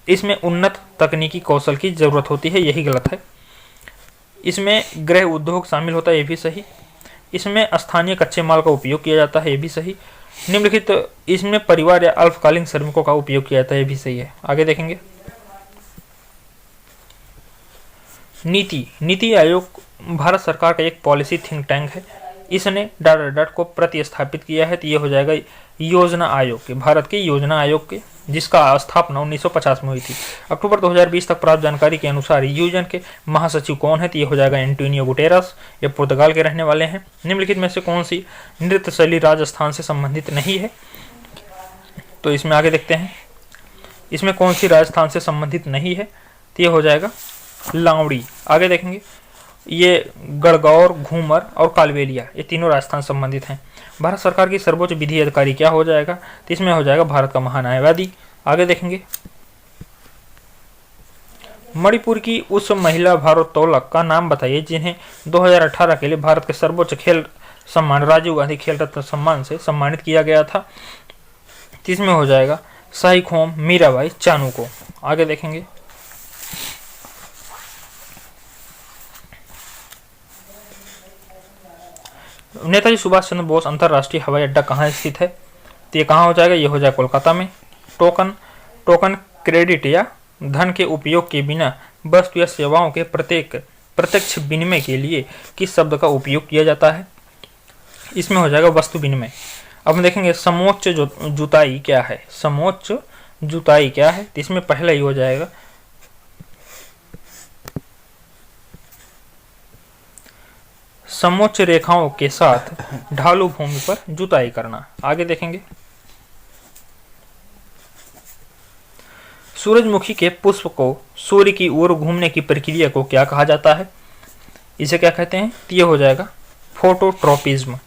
इसमें उन्नत तकनीकी कौशल की जरूरत होती है, यही गलत है। इसमें गृह उद्योग शामिल होता है, ये भी सही। इसमें स्थानीय कच्चे माल का उपयोग किया जाता है, ये भी सही। निम्नलिखित इसमें परिवार या अल्पकालीन श्रमिकों का उपयोग किया जाता है, ये भी सही है। आगे देखेंगे, नीति आयोग भारत सरकार का एक पॉलिसी थिंक टैंक है। इसने डाटा को प्रतिस्थापित किया है। तो ये हो जाएगा योजना आयोग के, भारत के योजना आयोग के, जिसका स्थापना 1950 में हुई थी। अक्टूबर 2020 तक प्राप्त जानकारी के अनुसार यूएन के महासचिव कौन है? तो ये हो जाएगा एंटोनियो गुटेरस। ये पुर्तगाल के रहने वाले हैं। निम्नलिखित में से कौन सी नृत्य शैली राजस्थान से संबंधित नहीं है? तो इसमें आगे देखते हैं, इसमें कौन सी राजस्थान से संबंधित नहीं है? तो ये हो जाएगा लावड़ी। आगे देखेंगे, ये गणगौर, घूमर और कालबेलिया, ये तीनों राजस्थान संबंधित हैं। भारत सरकार की सर्वोच्च विधि अधिकारी क्या हो जाएगा? तो इसमें हो जाएगा भारत का महान्यायवादी। आगे देखेंगे, मणिपुर की उस महिला भारोत्तोलक का नाम बताइए जिन्हें 2018 के लिए भारत के सर्वोच्च खेल सम्मान राजीव गांधी खेल रत्न सम्मान से सम्मानित किया गया था। इसमें हो जाएगा साईखोम मीराबाई चानू को। आगे देखेंगे, नेताजी सुभाष चंद्र बोस अंतर्राष्ट्रीय हवाई अड्डा कहाँ स्थित है? तो ये कहाँ हो जाएगा? ये हो जाएगा कोलकाता में। टोकन क्रेडिट या धन के उपयोग के बिना वस्तु या सेवाओं के प्रत्यक्ष विनिमय के लिए किस शब्द का उपयोग किया जाता है? इसमें हो जाएगा वस्तु विनिमय। अब हम देखेंगे समोच्च जुताई क्या है? समोच्च जुताई क्या है? तो इसमें पहला ही हो जाएगा समोच्च रेखाओं के साथ ढालू भूमि पर जुताई करना। आगे देखेंगे, सूरजमुखी के पुष्प को सूर्य की ओर घूमने की प्रक्रिया को क्या कहा जाता है? इसे क्या कहते हैं? तो ये हो जाएगा फोटोट्रोपिज्म।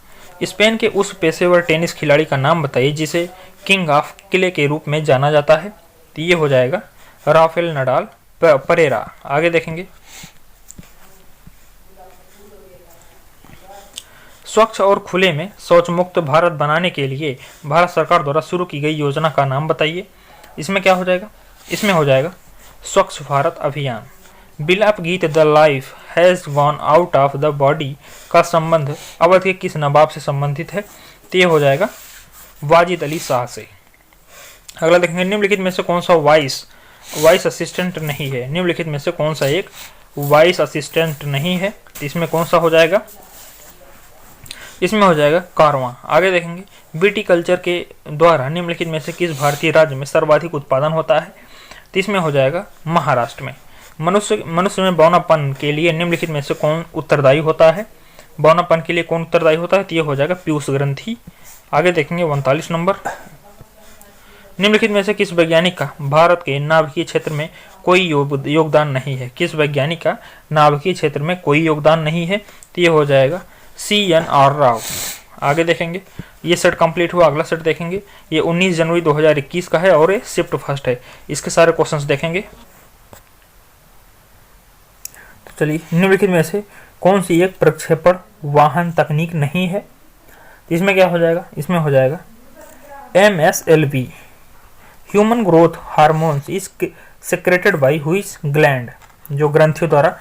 स्पेन के उस पेशेवर टेनिस खिलाड़ी का नाम बताइए जिसे किंग ऑफ क्ले के रूप में जाना जाता है। तो ये हो जाएगा राफेल नडाल परेरा। आगे देखेंगे, स्वच्छ और खुले में शौच मुक्त भारत बनाने के लिए भारत सरकार द्वारा शुरू की गई योजना का नाम बताइए। इसमें क्या हो जाएगा? इसमें हो जाएगा स्वच्छ भारत अभियान। बिलाप गीत the life has gone out of the body का संबंध अवध के किस नवाब से संबंधित है? तो ये हो जाएगा वाजिद अली शाह से। अगला देखेंगे, निम्नलिखित में से कौन सा वाइस असिस्टेंट नहीं है? निम्नलिखित में से कौन सा एक वाइस असिस्टेंट नहीं है? तो इसमें कौन सा हो जाएगा? इसमें हो जाएगा कारवां। आगे देखेंगे, विटीकल्चर के द्वारा निम्नलिखित में से किस भारतीय राज्य में सर्वाधिक उत्पादन होता है? तो इसमें हो जाएगा महाराष्ट्र में। मनुष्य में बौनापन के लिए निम्नलिखित में से कौन उत्तरदायी होता है? बौनापन के लिए कौन उत्तरदायी होता है? तो ये हो जाएगा पीयूष ग्रंथि। आगे देखेंगे 39 नंबर, निम्नलिखित में से किस वैज्ञानिक का भारत के नाभिकीय क्षेत्र में कोई योगदान नहीं है? किस वैज्ञानिक का नाभिकीय क्षेत्र में कोई योगदान नहीं है? तो ये हो जाएगा CNR राव। आगे देखेंगे, ये सेट कंप्लीट हुआ। अगला सेट देखेंगे, ये 19 जनवरी 2021 का है और ये शिफ्ट फर्स्ट है। इसके सारे क्वेश्चंस देखेंगे। तो चलिए, निम्नलिखित में से कौन सी एक प्रक्षेपण वाहन तकनीक नहीं है? इसमें क्या हो जाएगा? इसमें हो जाएगा MSLV, human growth hormones is secreted by which gland. जो ग्रंथियों द्वारा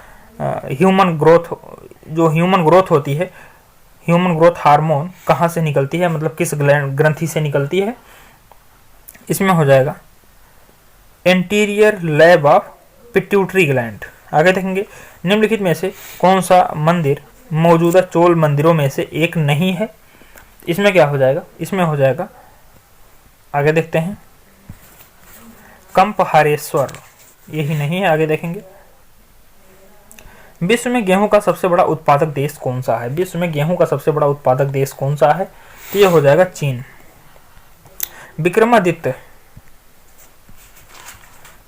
ह्यूमन ग्रोथ होती है, ह्यूमन ग्रोथ हार्मोन कहाँ से निकलती है, मतलब किस ग्रंथि से निकलती है? इसमें हो जाएगा anterior lab of pituitary gland. आगे देखेंगे, निम्नलिखित में से कौन सा मंदिर मौजूदा चोल मंदिरों में से एक नहीं है? इसमें क्या हो जाएगा? इसमें हो जाएगा, आगे देखते हैं, कंपहारेश्वर, यही नहीं है। आगे देखेंगे, विश्व में गेहूं का सबसे बड़ा उत्पादक देश कौन सा है? विश्व में गेहूं का सबसे बड़ा उत्पादक देश कौन सा है? तो ये हो जाएगा चीन।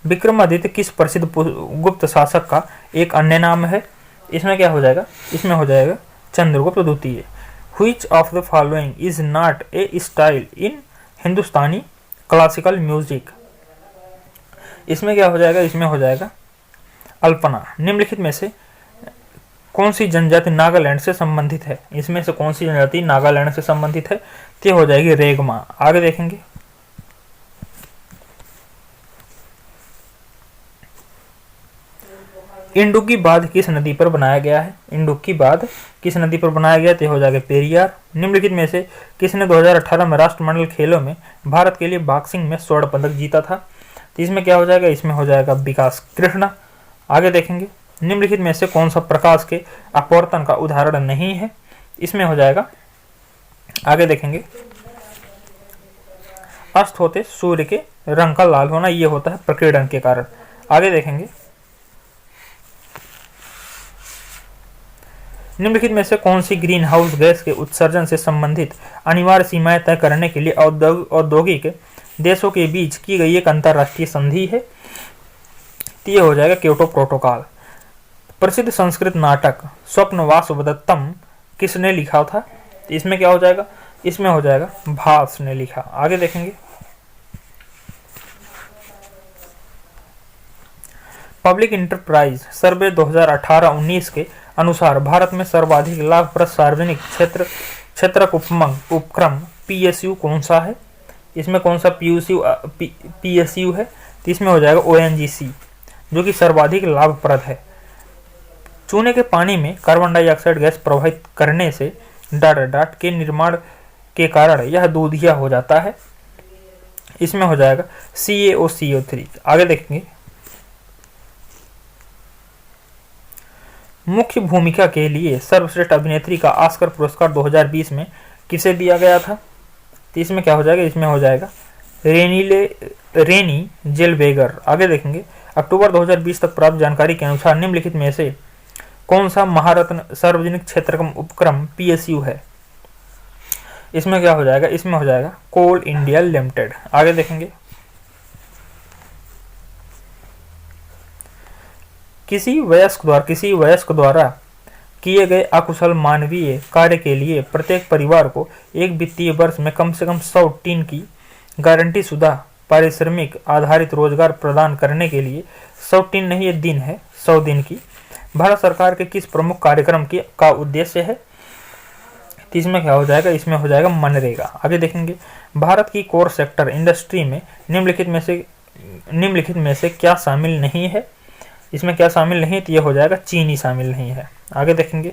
विक्रमादित्य किस प्रसिद्ध गुप्त शासक का एक अन्य नाम है? इसमें क्या हो जाएगा? इसमें हो जाएगा चंद्रगुप्त द्वितीय। Which of the following is not a style in Hindustani classical music? इसमें क्या हो जाएगा? इसमें हो जाएगा अल्पना। निम्नलिखित में से कौन सी जनजाति नागालैंड से संबंधित है? इसमें से कौन सी जनजाति नागालैंड से संबंधित है? तो हो जाएगी रेगमा। आगे देखेंगे, इंडुक्की बांध किस नदी पर बनाया गया है? इंडुक्की बांध किस नदी पर बनाया गया? तो हो जाएगा पेरियार। निम्नलिखित में से किसने 2018 में राष्ट्रमंडल खेलों में भारत के लिए बॉक्सिंग में स्वर्ण पदक जीता था? तो इसमें क्या हो जाएगा? इसमें हो जाएगा विकास कृष्णा। आगे देखेंगे, निम्नलिखित में से कौन सा प्रकाश के अपवर्तन का उदाहरण नहीं है? इसमें हो जाएगा, आगे देखेंगे, अस्त होते सूर्य के रंग का लाल होना, ये होता है प्रकीर्णन के कारण। आगे देखेंगे, निम्नलिखित में से कौन सी ग्रीन हाउस गैस के उत्सर्जन से संबंधित अनिवार्य सीमाएं तय करने के लिए औद्योगिक देशों के बीच की गई एक अंतरराष्ट्रीय संधि है? तो ये हो जाएगा क्योटो प्रोटोकॉल। प्रसिद्ध संस्कृत नाटक स्वप्न वासवदत्तम किसने लिखा था? इसमें क्या हो जाएगा? इसमें हो जाएगा भास ने लिखा। आगे देखेंगे, पब्लिक इंटरप्राइज सर्वे 2018-19 के अनुसार भारत में सर्वाधिक लाभप्रद सार्वजनिक क्षेत्रक उपक्रम पीएसयू कौन सा है? इसमें कौन सा पीएसयू है? तो इसमें हो जाएगा ओएनजीसी, जो कि सर्वाधिक लाभप्रद है। चूने के पानी में कार्बन डाइऑक्साइड गैस प्रवाहित करने से डाट के निर्माण के कारण यह दूधिया हो जाता है। इसमें हो जाएगा CaOCO3। आगे देखेंगे, मुख्य भूमिका के लिए सर्वश्रेष्ठ अभिनेत्री का ऑस्कर पुरस्कार 2020 में किसे दिया गया था? तो इसमें क्या हो जाएगा? इसमें हो जाएगा रेनी जेलवेगर। आगे देखेंगे, अक्टूबर 2020 तक प्राप्त जानकारी के अनुसार निम्नलिखित में से कौन सा महारत्न सार्वजनिक क्षेत्र उपक्रम पीएसयू है? इसमें क्या हो जाएगा? इसमें हो जाएगा कोल इंडिया लिमिटेड। आगे देखेंगे, किसी वयस्क द्वारा किए गए अकुशल मानवीय कार्य के लिए प्रत्येक परिवार को एक वित्तीय वर्ष में कम से कम 100 टीन की गारंटी शुदा पारिश्रमिक आधारित रोजगार प्रदान करने के लिए 100 टीन नहीं, ये दिन है, 100 दिन की भारत सरकार के किस प्रमुख कार्यक्रम का उद्देश्य है? तो इसमें क्या हो जाएगा? इसमें हो जाएगा मनरेगा। आगे देखेंगे, भारत की कोर सेक्टर इंडस्ट्री में निम्नलिखित में से क्या शामिल नहीं है? इसमें क्या शामिल नहीं? तो ये हो जाएगा चीनी शामिल नहीं है। आगे देखेंगे,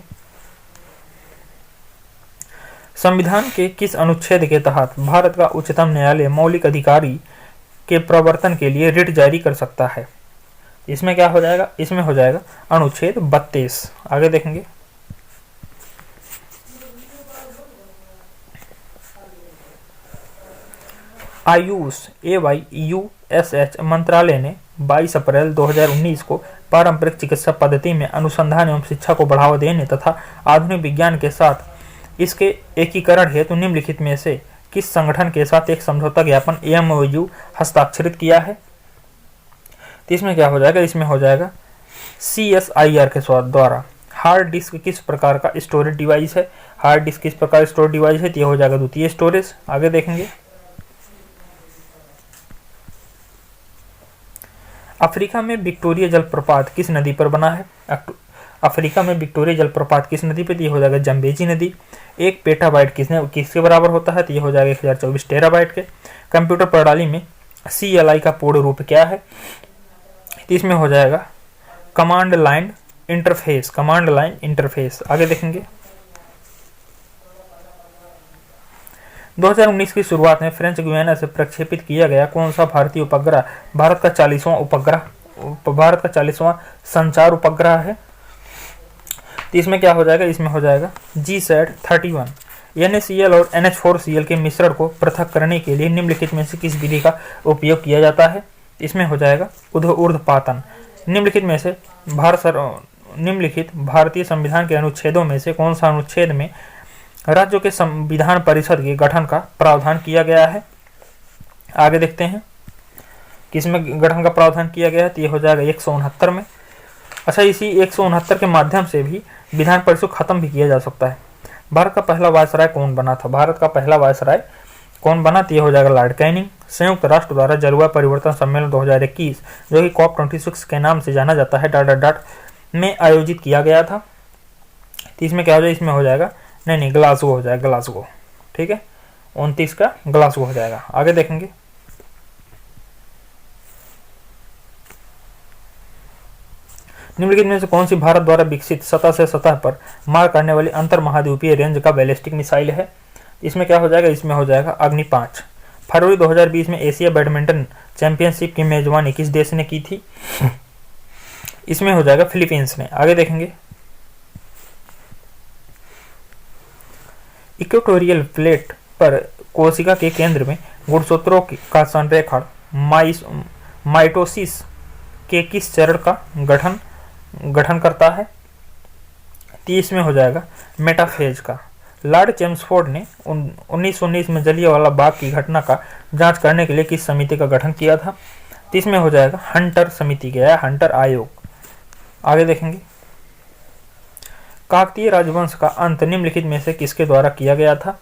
संविधान के किस अनुच्छेद के तहत भारत का उच्चतम न्यायालय मौलिक अधिकारी के प्रवर्तन के लिए रिट जारी कर सकता है? इसमें क्या हो जाएगा? इसमें हो जाएगा अनुच्छेद 32। आगे देखेंगे, आयुष AYUSH मंत्रालय ने 22 अप्रैल 2019 को पारंपरिक चिकित्सा पद्धति में अनुसंधान एवं शिक्षा को बढ़ावा देने तथा आधुनिक विज्ञान के साथ इसके एकीकरण हेतु निम्नलिखित में से किस संगठन के साथ एक समझौता ज्ञापन MOU हस्ताक्षरित किया है? तो इसमें क्या हो जाएगा? इसमें हो जाएगा CSIR के द्वारा। हार्ड डिस्क किस प्रकार का स्टोरेज डिवाइस है? हार्ड डिस्क किस प्रकार स्टोरेज डिवाइस है? तो ये हो जाएगा द्वितीय स्टोरेज। आगे देखेंगे, अफ्रीका में विक्टोरिया जलप्रपात किस नदी पर बना है? अफ्रीका में विक्टोरिया जलप्रपात किस नदी पे? ये हो जाएगा जम्बेजी नदी। 1 पेटाबाइट किसके बराबर होता है? तो ये हो जाएगा 1024 टेराबाइट के। कंप्यूटर प्रणाली में CLI का पूर्ण रूप क्या है? तो इसमें हो जाएगा कमांड लाइन इंटरफेस। आगे देखेंगे, 2019 की शुरुआत में फ्रेंच गुयाना से प्रक्षेपित किया गया कौन सा भारतीय उपग्रह भारत का 40वां संचार उपग्रह है? तो इसमें क्या हो जाएगा? इसमें हो जाएगा GSAT-31। NaCl और NH4Cl के मिश्रण को पृथक करने के लिए निम्नलिखित में से किस विधि का उपयोग किया जाता है? इसमें हो जाएगा ऊर्ध्वपातन। निम्नलिखित भारतीय संविधान के अनुच्छेदों में से कौन सा अनुच्छेद में राज्यों के संविधान परिषद के गठन का प्रावधान किया गया है? आगे देखते हैं किसमें गठन का प्रावधान किया गया है। तो ये हो जाएगा 169 में। अच्छा, इसी 169 के माध्यम से भी विधान परिषद खत्म भी किया जा सकता है। भारत का पहला वायसराय कौन बना था? भारत का पहला वायसराय कौन बना? तो ये हो जाएगा लॉर्ड कैनिंग। संयुक्त राष्ट्र द्वारा जलवायु परिवर्तन सम्मेलन 2021 जो कि COP26 के नाम से जाना जाता है में आयोजित किया गया था। तो इसमें क्या हो जाएगा? इसमें हो जाएगा नहीं ग्लासगो हो जाएगा, ग्लासगो। ठीक है, 29 का ग्लासगो हो जाएगा। आगे देखेंगे, निम्नलिखित में से कौन सी भारत द्वारा विकसित सतह से सतह पर मार करने वाली अंतर महाद्वीपीय रेंज का बैलिस्टिक मिसाइल है? इसमें क्या हो जाएगा? इसमें हो जाएगा अग्नि 5। फरवरी 2020 में एशिया बैडमिंटन चैंपियनशिप की मेजबानी किस देश ने की थी? इसमें हो जाएगा फिलीपींस ने। आगे देखेंगे, इक्वेटोरियल प्लेट पर कोशिका के केंद्र में गुणसूत्रों का संरेखण माइटोसिस के किस चरण का गठन करता है? 30 में हो जाएगा मेटाफेज का। लॉर्ड चेम्सफोर्ड ने 1919 में जलियांवाला बाग की घटना का जांच करने के लिए किस समिति का गठन किया था? 30 में हो जाएगा हंटर समिति का या हंटर आयोग। आगे देखेंगे, काकतीय राजवंश का अंत निम्नलिखित में से किसके द्वारा किया गया था?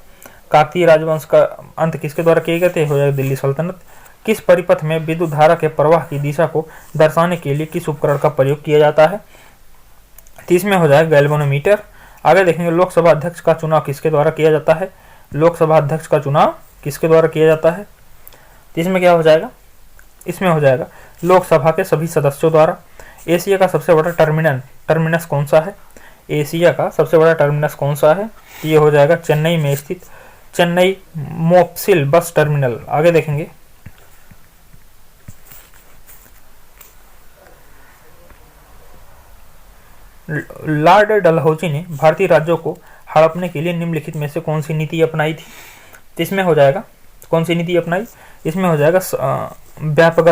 काकतीय राजवंश का अंत किसके द्वारा किए गए थे? हो जाएगा दिल्ली सल्तनत। किस परिपथ में विद्युत धारा के प्रवाह की दिशा को दर्शाने के लिए किस उपकरण का प्रयोग किया जाता है? 30 में हो जाएगा गैल्वेनोमीटर। आगे देखेंगे, लोकसभा अध्यक्ष का चुनाव किसके द्वारा किया जाता है? लोकसभा अध्यक्ष का चुनाव किसके द्वारा किया जाता है? 30 में क्या हो जाएगा? इसमें हो जाएगा लोकसभा के सभी सदस्यों द्वारा। एशिया का सबसे बड़ा टर्मिनस कौन सा है? एशिया का सबसे बड़ा टर्मिनस कौन सा है? ये हो जाएगा चेन्नई में स्थित चेन्नई मोप्सिल बस टर्मिनल। आगे देखेंगे, लॉर्ड डलहौजी ने भारतीय राज्यों को हड़पने के लिए निम्नलिखित में से कौन सी नीति अपनाई थी? इसमें हो जाएगा कौन सी नीति अपनाई? इसमें हो जाएगा व्यापकता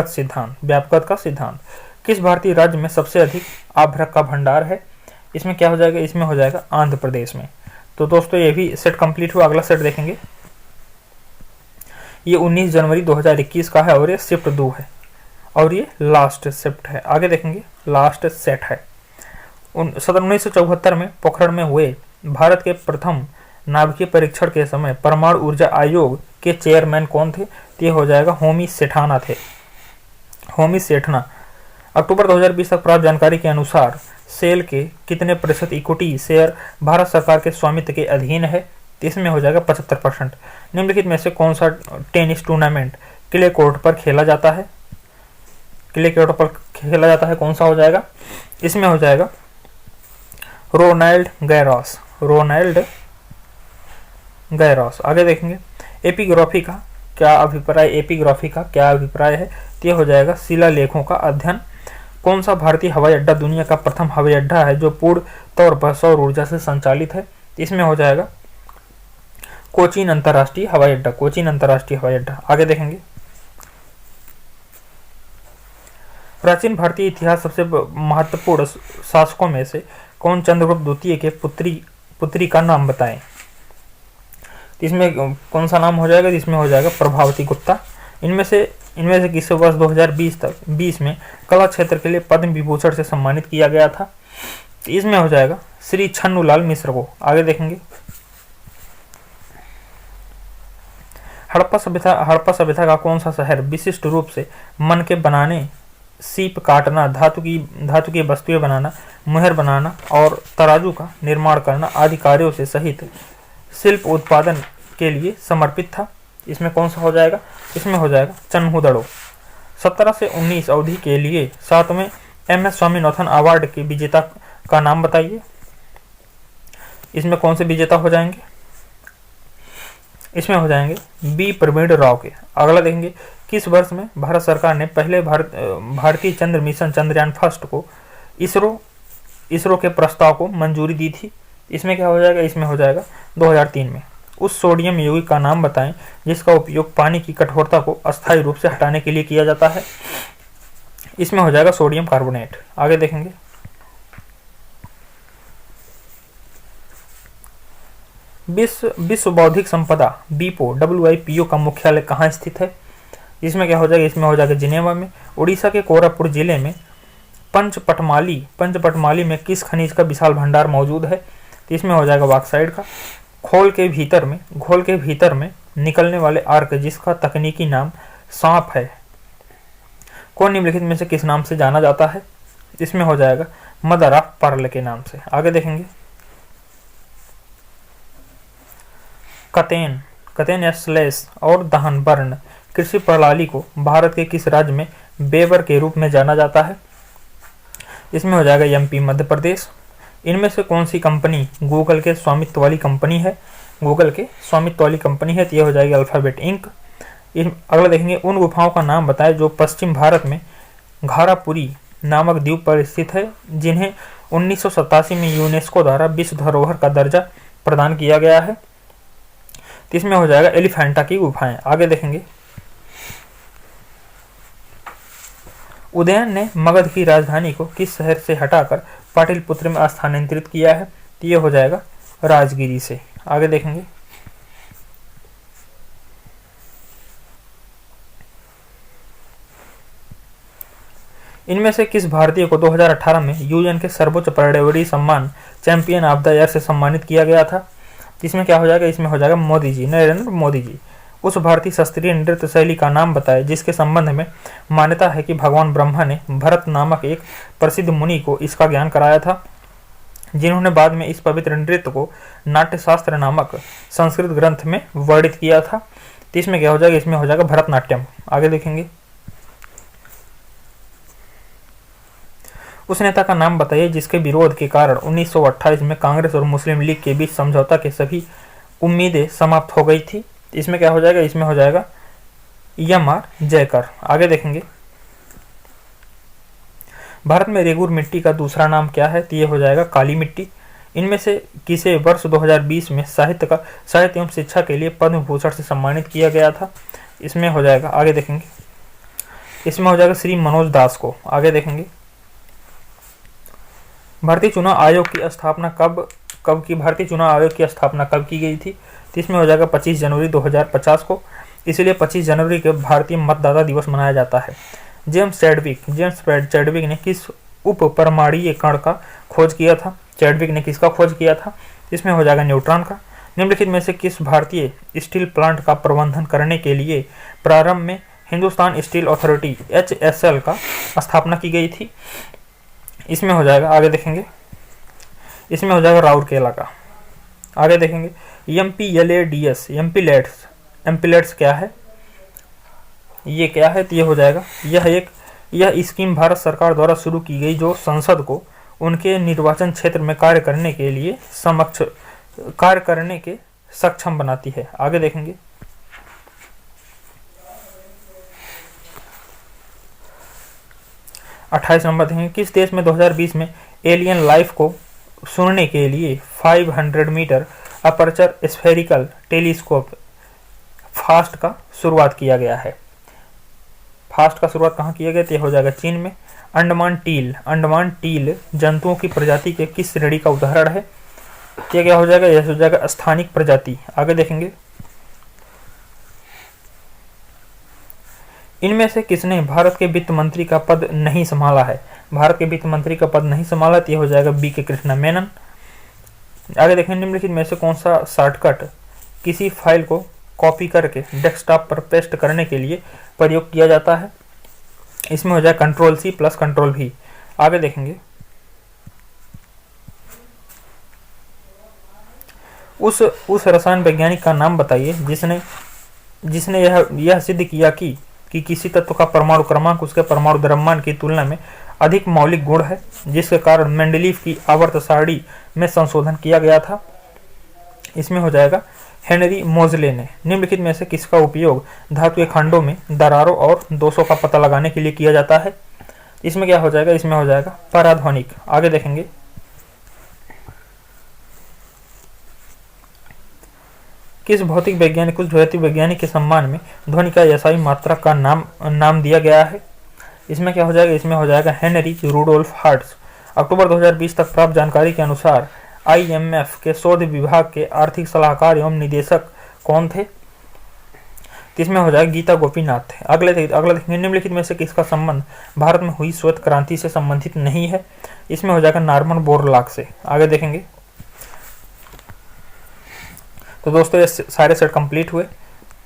का सिद्धांत। किस भारतीय राज्य में सबसे अधिक आभ्रक का भंडार है? इसमें क्या हो जाएगा? इसमें हो जाएगा आंध्र प्रदेश में। तो दोस्तों ये भी सेट कंप्लीट हुआ। अगला सेट देखेंगे, ये 19 जनवरी 2021 का है और ये शिफ्ट 2 है और ये लास्ट शिफ्ट है। आगे देखेंगे, लास्ट सेट है। 1974 में पोखरण में हुए भारत के प्रथम नाभिकीय परीक्षण के समय परमाणु ऊर्जा आयोग के चेयरमैन कौन थे? ये हो जाएगा होमी सेठाना थे। होमी सेठना। अक्टूबर 2020 तक प्राप्त जानकारी के अनुसार सेल के कितने प्रतिशत इक्विटी शेयर भारत सरकार के स्वामित्व के अधीन है? इसमें हो जाएगा 75%। निम्नलिखित में से कौन सा टेनिस टूर्नामेंट क्ले कोर्ट पर खेला जाता है? क्ले कोर्ट पर खेला जाता है, कौन सा हो जाएगा? इसमें हो जाएगा रोनाल्ड गैरोस। आगे देखेंगे, एपिग्राफी का क्या अभिप्राय है? ये हो जाएगा शिलालेखों का अध्ययन। कौन सा भारतीय हवाई अड्डा दुनिया का प्रथम हवाई अड्डा है जो पूर्ण तौर पर सौर ऊर्जा से संचालित है? इसमें हो जाएगा कोचीन अंतर्राष्ट्रीय हवाई अड्डा। आगे देखेंगे, प्राचीन भारतीय इतिहास सबसे महत्वपूर्ण शासकों में से कौन चंद्रगुप्त द्वितीय के पुत्री का नाम बताएं? इसमें कौन सा नाम हो जाएगा? इसमें हो जाएगा प्रभावती गुप्ता। इनमें से किस वर्ष 2020 में कला क्षेत्र के लिए पद्म विभूषण से सम्मानित किया गया था? इसमें हो जाएगा श्री छन्नूलाल मिश्र को। आगे देखेंगे, हड़प्पा सभ्यता का कौन सा शहर विशिष्ट रूप से मन के बनाने, सीप काटना, धातु की वस्तुएं बनाना, मुहर बनाना और तराजू का निर्माण करना आदि कार्यों से सहित शिल्प उत्पादन के लिए समर्पित था? इसमें कौन सा हो जाएगा? इसमें हो जाएगा चन्हुदड़ो। 17 से 19 अवधि के लिए 7वें MS स्वामीनाथन अवार्ड के विजेता का नाम बताइए। इसमें कौन से विजेता हो जाएंगे? इसमें हो जाएंगे बी प्रवीण राव के। अगला देखेंगे, किस वर्ष में भारत सरकार ने पहले भारतीय चंद्र मिशन चंद्रयान फर्स्ट को इसरो के प्रस्ताव को मंजूरी दी थी? इसमें क्या हो जाएगा? इसमें हो जाएगा 2003 में। उस सोडियम यौगिक का नाम बताएं जिसका उपयोग पानी की कठोरता को अस्थायी रूप से हटाने के लिए किया जाता है? इसमें हो जाएगा सोडियम कार्बोनेट। आगे देखेंगे, विश्व बौद्धिक संपदा WIPO का मुख्यालय कहाँ स्थित है? इसमें क्या हो जाएगा? इसमें हो जाएगा जिनेवा में। उड़ीसा के कोरापुट जिले में पंचपटमाली में किस खनिज का विशाल भंडार मौजूद है? इसमें हो जाएगा बॉक्साइट का। घोल के भीतर में निकलने वाले आर्क जिसका तकनीकी नाम सांप है को निम्नलिखित में से किस नाम से जाना जाता है? इसमें हो जाएगा मदर ऑफ पर्ल के नाम से। आगे देखेंगे, कतेन स्लेश और दहन वर्ण कृषि प्रणाली को भारत के किस राज्य में बेवर के रूप में जाना जाता है? इसमें हो जाएगा MP मध्य प्रदेश। इनमें से कौन सी कंपनी गूगल के स्वामित्व वाली कंपनी है? तो ये हो जाएगी अल्फाबेट इंक। अगला देखेंगे, उन गुफाओं का नाम बताएं जो पश्चिम भारत में घारापुरी नामक द्वीप पर स्थित है, जिन्हें 1987 में यूनेस्को द्वारा विश्व धरोहर का दर्जा प्रदान किया गया है। तो इसमें हो जाएगा एलिफेंटा की गुफाएं। आगे देखेंगे, उदयन ने मगध की राजधानी को किस शहर से हटाकर पाटलिपुत्र में स्थानांतरित किया है? तो ये हो जाएगा राजगिरी से। आगे देखेंगे, इनमें से किस भारतीय को 2018 में यूएन के सर्वोच्च पर्यावरणीय सम्मान चैंपियन ऑफ द ईयर से सम्मानित किया गया था? इसमें क्या हो जाएगा? इसमें हो जाएगा मोदी जी, नरेंद्र मोदी जी। उस भारतीय शास्त्रीय नृत्य शैली का नाम बताएं जिसके संबंध में मान्यता है कि भगवान ब्रह्मा ने भरत नामक एक प्रसिद्ध मुनि को इसका ज्ञान कराया था, जिन्होंने बाद में इस पवित्र नृत्य को नाट्यशास्त्र नामक संस्कृत ग्रंथ में वर्णित किया था। तो इसमें क्या हो जाएगा? इसमें हो जाएगा भरतनाट्यम। आगे देखेंगे, उस नेता का नाम बताइए जिसके विरोध के कारण 1928 में कांग्रेस और मुस्लिम लीग के बीच समझौता के सभी उम्मीदें समाप्त हो गई थी। इसमें क्या हो जाएगा? इसमें हो जाएगा एम.आर. जयकर। आगे देखेंगे, भारत में रेगुर मिट्टी का दूसरा नाम क्या है? तो ये हो जाएगा काली मिट्टी। इनमें से किसे वर्ष 2020 में साहित्य एवं शिक्षा के लिए पद्म भूषण से सम्मानित किया गया था? इसमें हो जाएगा, आगे देखेंगे, इसमें हो जाएगा श्री मनोज दास को। आगे देखेंगे, भारतीय चुनाव आयोग की स्थापना भारतीय चुनाव आयोग की स्थापना कब की गई थी? तो इसमें हो जाएगा 25 जनवरी 2050 को। इसलिए 25 जनवरी के भारतीय मतदाता दिवस मनाया जाता है। जेम्स चैडविक ने किस उप परमाणुीय कण का खोज किया था? चैडविक ने किसका खोज किया था? इसमें हो जाएगा न्यूट्रॉन का। निम्नलिखित में से किस भारतीय स्टील प्लांट का प्रबंधन करने के लिए प्रारंभ में हिंदुस्तान स्टील अथॉरिटी HSL का स्थापना की गई थी? इसमें हो जाएगा, आगे देखेंगे, इसमें हो जाएगा राउरकेला का। आगे देखेंगे, MPLADS एम्पिलेट्स क्या है? ये क्या है? तो ये हो जाएगा, यह स्कीम भारत सरकार द्वारा शुरू की गई जो संसद को उनके निर्वाचन क्षेत्र में कार्य करने के सक्षम बनाती है। आगे देखेंगे, 28 नंबर देखेंगे, किस देश में 2020 में एलियन लाइफ को सुनने के लिए 500 metre aperture spherical telescope FAST का शुरुआत किया गया है? फास्ट का शुरुआत कहाँ किया गया? तो हो जाएगा चीन में। अंडमान टील जंतुओं की प्रजाति के किस श्रेणी का उदाहरण है? ये क्या हो जाएगा? यह हो जाएगा स्थानिक प्रजाति। आगे देखेंगे, इनमें से किसने भारत के वित्त मंत्री का पद नहीं संभाला है? भारत के वित्त मंत्री का पद नहीं संभाला तो ये हो जाएगा B.K. कृष्णा मेनन। आगे देखें, निम्नलिखित में से कौन सा शॉर्टकट किसी फाइल को कॉपी करके डेस्कटॉप पर पेस्ट करने के लिए प्रयोग किया जाता है? इसमें हो जाए Ctrl+C + Ctrl+V। आगे देखेंगे, उस रसायन वैज्ञानिक का नाम बताइए जिसने यह सिद्ध किया कि किसी तत्व का परमाणु क्रमांक उसके परमाणु द्रव्यमान की तुलना में अधिक मौलिक गुण है, जिसके कारण मेंडलीव की आवर्त सारणी में संशोधन किया गया था। इसमें हो जाएगा हेनरी मोजले ने। निम्नलिखित में से किसका उपयोग धातु के खंडों में दरारों और दोषों का पता लगाने के लिए किया जाता है? इसमें क्या हो जाएगा? इसमें हो जाएगा पराध्वनिक। आगे देखेंगे, किस भौतिक वैज्ञानिक के सम्मान में ध्वनि का एसआई मात्रा का नाम दिया गया है? इसमें क्या हो जाएगा? इसमें हो जाएगा हेनरी रुडोल्फ हर्ट्ज। अक्टूबर 2020 तक प्राप्त जानकारी के अनुसार IMF के शोध विभाग के आर्थिक सलाहकार एवं निदेशक कौन थे? इसमें हो जाएगा गीता गोपीनाथ। अगले देखेंगे, निम्नलिखित में से किसका संबंध भारत में हुई श्वेत क्रांति से संबंधित नहीं है? इसमें हो जाएगा नॉर्मन बोरलॉग से। आगे देखेंगे, तो दोस्तों ये सारे सेट कंप्लीट हुए।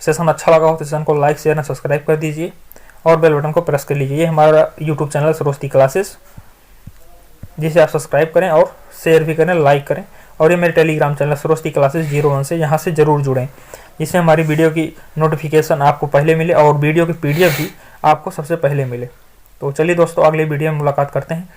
सेशन अच्छा लगा हो तो सेशन को लाइक शेयर और सब्सक्राइब कर दीजिए और बेल बटन को प्रेस कर लीजिए। ये हमारा यूट्यूब चैनल सरोस्ती क्लासेस, जिसे आप सब्सक्राइब करें और शेयर भी करें, लाइक करें। और ये मेरे टेलीग्राम चैनल सरोस्ती क्लासेस 01 से, यहाँ से जरूर जुड़ें, जिससे हमारी वीडियो की नोटिफिकेशन आपको पहले मिले और वीडियो की PDF भी आपको सबसे पहले मिले। तो चलिए दोस्तों, अगले वीडियो में मुलाकात करते हैं।